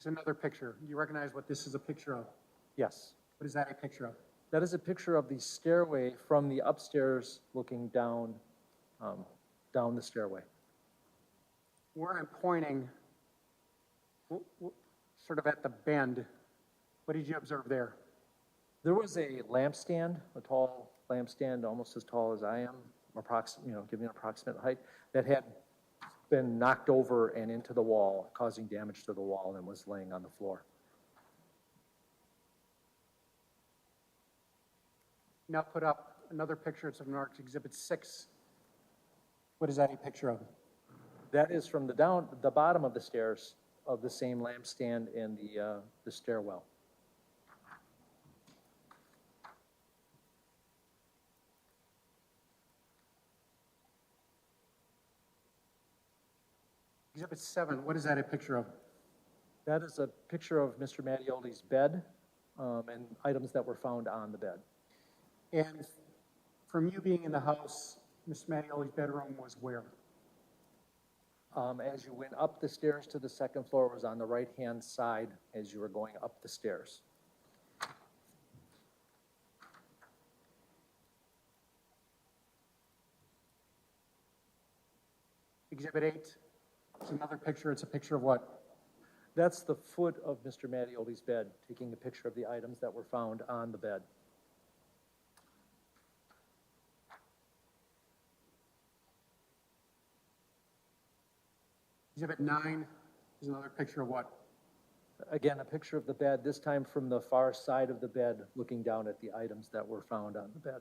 is another picture. Do you recognize what this is a picture of? Yes. What is that a picture of? That is a picture of the stairway from the upstairs looking down, down the stairway. Where I'm pointing, sort of at the bend, what did you observe there? There was a lampstand, a tall lampstand, almost as tall as I am, giving an approximate height, that had been knocked over and into the wall, causing damage to the wall, and was laying on the floor. Now put up another picture. It's marked Exhibit 6. What is that a picture of? That is from the bottom of the stairs of the same lampstand and the stairwell. Exhibit 7, what is that a picture of? That is a picture of Mr. Mattioli's bed and items that were found on the bed. And from you being in the house, Mr. Mattioli's bedroom was where? As you went up the stairs to the second floor, it was on the right-hand side as you were going up the stairs. Exhibit 8 is another picture. It's a picture of what? That's the foot of Mr. Mattioli's bed, taking a picture of the items that were found on the bed. Exhibit 9 is another picture of what? Again, a picture of the bed, this time from the far side of the bed, looking down at the items that were found on the bed.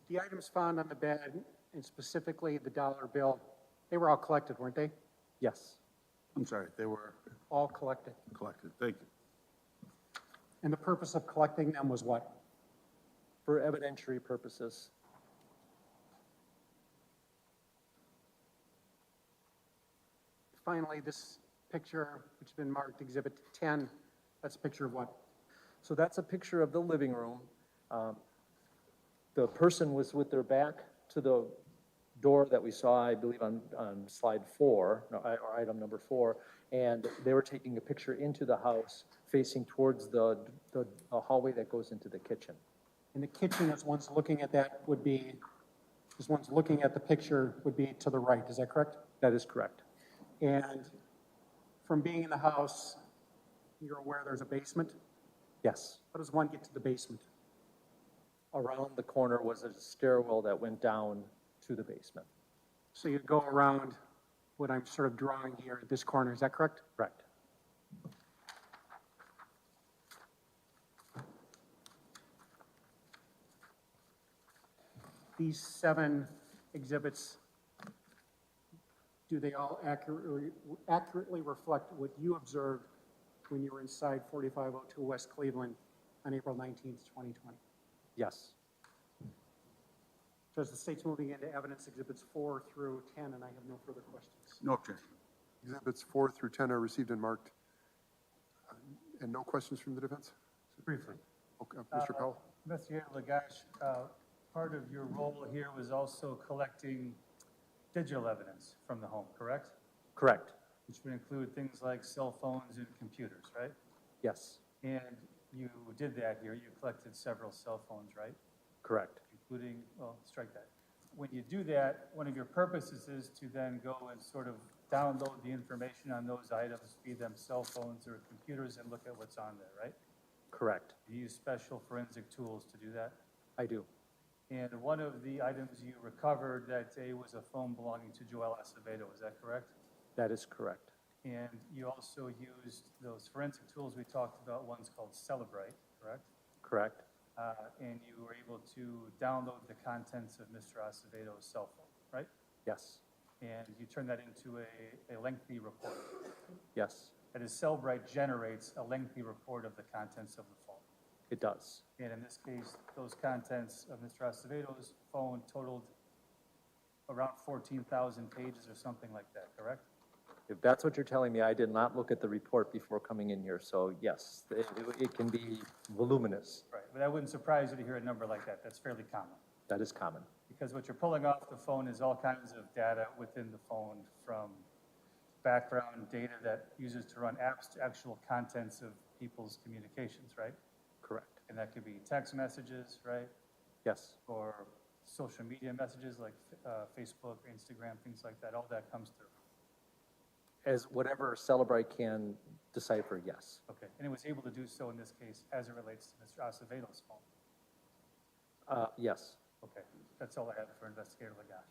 The items found on the bed, and specifically the dollar bill, they were all collected, weren't they? Yes. I'm sorry, they were All collected. collected. Thank you. And the purpose of collecting them was what? For evidentiary purposes. Finally, this picture which has been marked Exhibit 10. That's a picture of what? So that's a picture of the living room. The person was with their back to the door that we saw, I believe, on slide 4, or item number 4, and they were taking a picture into the house facing towards the hallway that goes into the kitchen. In the kitchen, as one's looking at that would be, as one's looking at the picture would be to the right, is that correct? That is correct. And from being in the house, you're aware there's a basement? Yes. How does one get to the basement? Around the corner was a stairwell that went down to the basement. So you go around what I'm sort of drawing here at this corner, is that correct? Correct. These 7 exhibits, do they all accurately reflect what you observed when you were inside 4502 West Cleveland on April 19th, 2020? Yes. Judge, the state's moving into evidence exhibits 4 through 10, and I have no further questions. No objection. Exhibits 4 through 10 are received and marked. And no questions from the defense? Briefly. Okay, Mr. Powell? Investigator Lagash, part of your role here was also collecting digital evidence from the home, correct? Correct. Which would include things like cell phones and computers, right? Yes. And you did that here. You collected several cell phones, right? Correct. Including, well, strike that. When you do that, one of your purposes is to then go and sort of download the information on those items, be them cell phones or computers, and look at what's on there, right? Correct. You use special forensic tools to do that? I do. And one of the items you recovered that day was a phone belonging to Joel Acevedo, is that correct? That is correct. And you also used those forensic tools we talked about, one's called Celebrite, correct? Correct. And you were able to download the contents of Mr. Acevedo's cell phone, right? Yes. And you turned that into a lengthy report. Yes. That is, Celebrite generates a lengthy report of the contents of the phone. It does. And in this case, those contents of Mr. Acevedo's phone totaled around 14,000 pages or something like that, correct? If that's what you're telling me, I did not look at the report before coming in here, so yes, it can be voluminous. Right, but that wouldn't surprise you to hear a number like that. That's fairly common. That is common. Because what you're pulling off the phone is all kinds of data within the phone, from background data that uses to run apps to actual contents of people's communications, right? Correct. And that could be text messages, right? Yes. Or social media messages like Facebook, Instagram, things like that. All that comes through. As whatever Celebrite can decipher, yes. Okay, and it was able to do so in this case as it relates to Mr. Acevedo's phone? Yes. Okay, that's all I have for Investigator Lagash.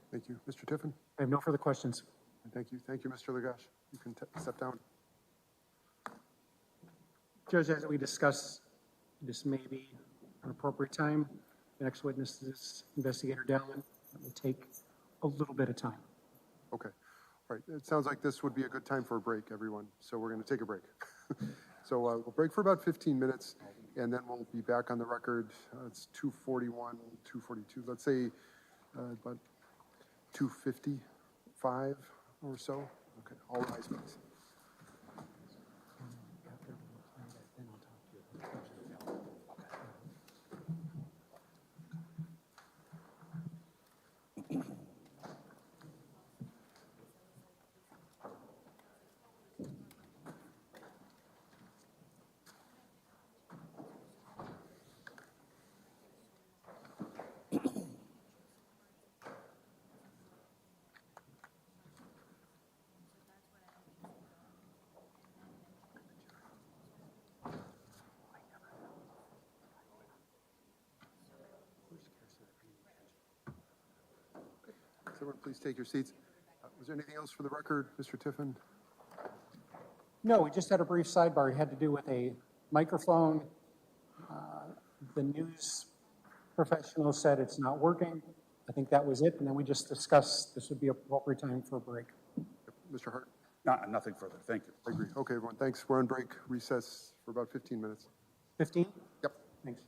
Thank you. Thank you. Mr. Tiffin? I have no further questions. Thank you. Thank you, Mr. Lagash. You can step down. Judge, as we discussed, this may be an appropriate time. The next witness is Investigator Dallin. It will take a little bit of time. Okay. All right. It sounds like this would be a good time for a break, everyone. So we're going to take a break. So we'll break for about 15 minutes, and then we'll be back on the record. It's 2:41, 2:42. Let's say about 2:55 or so. Okay. All rise, please. Everyone, please take your seats. Was there anything else for the record, Mr. Tiffin? No, we just had a brief sidebar. It had to do with a microphone. The news professional said it's not working. I think that was it. And then we just discussed this would be appropriate time for a break. Mr. Hart? Nothing further. Thank you. I agree. Okay, everyone. Thanks. We're on break. Recess for about 15 minutes. 15? Yep. Thanks.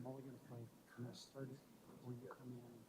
only gonna play, I'm gonna start it, or you come in.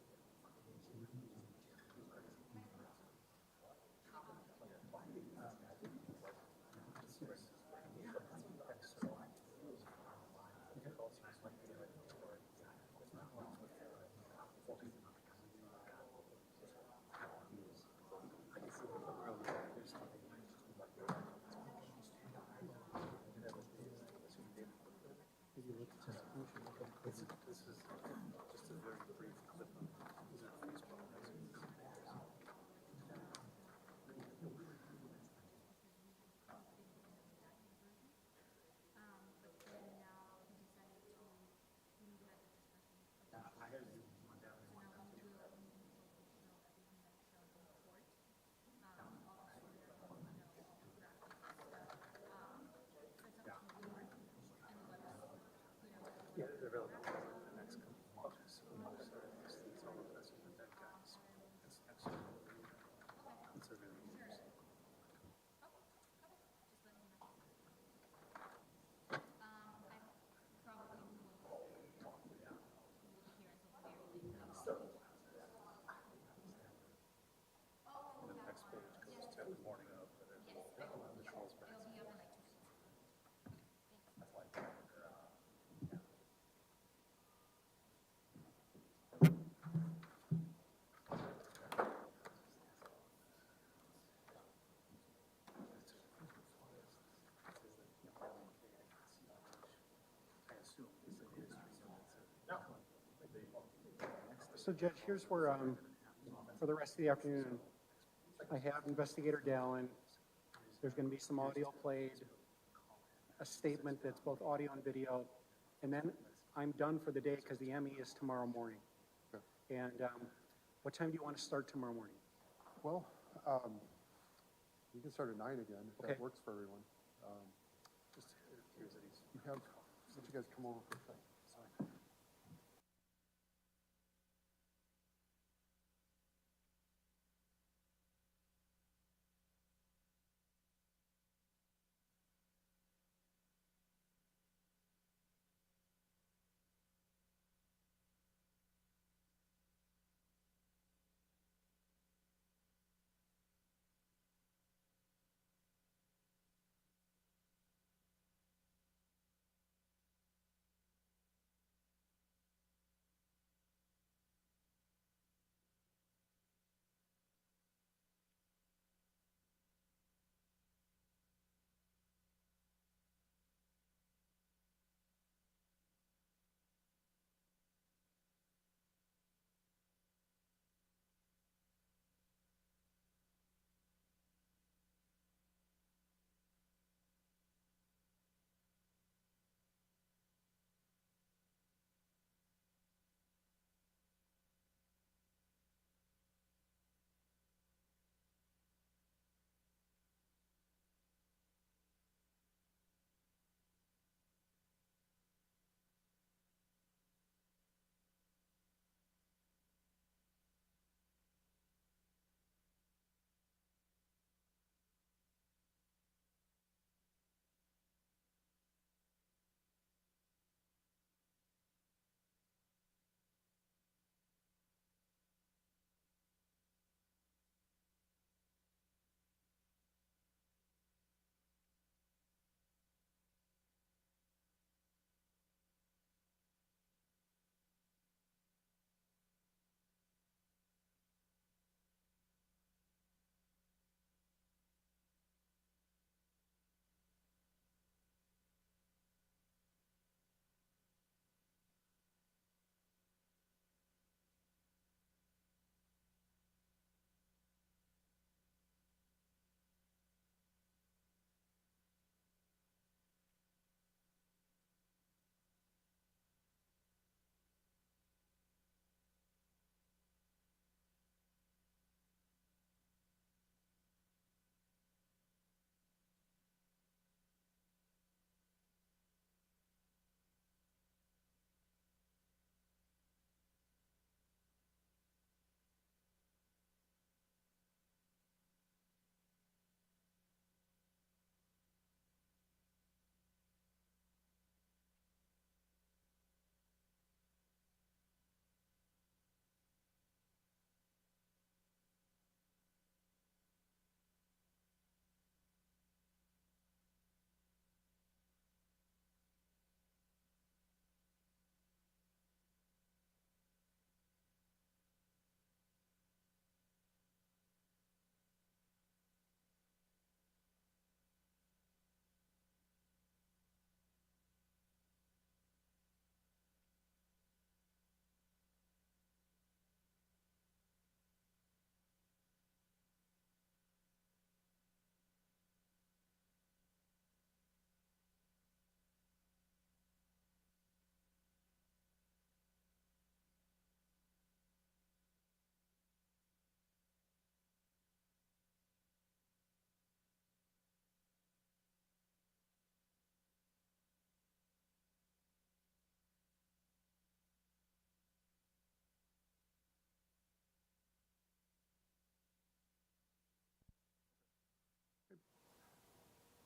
Yeah, they're available in the next couple of months. So most of these all of this and that guys. That's next. It's a really interesting. And the next page goes to the morning of, but it controls back. So Judge, here's where, for the rest of the afternoon, I have Investigator Dallin. There's gonna be some audio played, a statement that's both audio and video, and then I'm done for the day because the ME is tomorrow morning. And what time do you want to start tomorrow morning? Well, you can start at 9 again, if that works for everyone. Just here's it. You have, since you guys come over for a second. Sorry.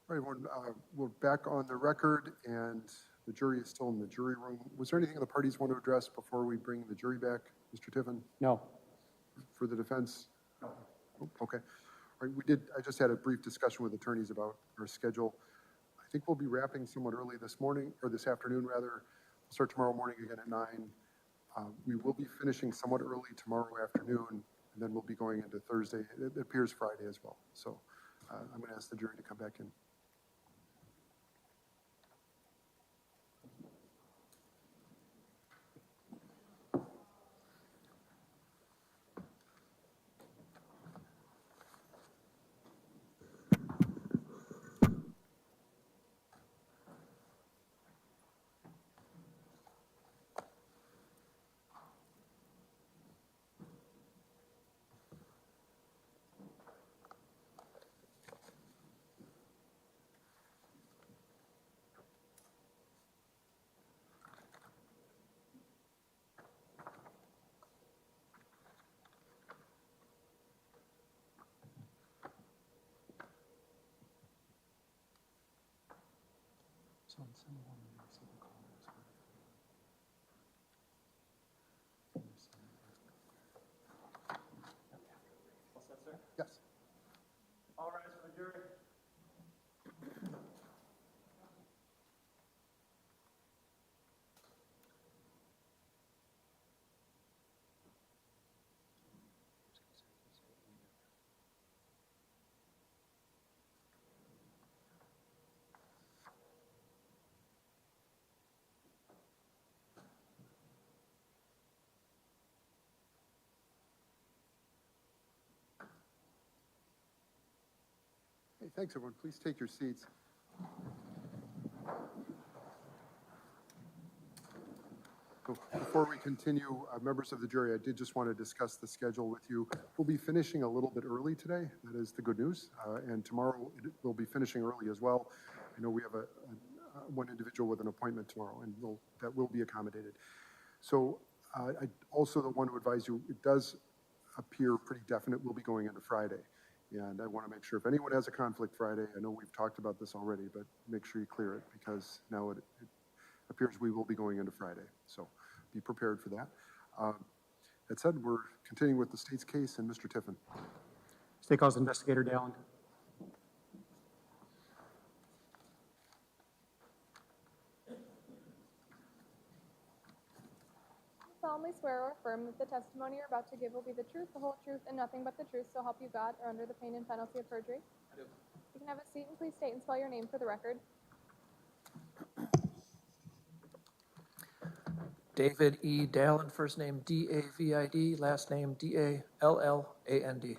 All right, everyone, we're back on the record, and the jury is still in the jury room. Was there anything the parties want to address before we bring the jury back? Mr. Tiffin? No. For the defense? No. Okay. All right, I just had a brief discussion with attorneys about our schedule. I think we'll be wrapping somewhat early this morning, or this afternoon, rather. We'll start tomorrow morning again at 9. We will be finishing somewhat early tomorrow afternoon, and then we'll be going into Thursday. It appears Friday as well. So I'm going to ask the jury to come back in. Yes. All rise for the jury. Hey, thanks, everyone. Please take your seats. Before we continue, members of the jury, I did just want to discuss the schedule with you. We'll be finishing a little bit early today. That is the good news. And tomorrow we'll be finishing early as well. I know we have one individual with an appointment tomorrow, and that will be accommodated. So I also want to advise you, it does appear pretty definite we'll be going into Friday. And I want to make sure if anyone has a conflict Friday, I know we've talked about this already, but make sure you clear it because now it appears we will be going into Friday. So be prepared for that. That said, we're continuing with the state's case and Mr. Tiffin. State Calls Investigator Dallin. Solemnly swear or affirm that the testimony you're about to give will be the truth, the whole truth, and nothing but the truth, so help you God, or under the pain and penalty of perjury? I do. You can have a seat and please state and spell your name for the record. David E. Dallin, first name D-A-V-I-D, last name D-A-L-L-A-N-D.